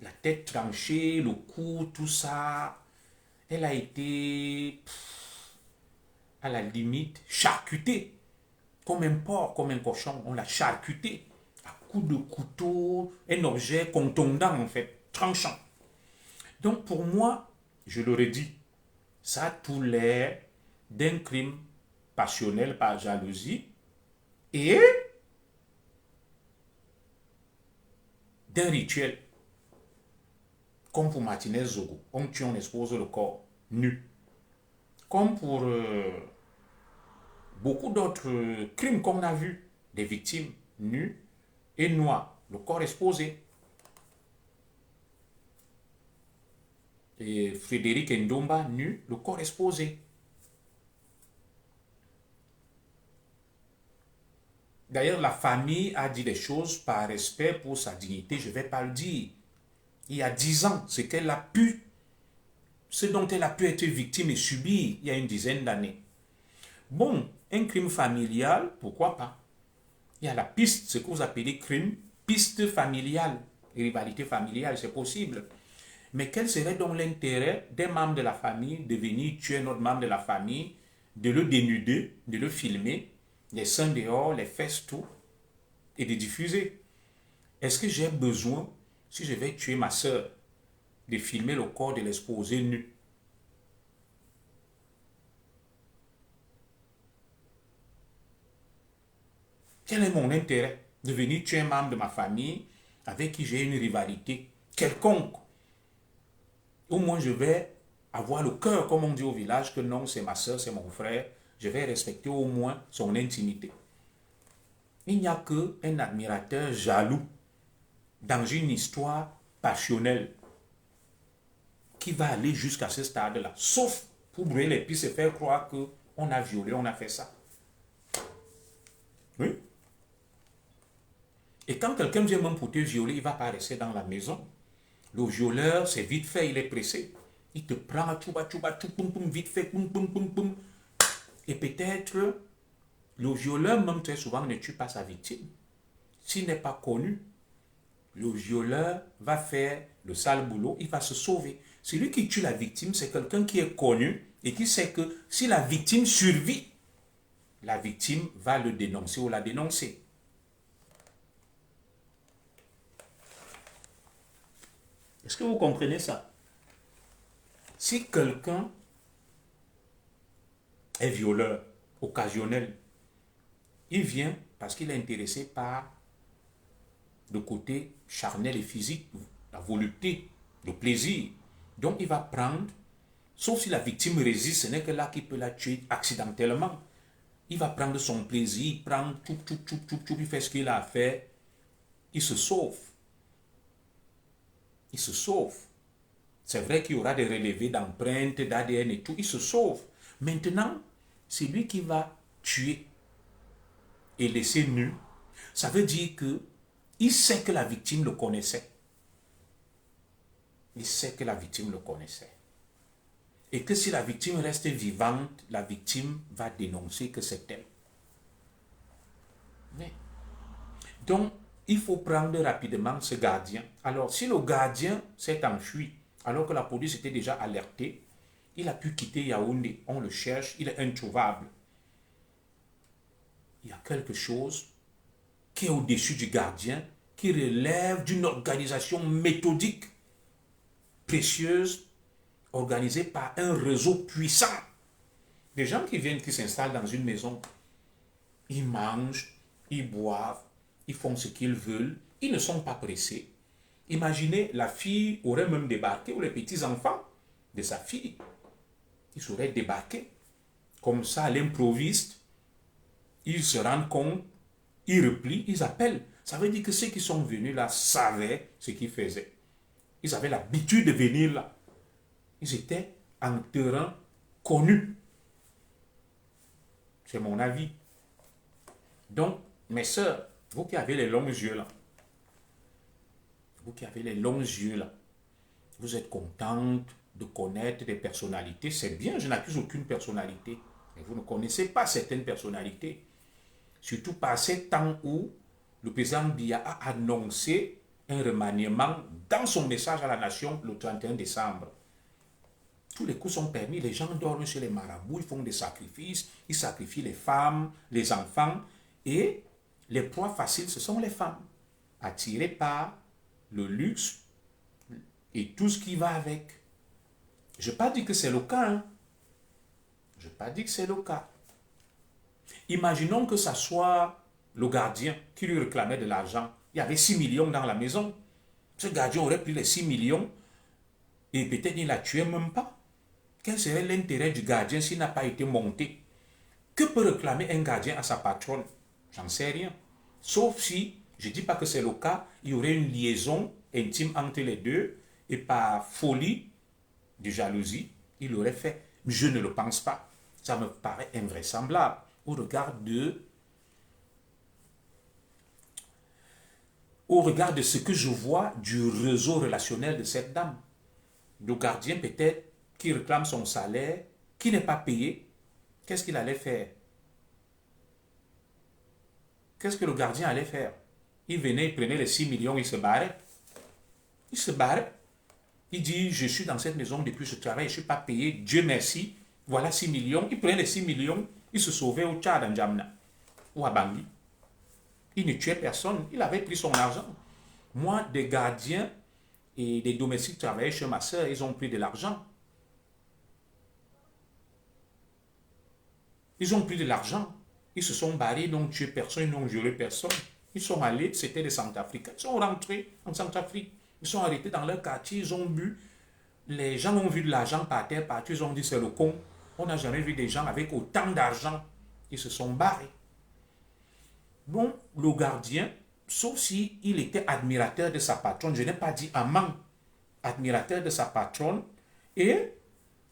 La tête tranchée, le cou, tout ça, elle a été, à la limite, charcutée. Comme un porc, comme un cochon, on l'a charcuté à coups de couteau, un objet contondant en fait, tranchant. Donc pour moi, je l'aurais dit, ça a tout l'air d'un crime passionnel par jalousie et d'un rituel. Comme pour Martinez Zogo, on tue, on expose le corps nu. Comme pour beaucoup d'autres crimes qu'on a vus, des victimes nues et noires, le corps exposé. Et Frédéric Ndomba nu, le corps exposé. D'ailleurs, la famille a dit des choses par respect pour sa dignité, je ne vais pas le dire. Il y a 10 ans, ce qu'elle a pu, ce dont elle a pu être victime et subir il y a une dizaine d'années. Bon, un crime familial, pourquoi pas? Il y a la piste, ce que vous appelez crime, piste familiale, rivalité familiale, c'est possible. Mais quel serait donc l'intérêt d'un membre de la famille de venir tuer un autre membre de la famille, de le dénuder, de le filmer, les seins dehors, les fesses, tout, et de diffuser? Est-ce que j'ai besoin, si je vais tuer ma soeur, de filmer le corps, de l'exposer nu? Quel est mon intérêt de venir tuer un membre de ma famille avec qui j'ai une rivalité quelconque? Au moins, je vais avoir le cœur, comme on dit au village, que non, c'est ma soeur, c'est mon frère. Je vais respecter au moins son intimité. Il n'y a qu'un admirateur jaloux dans une histoire passionnelle qui va aller jusqu'à ce stade-là. Sauf pour brûler les pistes et faire croire qu'on a violé, on a fait ça. Oui. Et quand quelqu'un vient même pour te violer, il ne va pas rester dans la maison. Le violeur, c'est vite fait, il est pressé. Il te prend, tchouba, tchouba, tchouboum, poum, vite fait, poum, poum, poum, poum. Et peut-être, le violeur, même très souvent, ne tue pas sa victime. S'il n'est pas connu, le violeur va faire le sale boulot, il va se sauver. Celui qui tue la victime, c'est quelqu'un qui est connu et qui sait que si la victime survit, la victime va le dénoncer ou la dénoncer. Est-ce que vous comprenez ça? Si quelqu'un est violeur occasionnel, il vient parce qu'il est intéressé par le côté charnel et physique, la volupté, le plaisir. Donc il va prendre, sauf si la victime résiste, ce n'est que là qu'il peut la tuer accidentellement. Il va prendre son plaisir, il prend il fait ce qu'il a à faire, il se sauve. Il se sauve. C'est vrai qu'il y aura des relevés d'empreintes, d'ADN et tout, il se sauve. Maintenant, c'est lui qui va tuer et laisser nu. Ça veut dire que il sait que la victime le connaissait. Il sait que la victime le connaissait. Et que si la victime reste vivante, la victime va dénoncer que c'est elle. Mais, donc, il faut prendre rapidement ce gardien. Alors, si le gardien s'est enfui, alors que la police était déjà alertée, il a pu quitter Yaoundé. On le cherche, il est introuvable. Il y a quelque chose qui est au-dessus du gardien, qui relève d'une organisation méthodique, précieuse, organisée par un réseau puissant. Des gens qui viennent, qui s'installent dans une maison, ils mangent, ils boivent, ils font ce qu'ils veulent, ils ne sont pas pressés. Imaginez, la fille aurait même débarqué, ou les petits-enfants de sa fille, ils auraient débarqué. Comme ça, à l'improviste, ils se rendent compte, ils replient, ils appellent. Ça veut dire que ceux qui sont venus là savaient ce qu'ils faisaient. Ils avaient l'habitude de venir là. Ils étaient en terrain connu. C'est mon avis. Donc, mes sœurs, vous qui avez les longs yeux là, vous qui avez les longs yeux là, vous êtes contente de connaître des personnalités. C'est bien, je n'accuse aucune personnalité. Mais vous ne connaissez pas certaines personnalités. Surtout par ces temps où le président Biya a annoncé un remaniement dans son message à la nation le 31 décembre. Tous les coups sont permis, les gens dorment chez les marabouts, ils font des sacrifices, ils sacrifient les femmes, les enfants, et les proies faciles, ce sont les femmes, attirées par le luxe et tout ce qui va avec. Je n'ai pas dit que c'est le cas. Hein. Je n'ai pas dit que c'est le cas. Imaginons que ça soit le gardien qui lui réclamait de l'argent. Il y avait 6 millions dans la maison. Ce gardien aurait pris les 6 millions et peut-être il ne la tuait même pas. Quel serait l'intérêt du gardien s'il n'a pas été monté? Que peut réclamer un gardien à sa patronne? J'en sais rien. Sauf si, je ne dis pas que c'est le cas, il y aurait une liaison intime entre les deux et par folie de jalousie, il l'aurait fait. Mais je ne le pense pas. Ça me paraît invraisemblable au regard de ce que je vois du réseau relationnel de cette dame. Le gardien peut-être qui réclame son salaire, qui n'est pas payé, qu'est-ce qu'il allait faire? Qu'est-ce que le gardien allait faire? Il venait, il prenait les 6 millions, il se barrait. Il se barrait. Il dit, je suis dans cette maison depuis ce travail, je ne suis pas payé, Dieu merci, voilà 6 millions. Il prenait les 6 millions, il se sauvait au Tchad, en Djamna, ou à Bangui. Il ne tuait personne, il avait pris son argent. Moi, des gardiens et des domestiques travaillaient chez ma soeur, ils ont pris de l'argent. Ils ont pris de l'argent. Ils se sont barrés, ils n'ont tué personne, ils n'ont violé personne. Ils sont allés, c'était des Centrafricains. Ils sont rentrés en Centrafrique. Ils sont arrêtés dans leur quartier, ils ont bu. Les gens ont vu de l'argent par terre, partout, ils ont dit c'est le con. On n'a jamais vu des gens avec autant d'argent. Ils se sont barrés. Bon, le gardien, sauf si il était admirateur de sa patronne, je n'ai pas dit amant, admirateur de sa patronne, et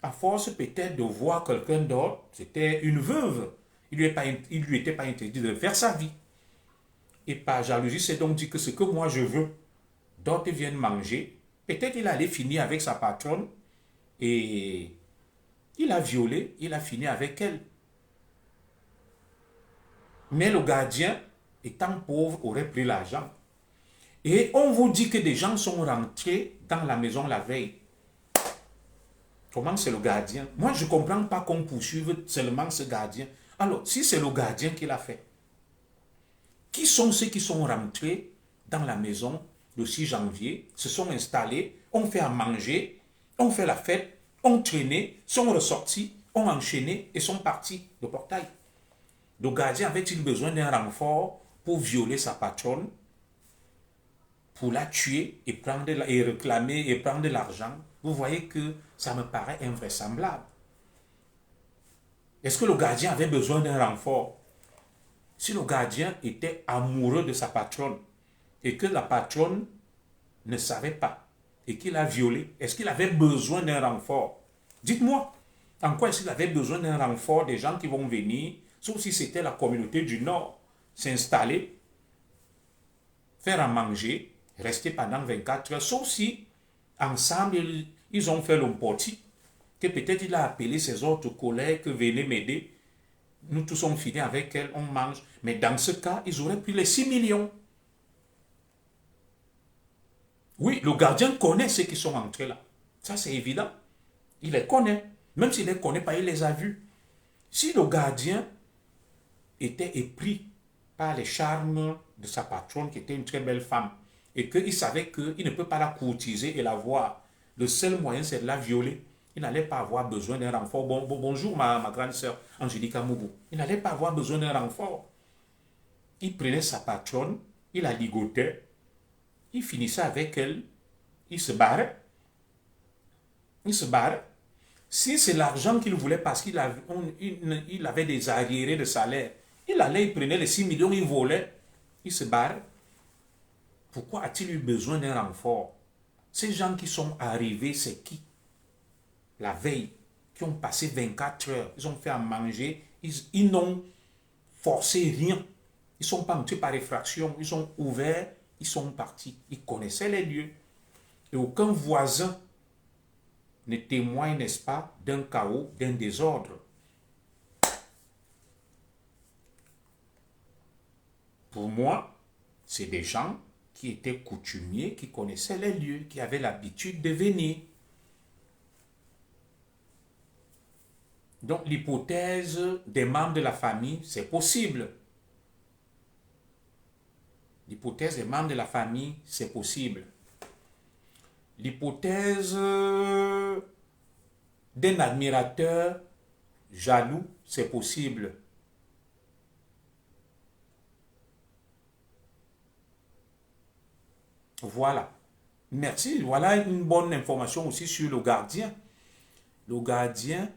à force peut-être de voir quelqu'un d'autre, c'était une veuve, il lui était pas interdit de faire sa vie. Et par jalousie, c'est donc dit que ce que moi je veux, d'autres viennent manger, peut-être il allait finir avec sa patronne, et il a violé, il a fini avec elle. Mais le gardien, étant pauvre, aurait pris l'argent. Et on vous dit que des gens sont rentrés dans la maison la veille. Comment c'est le gardien? Moi, je ne comprends pas qu'on poursuive seulement ce gardien. Alors, si c'est le gardien qui l'a fait, qui sont ceux qui sont rentrés dans la maison le 6 janvier, se sont installés, ont fait à manger, ont fait la fête, ont traîné, sont ressortis, ont enchaîné et sont partis de portail? Le gardien avait-il besoin d'un renfort pour violer sa patronne, pour la tuer et réclamer et prendre de l'argent? Vous voyez que ça me paraît invraisemblable. Est-ce que le gardien avait besoin d'un renfort? Si le gardien était amoureux de sa patronne et que la patronne ne savait pas et qu'il a violé, est-ce qu'il avait besoin d'un renfort? Dites-moi, en quoi est-ce qu'il avait besoin d'un renfort des gens qui vont venir, sauf si c'était la communauté du Nord, s'installer, faire à manger, rester pendant 24 heures, sauf si ensemble ils ont fait l'homme-porti, que peut-être il a appelé ses autres collègues, venez m'aider, nous tous sommes finis avec elle, on mange. Mais dans ce cas, ils auraient pris les 6 millions. Oui, le gardien connaît ceux qui sont entrés là. Ça, c'est évident. Il les connaît. Même s'il ne les connaît pas, il les a vus. Si le gardien était épris par les charmes de sa patronne, qui était une très belle femme, et qu'il savait qu'il ne peut pas la courtiser et la voir, le seul moyen, c'est de la violer. Il n'allait pas avoir besoin d'un renfort. Bonjour, ma grande sœur Angélique Moubou. Il n'allait pas avoir besoin d'un renfort. Il prenait sa patronne, il la ligotait, il finissait avec elle, il se barrait. Il se barrait. Si c'est l'argent qu'il voulait parce qu'il avait, il avait des arriérés de salaire, il allait, il prenait les 6 millions, il volait, il se barrait. Pourquoi a-t-il eu besoin d'un renfort? Ces gens qui sont arrivés, c'est qui? La veille, qui ont passé 24 heures, ils ont fait à manger, ils n'ont forcé rien. Ils ne sont pas entrés par effraction, ils ont ouvert, ils sont partis. Ils connaissaient les lieux. Et aucun voisin ne témoigne, n'est-ce pas, d'un chaos, d'un désordre. Pour moi, c'est des gens qui étaient coutumiers, qui connaissaient les lieux, qui avaient l'habitude de venir. Donc, l'hypothèse des membres de la famille, c'est possible. L'hypothèse des membres de la famille, c'est possible. L'hypothèse d'un admirateur jaloux, c'est possible. Voilà. Merci. Voilà une bonne information aussi sur le gardien. Le gardien,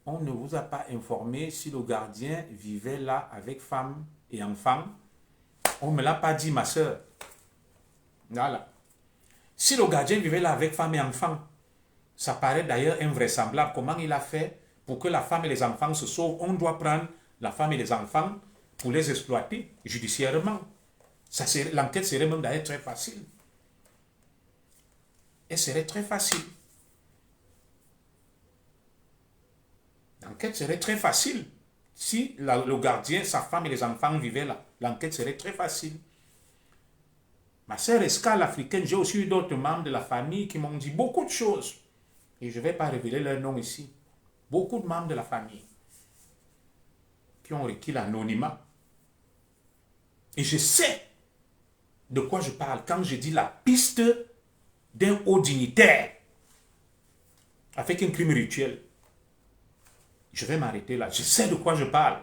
on ne vous a pas informé si le gardien vivait là avec femme et enfant. On ne me l'a pas dit, ma soeur. Voilà. Si le gardien vivait là avec femme et enfant, ça paraît d'ailleurs invraisemblable. Comment il a fait pour que la femme et les enfants se sauvent? On doit prendre la femme et les enfants pour les exploiter judiciairement. L'enquête serait même d'ailleurs très facile. Elle serait très facile. L'enquête serait très facile. Si le gardien, sa femme et les enfants vivaient là, l'enquête serait très facile. Ma sœur escale africaine, j'ai aussi eu d'autres membres de la famille qui m'ont dit beaucoup de choses. Et je ne vais pas révéler leur nom ici. Beaucoup de membres de la famille qui ont requis l'anonymat. Et je sais de quoi je parle quand je dis la piste d'un haut dignitaire avec un crime rituel. Je vais m'arrêter là. Je sais de quoi je parle.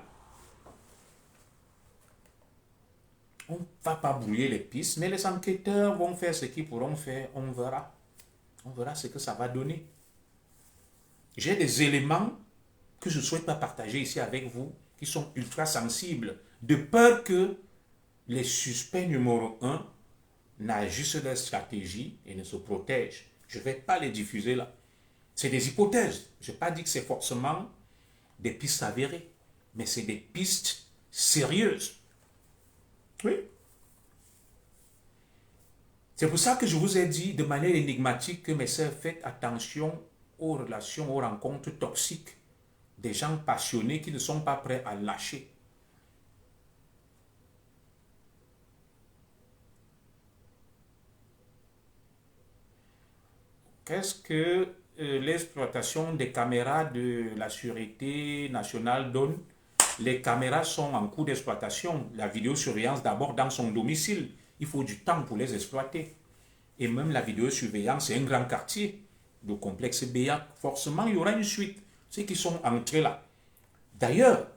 On ne va pas brouiller les pistes, mais les enquêteurs vont faire ce qu'ils pourront faire. On verra. On verra ce que ça va donner. J'ai des éléments que je ne souhaite pas partager ici avec vous, qui sont ultra sensibles, de peur que les suspects numéro 1 n'agissent leur stratégie et ne se protègent. Je ne vais pas les diffuser là. C'est des hypothèses. Je n'ai pas dit que c'est forcément des pistes avérées, mais c'est des pistes sérieuses. Oui. C'est pour ça que je vous ai dit de manière énigmatique que mes sœurs, faites attention aux relations, aux rencontres toxiques des gens passionnés qui ne sont pas prêts à lâcher. Qu'est-ce que l'exploitation des caméras de la Sûreté nationale donne? Les caméras sont en cours d'exploitation. La vidéosurveillance d'abord dans son domicile. Il faut du temps pour les exploiter. Et même la vidéosurveillance, c'est un grand quartier. Le complexe Béat, forcément, il y aura une suite. Ceux qui sont entrés là. D'ailleurs,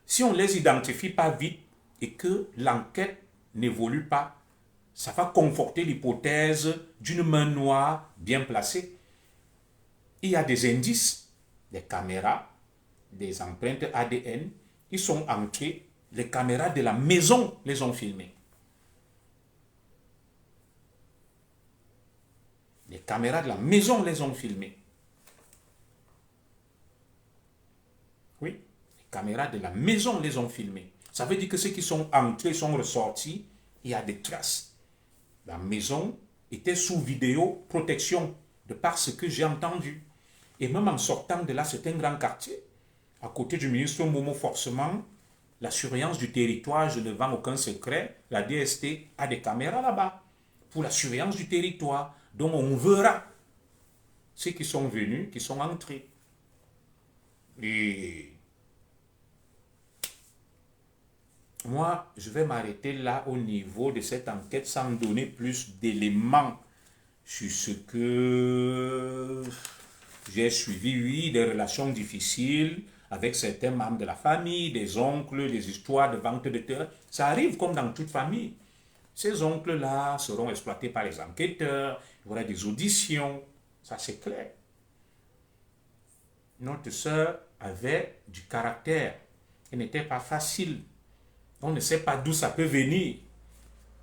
si on ne les identifie pas vite et que l'enquête n'évolue pas, ça va conforter l'hypothèse d'une main noire bien placée. Il y a des indices, des caméras, des empreintes ADN. Ils sont entrés, les caméras de la maison les ont filmés. Les caméras de la maison les ont filmés. Oui, les caméras de la maison les ont filmés. Ça veut dire que ceux qui sont entrés sont ressortis, il y a des traces. La maison était sous vidéo protection, de par ce que j'ai entendu. Et même en sortant de là, c'est un grand quartier. À côté du ministre Momo, forcément, la surveillance du territoire, je ne vends aucun secret, la DST a des caméras là-bas. pour la surveillance du territoire. Donc on verra ceux qui sont venus, qui sont entrés. Et moi, je vais m'arrêter là au niveau de cette enquête sans donner plus d'éléments sur ce que j'ai suivi. Oui, des relations difficiles avec certains membres de la famille, des oncles, des histoires de vente de terre. Ça arrive comme dans toute famille. Ces oncles-là seront exploités par les enquêteurs, il y aura des auditions, ça c'est clair. Notre sœur avait du caractère, elle n'était pas facile. On ne sait pas d'où ça peut venir.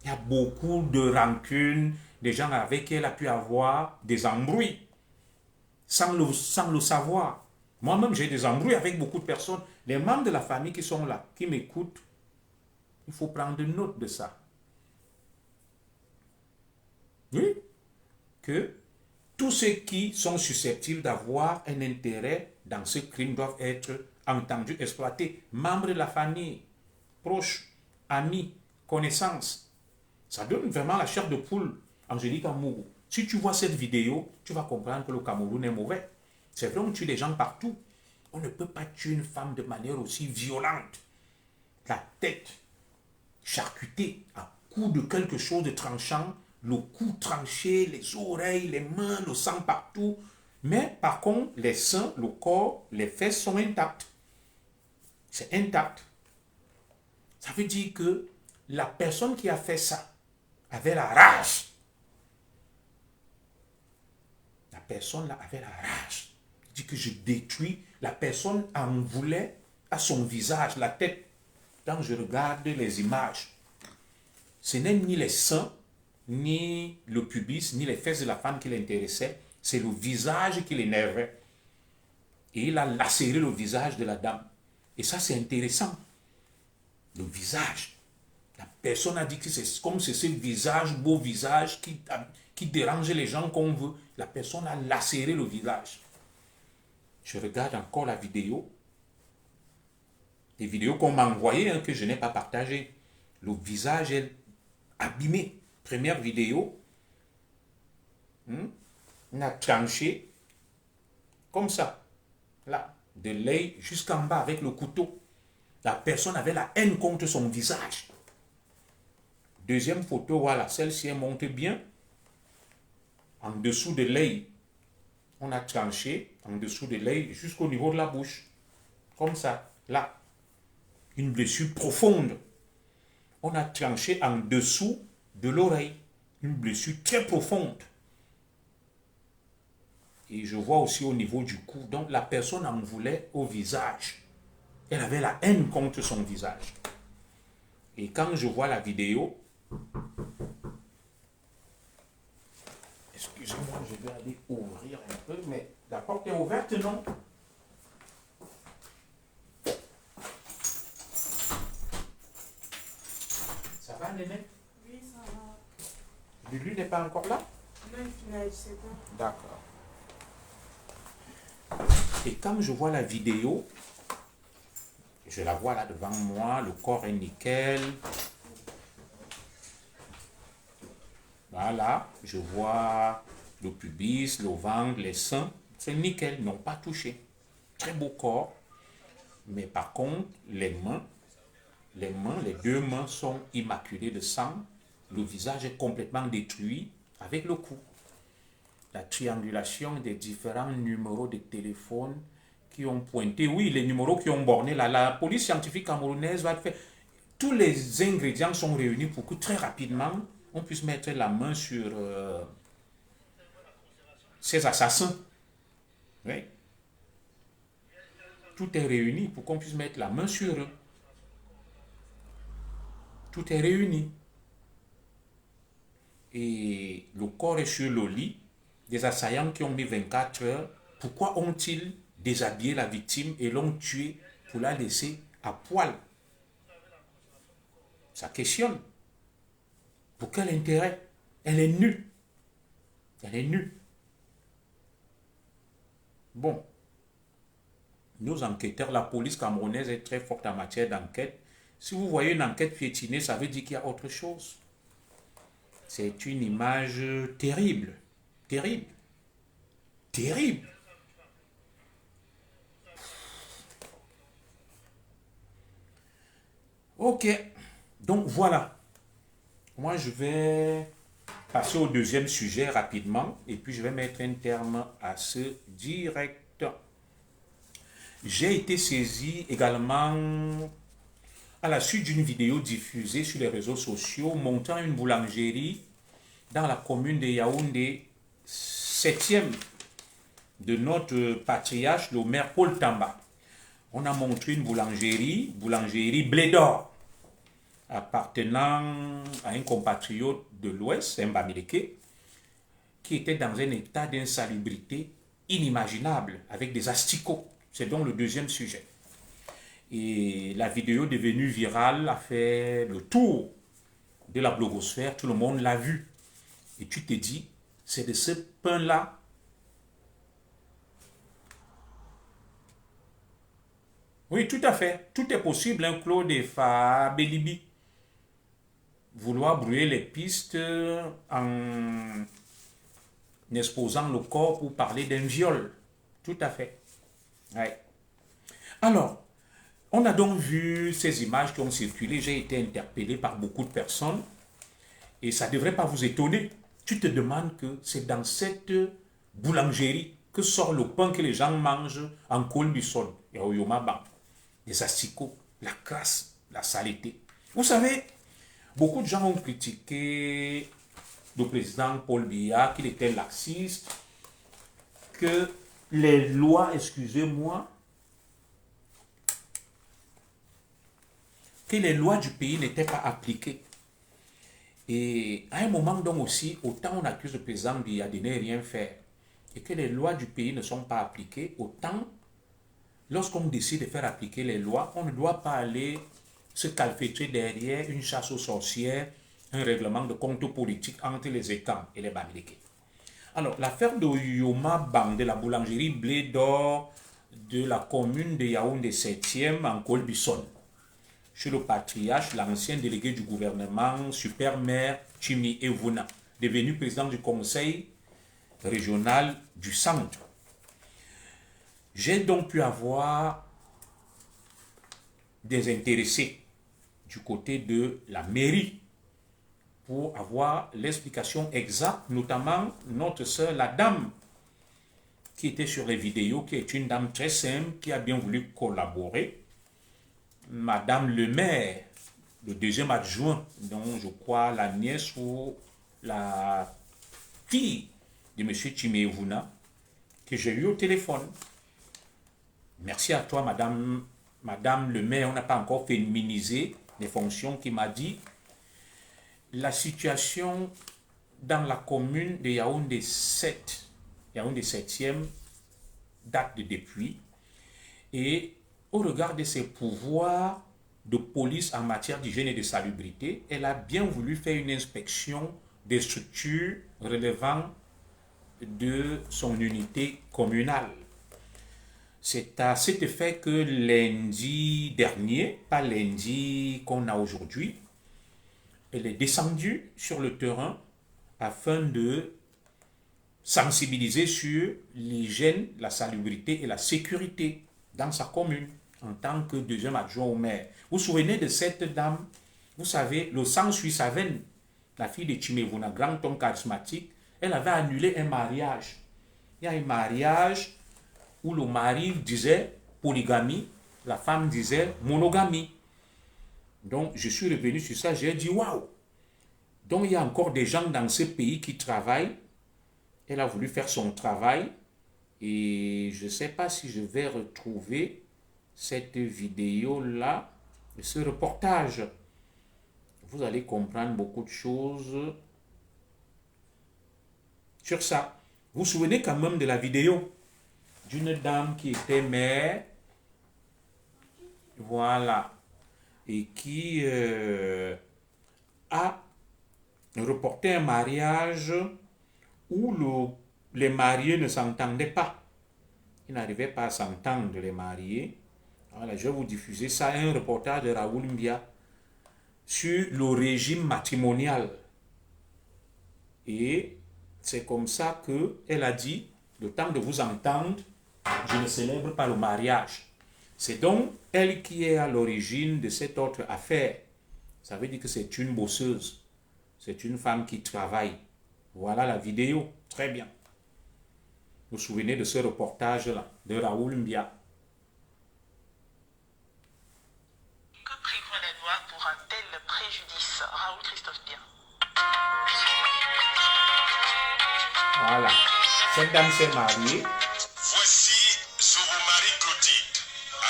Il y a beaucoup de rancunes, des gens avec qui elle a pu avoir des embrouilles, sans le savoir. Moi-même, j'ai des embrouilles avec beaucoup de personnes. Les membres de la famille qui sont là, qui m'écoutent, il faut prendre note de ça. Oui, que tous ceux qui sont susceptibles d'avoir un intérêt dans ce crime doivent être entendus, exploités. Membres de la famille, proches, amis, connaissances. Ça donne vraiment la chair de poule. Angélique Amourou, si tu vois cette vidéo, tu vas comprendre que le Cameroun est mauvais. C'est vrai, on tue des gens partout. On ne peut pas tuer une femme de manière aussi violente. La tête charcutée à coup de quelque chose de tranchant, le cou tranché, les oreilles, les mains, le sang partout. Mais par contre, les seins, le corps, les fesses sont intacts. C'est intact. Ça veut dire que la personne qui a fait ça avait la rage. La personne là avait la rage. Il dit que je détruis. La personne en voulait à son visage, la tête. Quand je regarde les images, ce n'est ni les seins, ni le pubis, ni les fesses de la femme qui l'intéressait. C'est le visage qui l'énervait. Et il a lacéré le visage de la dame. Et ça, c'est intéressant. Le visage. La personne a dit que c'est comme c'est ce visage, beau visage, qui dérange les gens qu'on veut. La personne a lacéré le visage. Je regarde encore la vidéo. Les vidéos qu'on m'a envoyées, que je n'ai pas partagées. Le visage est abîmé. Première vidéo. On a tranché. Comme ça. Là. De l'œil jusqu'en bas avec le couteau. La personne avait la haine contre son visage. Deuxième photo, voilà, celle-ci monte bien. En dessous de l'œil, on a tranché en dessous de l'œil jusqu'au niveau de la bouche. Comme ça, là. Une blessure profonde. On a tranché en dessous de l'oreille. Une blessure très profonde. Et je vois aussi au niveau du cou. Donc la personne en voulait au visage. Elle avait la haine contre son visage. Et quand je vois la vidéo, excusez-moi, je vais aller ouvrir un peu, mais la porte est ouverte, non? Ça va, Néné? Oui, ça va. Lulu n'est pas encore là? Non, il a 17 ans. D'accord. Et quand je vois la vidéo, je la vois là devant moi, le corps est nickel. Voilà, je vois le pubis, le ventre, les seins, c'est nickel, ils n'ont pas touché. Très beau corps, mais par contre, les deux mains sont immaculées de sang, le visage est complètement détruit avec le cou. La triangulation des différents numéros de téléphone qui ont pointé, oui, les numéros qui ont borné, la police scientifique camerounaise va faire, tous les ingrédients sont réunis pour que très rapidement, on puisse mettre la main sur ces assassins. Oui. Tout est réuni pour qu'on puisse mettre la main sur eux. Tout est réuni. Et le corps est sur le lit. Des assaillants qui ont mis 24 heures. Pourquoi ont-ils déshabillé la victime et l'ont tuée pour la laisser à poil? Ça questionne. Pour quel intérêt? Elle est nue. Elle est nue. Bon. Nos enquêteurs, la police camerounaise est très forte en matière d'enquête. Si vous voyez une enquête piétinée, ça veut dire qu'il y a autre chose. C'est une image terrible, terrible, terrible. Ok, donc voilà. Moi, je vais passer au deuxième sujet rapidement et puis je vais mettre un terme à ce direct. J'ai été saisi également à la suite d'une vidéo diffusée sur les réseaux sociaux montrant une boulangerie dans la commune de Yaoundé, 7e de notre patriarche, le maire Paul Tamba. On a montré une boulangerie Blé d'Or, appartenant à un compatriote de l'Ouest, un Bamileke, qui était dans un état d'insalubrité inimaginable, avec des asticots. C'est donc le deuxième sujet. Et la vidéo devenue virale a fait le tour de la blogosphère, tout le monde l'a vu. Et tu te dis, c'est de ce pain-là oui, tout à fait. Tout est possible, un Claude et Fabelibi. Vouloir brûler les pistes en exposant le corps pour parler d'un viol. Tout à fait. Ouais. Alors, on a donc vu ces images qui ont circulé. J'ai été interpellé par beaucoup de personnes. Et ça ne devrait pas vous étonner. Tu te demandes que c'est dans cette boulangerie que sort le pain que les gens mangent en col du sol. Et au Yomaba. Les asticots, la crasse, la saleté. Vous savez, beaucoup de gens ont critiqué le président Paul Biya, qu'il était laxiste, que les lois, excusez-moi, que les lois du pays n'étaient pas appliquées. Et à un moment donc aussi, autant on accuse le président Biya de ne rien faire, et que les lois du pays ne sont pas appliquées, autant lorsqu'on décide de faire appliquer les lois, on ne doit pas aller se calfeutrer derrière une chasse aux sorcières, un règlement de compte politique entre les États et les Bamileke. Alors, l'affaire de Yoma Bang, de la boulangerie Blé d'Or de la commune de Yaoundé 7e en Kolbison, chez le patriarche, l'ancien délégué du gouvernement, super-maire Chimi Evuna, devenu président du conseil régional du centre. J'ai donc pu avoir des intéressés du côté de la mairie pour avoir l'explication exacte, notamment notre sœur, la dame qui était sur les vidéos, qui est une dame très simple, qui a bien voulu collaborer. Madame le maire, le deuxième adjoint, dont je crois la nièce ou la fille de M. Chimeouna, que j'ai eu au téléphone. Merci à toi, Madame le maire, on n'a pas encore féminisé les fonctions, qui m'a dit la situation dans la commune de Yaoundé 7, Yaoundé 7e, date de depuis. Et au regard de ses pouvoirs de police en matière d'hygiène et de salubrité, elle a bien voulu faire une inspection des structures relevant de son unité communale. C'est à cet effet que lundi dernier, pas lundi qu'on a aujourd'hui, elle est descendue sur le terrain afin de sensibiliser sur l'hygiène, la salubrité et la sécurité dans sa commune en tant que deuxième adjoint au maire. Vous vous souvenez de cette dame? Vous savez, le sang suit sa veine. La fille de Chimeouna, grand homme charismatique, elle avait annulé un mariage. Il y a un mariage où le mari disait polygamie, la femme disait monogamie. Donc, je suis revenu sur ça, j'ai dit waouh! Donc, il y a encore des gens dans ce pays qui travaillent. Elle a voulu faire son travail et je ne sais pas si je vais retrouver cette vidéo-là, ce reportage. Vous allez comprendre beaucoup de choses sur ça. Vous vous souvenez quand même de la vidéo d'une dame qui était mère, voilà, et qui a reporté un mariage où les mariés ne s'entendaient pas. Ils n'arrivaient pas à s'entendre, les mariés. Voilà, je vais vous diffuser ça, un reportage de Raoul Mbia sur le régime matrimonial Et c'est comme ça qu'elle a dit, le temps de vous entendre, je ne célèbre pas le mariage. C'est donc elle qui est à l'origine de cette autre affaire. Ça veut dire que c'est une bosseuse. C'est une femme qui travaille. Voilà la vidéo. Très bien. Vous vous souvenez de ce reportage-là, de Raoul Mbia. Que prévoit la loi pour un tel préjudice? Raoul Christophe Mbia. Voilà. Cette dame s'est mariée. Voici Sourou-Marie Clotilde.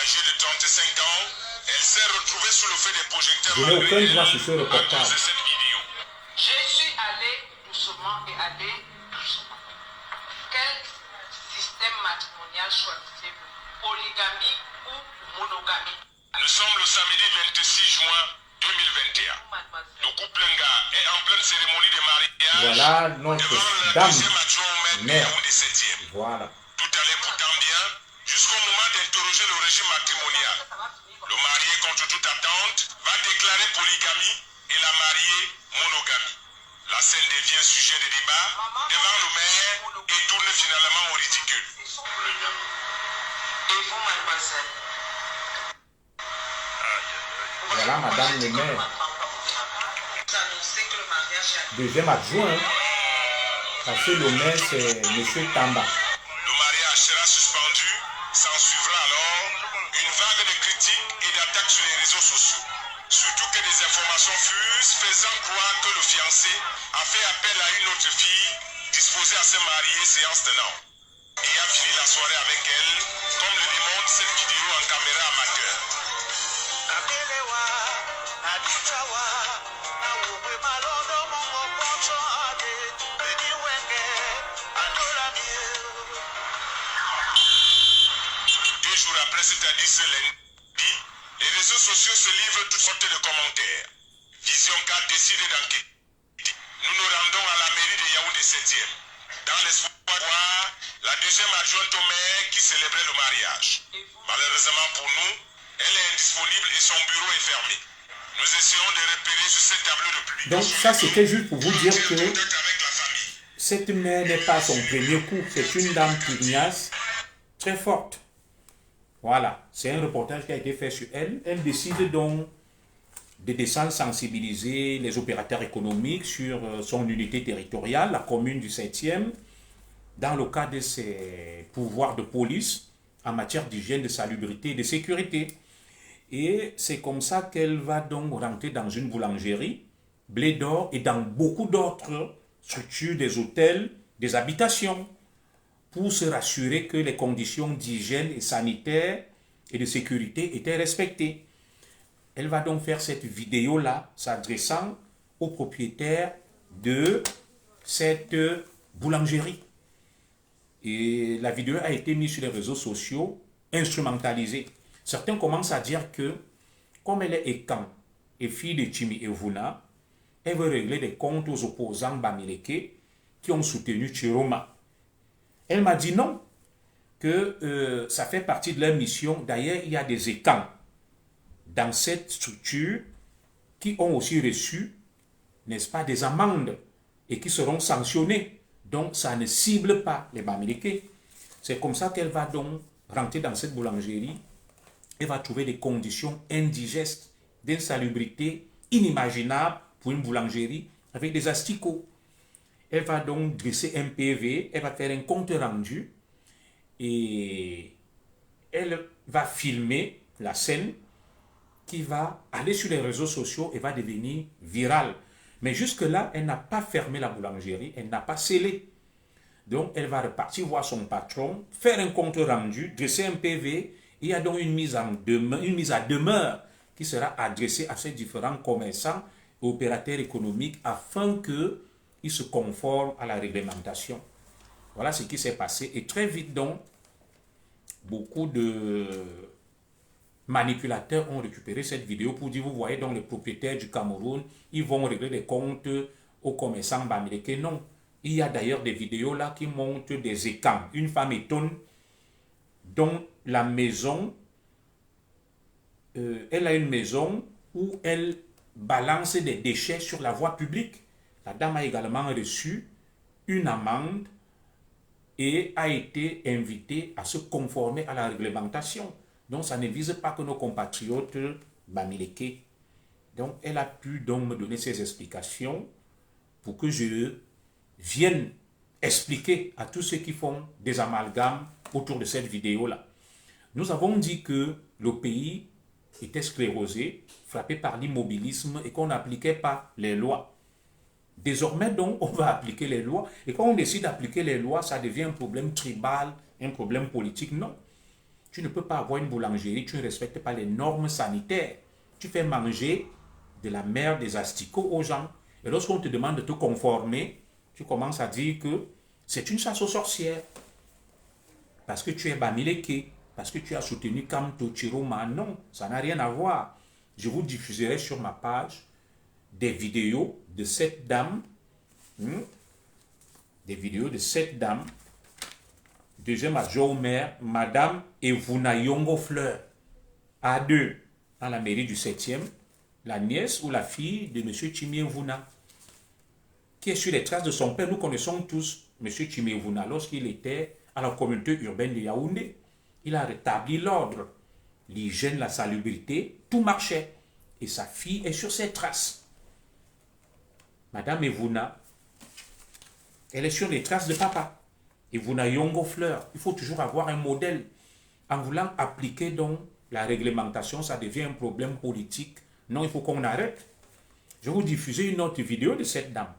Âgée de 35 ans, elle s'est retrouvée sous le feu des projecteurs. Je n'ai aucun droit sur ce reportage. De cette vidéo. Je suis allé doucement et allé doucement. Quel système matrimonial choisissez-vous? Polygamie ou monogamie? Nous sommes le samedi 26 juin 2021. Mademoiselle. Le couple Nga est en pleine cérémonie de mariage. Voilà notre devant la dame. deuxième adjoint Mère. au des 7e. Voilà. Tout allait pourtant bien jusqu'au moment d'interroger le régime matrimonial. Le marié, contre toute attente, va déclarer polygamie et la mariée monogamie. La scène devient sujet de débat devant le maire et tourne finalement au ridicule. Et vous, mademoiselle? Voilà madame le maire. Vous annoncez que le mariage est Deuxième adjoint. Parce que le maire, c'est M. Tamba. Le mariage sera suspendu, s'en suivra alors une vague de critiques et d'attaques sur les réseaux sociaux. Surtout que des informations fusent faisant croire que le fiancé a fait appel à une autre fille disposée à se marier séance tenante. Et a fini la soirée avec elle, comme le démontre cette vidéo en caméra amateur. Deux jours après, c'est-à-dire ce lundi, les réseaux sociaux se livrent toutes sortes de commentaires. Vision 4 décide d'enquêter. Nous nous rendons à la mairie de Yaoundé 7e, dans l'espoir de voir la deuxième adjointe au maire qui célébrait le mariage. Malheureusement pour nous, elle est indisponible et son bureau est fermé. Nous essayons de repérer sur ce tableau de pluie. Donc ça, c'était juste pour vous dire que Contact avec la famille. cette mère n'est pas son premier coup. C'est une dame pugnace, très forte. Voilà, c'est un reportage qui a été fait sur elle. Elle décide donc de descendre sensibiliser les opérateurs économiques sur son unité territoriale, la commune du 7e, dans le cadre de ses pouvoirs de police en matière d'hygiène, de salubrité et de sécurité. Et c'est comme ça qu'elle va donc rentrer dans une boulangerie, Blé d'Or, et dans beaucoup d'autres structures, des hôtels, des habitations, pour se rassurer que les conditions d'hygiène et sanitaire et de sécurité étaient respectées. Elle va donc faire cette vidéo-là, s'adressant aux propriétaires de cette boulangerie. Et la vidéo a été mise sur les réseaux sociaux, instrumentalisée. Certains commencent à dire que, comme elle est Ekan et fille de Timi et Vuna, elle veut régler des comptes aux opposants Bamileke qui ont soutenu Chiroma. Elle m'a dit non, que ça fait partie de leur mission. D'ailleurs, il y a des Ekans dans cette structure qui ont aussi reçu, n'est-ce pas, des amendes et qui seront sanctionnés. Donc, ça ne cible pas les Bamileke. C'est comme ça qu'elle va donc rentrer dans cette boulangerie et va trouver des conditions indigestes, d'insalubrité inimaginable pour une boulangerie avec des asticots. Elle va donc dresser un PV, elle va faire un compte rendu et elle va filmer la scène qui va aller sur les réseaux sociaux et va devenir virale. Mais jusque-là, elle n'a pas fermé la boulangerie, elle n'a pas scellé. Donc, elle va repartir voir son patron, faire un compte rendu, dresser un PV. Il y a donc une mise à demeure qui sera adressée à ces différents commerçants et opérateurs économiques afin qu'ils se conforment à la réglementation. Voilà ce qui s'est passé. Et très vite donc, beaucoup de manipulateurs ont récupéré cette vidéo pour dire, vous voyez donc les propriétaires du Cameroun, ils vont régler les comptes aux commerçants bamileke. Non. Il y a d'ailleurs des vidéos là qui montrent des écans. Une femme étonne dont la maison, elle a une maison où elle balance des déchets sur la voie publique. La dame a également reçu une amende et a été invitée à se conformer à la réglementation. Donc, ça ne vise pas que nos compatriotes bamileke. Donc, elle a pu donc me donner ses explications pour que je vienne expliquer à tous ceux qui font des amalgames autour de cette vidéo-là. Nous avons dit que le pays était sclérosé, frappé par l'immobilisme et qu'on n'appliquait pas les lois. Désormais, donc, on va appliquer les lois. Et quand on décide d'appliquer les lois, ça devient un problème tribal, un problème politique. Non. Tu ne peux pas avoir une boulangerie, tu ne respectes pas les normes sanitaires. Tu fais manger de la merde, des asticots aux gens. Et lorsqu'on te demande de te conformer, tu commences à dire que c'est une chasse aux sorcières. Parce que tu es bamileke, parce que tu as soutenu Kamto Chiroma. Non, ça n'a rien à voir. Je vous diffuserai sur ma page des vidéos de cette dame, des vidéos de cette dame, deuxième adjoint au maire, Madame Evuna Yongo Fleur, A2, dans la mairie du 7e, la nièce ou la fille de M. Chimie Evuna, qui est sur les traces de son père. Nous connaissons tous M. Chimie Evuna lorsqu'il était à la communauté urbaine de Yaoundé. Il a rétabli l'ordre, l'hygiène, la salubrité, tout marchait. Et sa fille est sur ses traces. Madame Evuna, elle est sur les traces de papa. Evuna Yongo Fleur. Il faut toujours avoir un modèle. En voulant appliquer donc la réglementation, ça devient un problème politique. Non, il faut qu'on arrête. Je vais vous diffuser une autre vidéo de cette dame.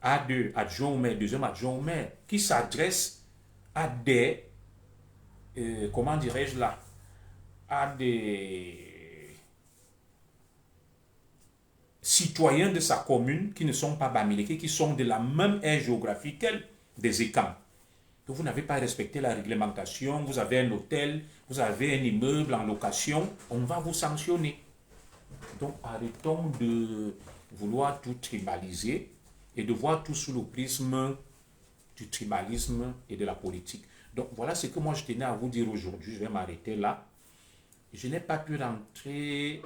A2, adjoint au maire, deuxième adjoint au maire, qui s'adresse à des, comment dirais-je là, à des citoyens de sa commune qui ne sont pas bamileke, qui sont de la même aire géographique qu'elle, des écans. Donc vous n'avez pas respecté la réglementation, vous avez un hôtel, vous avez un immeuble en location, on va vous sanctionner. Donc arrêtons de vouloir tout tribaliser et de voir tout sous le prisme du tribalisme et de la politique. Donc voilà ce que moi je tenais à vous dire aujourd'hui. Je vais m'arrêter là. Je n'ai pas pu rentrer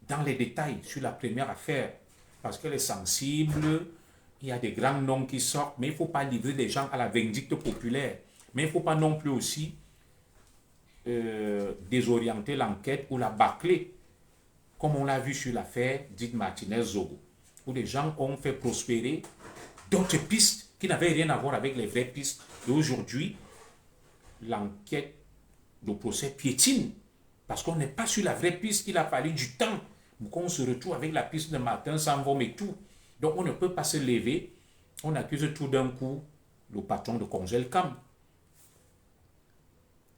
dans les détails sur la première affaire parce qu'elle est sensible. Il y a des grands noms qui sortent, mais il ne faut pas livrer des gens à la vindicte populaire. Mais il ne faut pas non plus aussi désorienter l'enquête ou la bâcler, comme on l'a vu sur l'affaire dite Martinez-Zogo, où les gens ont fait prospérer d'autres pistes qui n'avaient rien à voir avec les vraies pistes. Et aujourd'hui, l'enquête, le procès piétine, parce qu'on n'est pas sur la vraie piste. Il a fallu du temps pour qu'on se retrouve avec la piste de Martin Sanvom et tout. Donc on ne peut pas se lever, on accuse tout d'un coup le patron de Congelcam.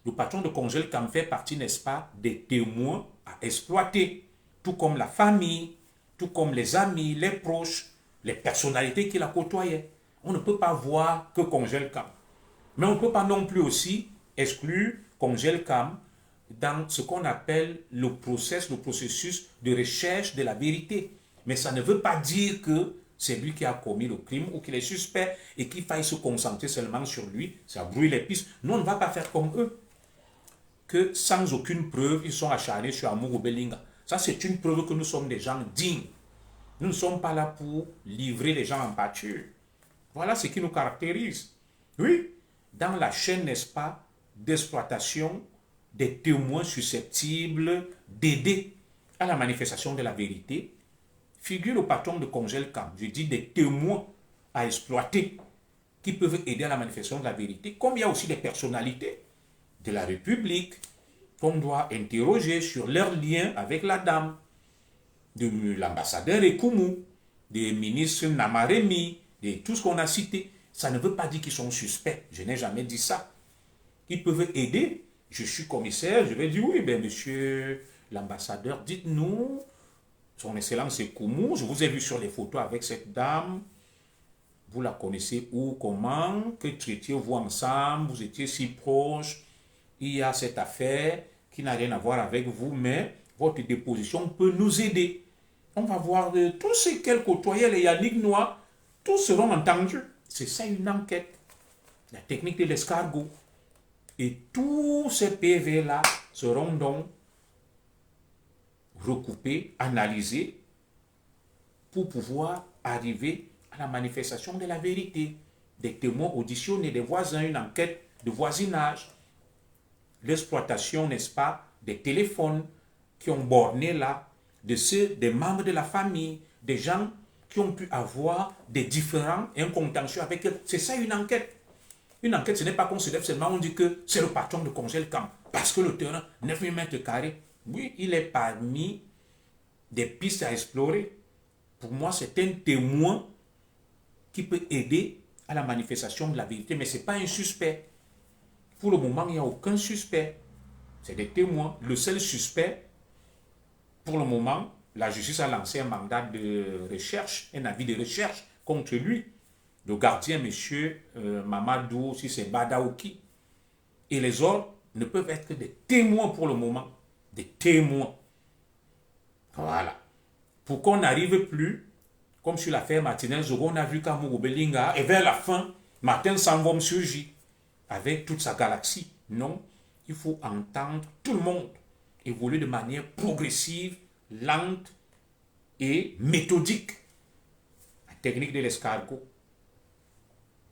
Le patron de Congelcam fait partie, n'est-ce pas, des témoins à exploiter, tout comme la famille, tout comme les amis, les proches, les personnalités qui la côtoyaient. On ne peut pas voir que Congelcam. Mais on ne peut pas non plus aussi exclure Congelcam dans ce qu'on appelle le processus de recherche de la vérité. Mais ça ne veut pas dire que c'est lui qui a commis le crime ou qu'il est suspect et qu'il faille se concentrer seulement sur lui. Ça brouille les pistes. Nous, on ne va pas faire comme eux. Que sans aucune preuve, ils sont acharnés sur Amour Belinga. Ça, c'est une preuve que nous sommes des gens dignes. Nous ne sommes pas là pour livrer les gens en pâture. Voilà ce qui nous caractérise. Oui, dans la chaîne, n'est-ce pas, d'exploitation des témoins susceptibles d'aider à la manifestation de la vérité, figure le patron de Congelcam. Je dis des témoins à exploiter qui peuvent aider à la manifestation de la vérité, comme il y a aussi des personnalités de la République qu'on doit interroger sur leur lien avec la dame, de l'ambassadeur Ekoumou, des ministres Namaremi, de tout ce qu'on a cité. Ça ne veut pas dire qu'ils sont suspects. Je n'ai jamais dit ça. Ils peuvent aider. Je suis commissaire, je vais dire oui, ben monsieur l'ambassadeur, dites-nous, son excellence Ekoumou, je vous ai vu sur les photos avec cette dame, vous la connaissez où, comment, que traitiez-vous ensemble, vous étiez si proches, il y a cette affaire qui n'a rien à voir avec vous, mais votre déposition peut nous aider. On va voir de tous ceux qu'elle côtoyait, les Yannick Noir, tous seront entendus. C'est ça une enquête. La technique de l'escargot. Et tous ces PV-là seront donc recoupés, analysés, pour pouvoir arriver à la manifestation de la vérité. Des témoins auditionnés, des voisins, une enquête de voisinage, l'exploitation, n'est-ce pas, des téléphones qui ont borné là, des membres de la famille, des gens qui ont pu avoir des différends et un contentieux avec eux. C'est ça une enquête. Une enquête, ce n'est pas qu'on se lève seulement, on dit que c'est le patron de Congel Camp. Parce que le terrain, 9000 mètres carrés, oui, il est parmi des pistes à explorer. Pour moi, c'est un témoin qui peut aider à la manifestation de la vérité, mais ce n'est pas un suspect. Pour le moment, il n'y a aucun suspect. C'est des témoins. Le seul suspect, pour le moment, la justice a lancé un mandat de recherche, un avis de recherche contre lui. Le gardien, monsieur Mamadou, si c'est Badaouki. Et les autres ne peuvent être que des témoins pour le moment. Des témoins. Voilà. Pour qu'on n'arrive plus, comme sur l'affaire Martinez Zogo, on a vu Kamourou Belinga, et vers la fin, Martin Sangom surgit avec toute sa galaxie. Non, il faut entendre tout le monde évoluer de manière progressive, lente et méthodique. La technique de l'escargot,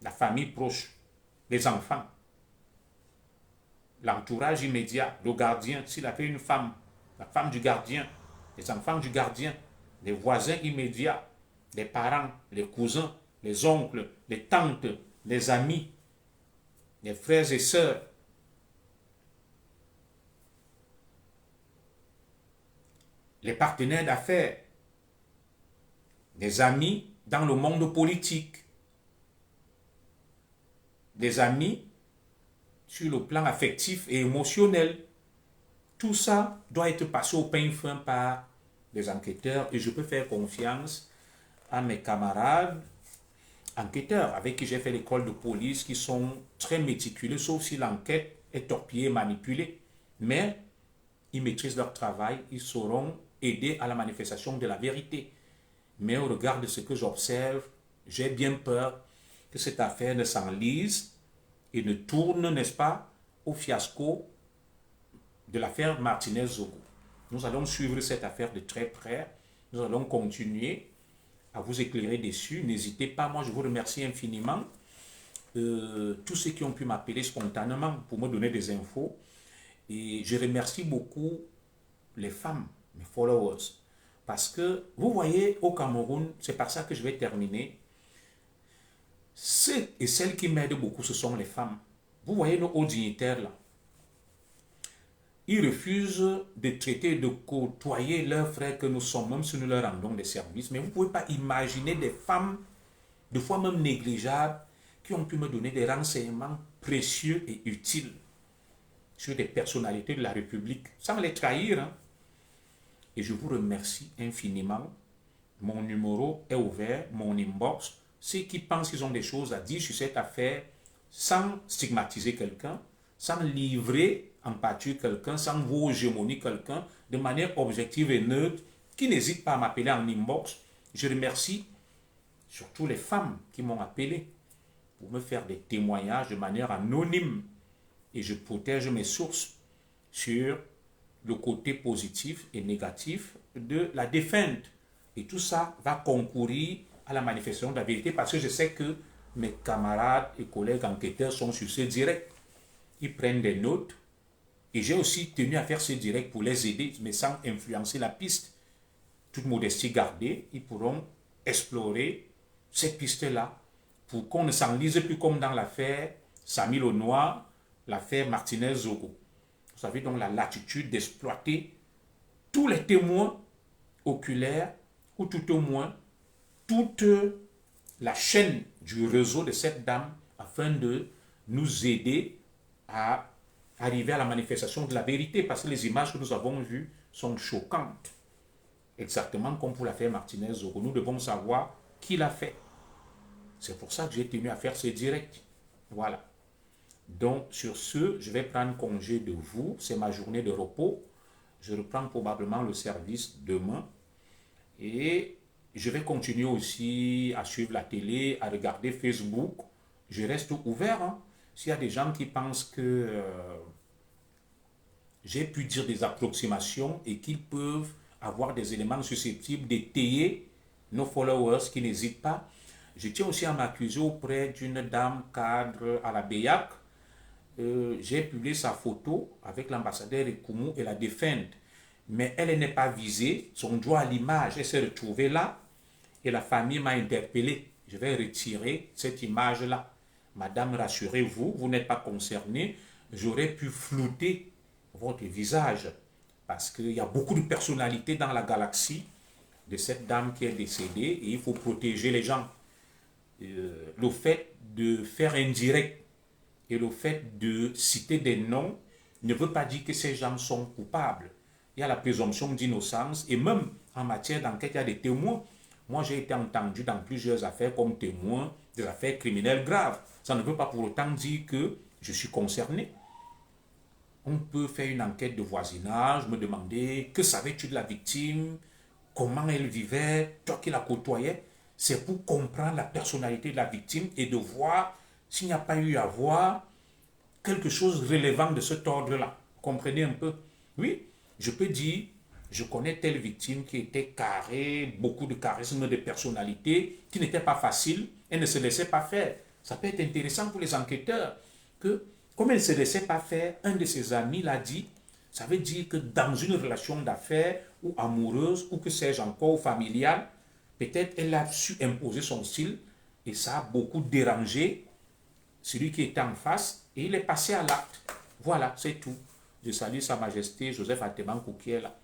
la famille proche, les enfants, l'entourage immédiat, le gardien, s'il a fait une femme, la femme du gardien, les enfants du gardien, les voisins immédiats, les parents, les cousins, les oncles, les tantes, les amis, les frères et sœurs. Les partenaires d'affaires, les amis dans le monde politique, des amis sur le plan affectif et émotionnel. Tout ça doit être passé au peigne fin par les enquêteurs et je peux faire confiance à mes camarades enquêteurs avec qui j'ai fait l'école de police qui sont très méticuleux, sauf si l'enquête est torpillée, manipulée. Mais ils maîtrisent leur travail, ils sauront aider à la manifestation de la vérité. Mais au regard de ce que j'observe, j'ai bien peur que cette affaire ne s'enlise et ne tourne, n'est-ce pas, au fiasco de l'affaire Martinez-Zogo. Nous allons suivre cette affaire de très près. Nous allons continuer à vous éclairer dessus. N'hésitez pas, moi je vous remercie infiniment. Tous ceux qui ont pu m'appeler spontanément pour me donner des infos. Et je remercie beaucoup les femmes, mes followers. Parce que, vous voyez, au Cameroun, c'est par ça que je vais terminer. Ceux et celles qui m'aident beaucoup, ce sont les femmes. Vous voyez nos hauts dignitaires là. Ils refusent de traiter, de côtoyer leurs frères que nous sommes, même si nous leur rendons des services. Mais vous ne pouvez pas imaginer des femmes, des fois même négligeables, qui ont pu me donner des renseignements précieux et utiles sur des personnalités de la République, sans les trahir. Hein. Et je vous remercie infiniment. Mon numéro est ouvert, mon inbox. Ceux qui pensent qu'ils ont des choses à dire sur cette affaire, sans stigmatiser quelqu'un, sans livrer en pâture quelqu'un, sans vous hégémonier quelqu'un, de manière objective et neutre, qui n'hésite pas à m'appeler en inbox. Je remercie surtout les femmes qui m'ont appelé pour me faire des témoignages de manière anonyme. Et je protège mes sources sur le côté positif et négatif de la défunte. Et tout ça va concourir à la manifestation de la vérité parce que je sais que mes camarades et collègues enquêteurs sont sur ce direct. Ils prennent des notes. Et j'ai aussi tenu à faire ce direct pour les aider, mais sans influencer la piste. Toute modestie gardée, ils pourront explorer cette piste-là pour qu'on ne s'enlise plus comme dans l'affaire Samy Lenoir, l'affaire Martinez-Zogo. Vous avez donc la latitude d'exploiter tous les témoins oculaires ou tout au moins toute la chaîne du réseau de cette dame afin de nous aider à arriver à la manifestation de la vérité parce que les images que nous avons vues sont choquantes. Exactement comme pour l'affaire Martinez-Zogo. Nous devons savoir qui l'a fait. C'est pour ça que j'ai tenu à faire ce direct. Voilà. Donc, sur ce, je vais prendre congé de vous. C'est ma journée de repos. Je reprends probablement le service demain. Et je vais continuer aussi à suivre la télé, à regarder Facebook. Je reste ouvert. Hein. S'il y a des gens qui pensent que j'ai pu dire des approximations et qu'ils peuvent avoir des éléments susceptibles d'étayer nos followers qui n'hésitent pas. Je tiens aussi à m'accuser auprès d'une dame cadre à la BEAC. J'ai publié sa photo avec l'ambassadeur Ekoumou et la défunte. Mais elle n'est pas visée. Son droit à l'image, elle s'est retrouvée là. Et la famille m'a interpellé. Je vais retirer cette image-là. Madame, rassurez-vous, vous n'êtes pas concernée. J'aurais pu flouter votre visage. Parce qu'il y a beaucoup de personnalités dans la galaxie de cette dame qui est décédée. Et il faut protéger les gens. Le fait de faire un direct et le fait de citer des noms ne veut pas dire que ces gens sont coupables. Il y a la présomption d'innocence et même en matière d'enquête, il y a des témoins. Moi, j'ai été entendu dans plusieurs affaires comme témoin des affaires criminelles graves. Ça ne veut pas pour autant dire que je suis concerné. On peut faire une enquête de voisinage, me demander que savais-tu de la victime, comment elle vivait, toi qui la côtoyais. C'est pour comprendre la personnalité de la victime et de voir s'il n'y a pas eu à voir quelque chose relevant de cet ordre-là. Comprenez un peu? Oui, je peux dire, je connais telle victime qui était carrée, beaucoup de charisme, de personnalité, qui n'était pas facile, elle ne se laissait pas faire. Ça peut être intéressant pour les enquêteurs que, comme elle ne se laissait pas faire, un de ses amis l'a dit, ça veut dire que dans une relation d'affaires ou amoureuse, ou que sais-je encore, ou familiale, peut-être elle a su imposer son style et ça a beaucoup dérangé celui qui était en face et il est passé à l'acte. Voilà, c'est tout. Je salue Sa Majesté Joseph Atemankou qui est là.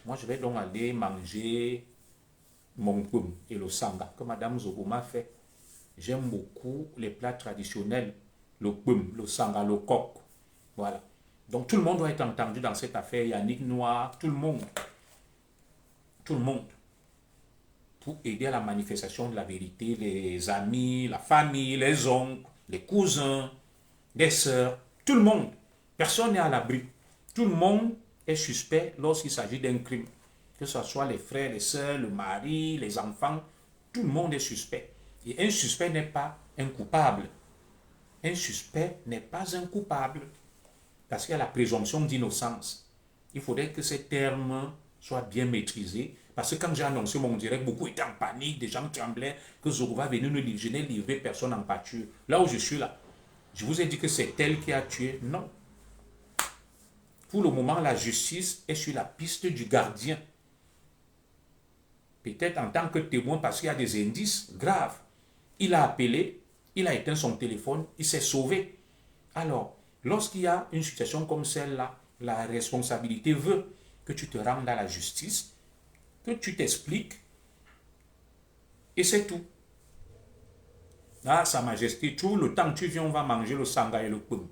Moi, je vais donc aller manger mon poum et le sanga que Madame Zobo m'a fait. J'aime beaucoup les plats traditionnels, le poum, le sanga, le coq. Voilà. Donc tout le monde doit être entendu dans cette affaire. Yannick Noir, tout le monde. Tout le monde. Pour aider à la manifestation de la vérité, les amis, la famille, les oncles, les cousins, les sœurs, tout le monde. Personne n'est à l'abri. Tout le monde est suspect lorsqu'il s'agit d'un crime. Que ce soit les frères, les sœurs, le mari, les enfants, tout le monde est suspect. Et un suspect n'est pas un coupable. Un suspect n'est pas un coupable. Parce qu'il y a la présomption d'innocence. Il faudrait que ces termes soient bien maîtrisés. Parce que quand j'ai annoncé mon direct, beaucoup étaient en panique, des gens tremblaient, que Zogo va venir nous livrer. Je n'ai livré personne en pâture. Là où je suis là, je vous ai dit que c'est elle qui a tué. Non. Pour le moment, la justice est sur la piste du gardien. Peut-être en tant que témoin parce qu'il y a des indices graves. Il a appelé, il a éteint son téléphone, il s'est sauvé. Alors, lorsqu'il y a une situation comme celle-là, la responsabilité veut que tu te rendes à la justice, que tu t'expliques, et c'est tout. Ah, Sa Majesté, tout le temps que tu viens, on va manger le sanga et le poum,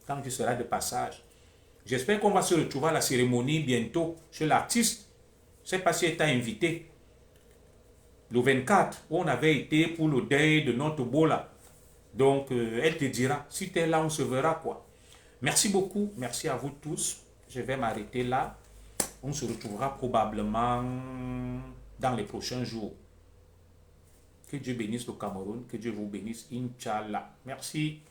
quand tu seras de passage. J'espère qu'on va se retrouver à la cérémonie bientôt chez l'artiste. Je ne sais pas si elle t'a invité. Le 24, où on avait été pour le deuil de notre Bola. Donc, elle te dira, si tu es là, on se verra quoi. Merci beaucoup, merci à vous tous. Je vais m'arrêter là. On se retrouvera probablement dans les prochains jours. Que Dieu bénisse le Cameroun, que Dieu vous bénisse, Inch'Allah. Merci.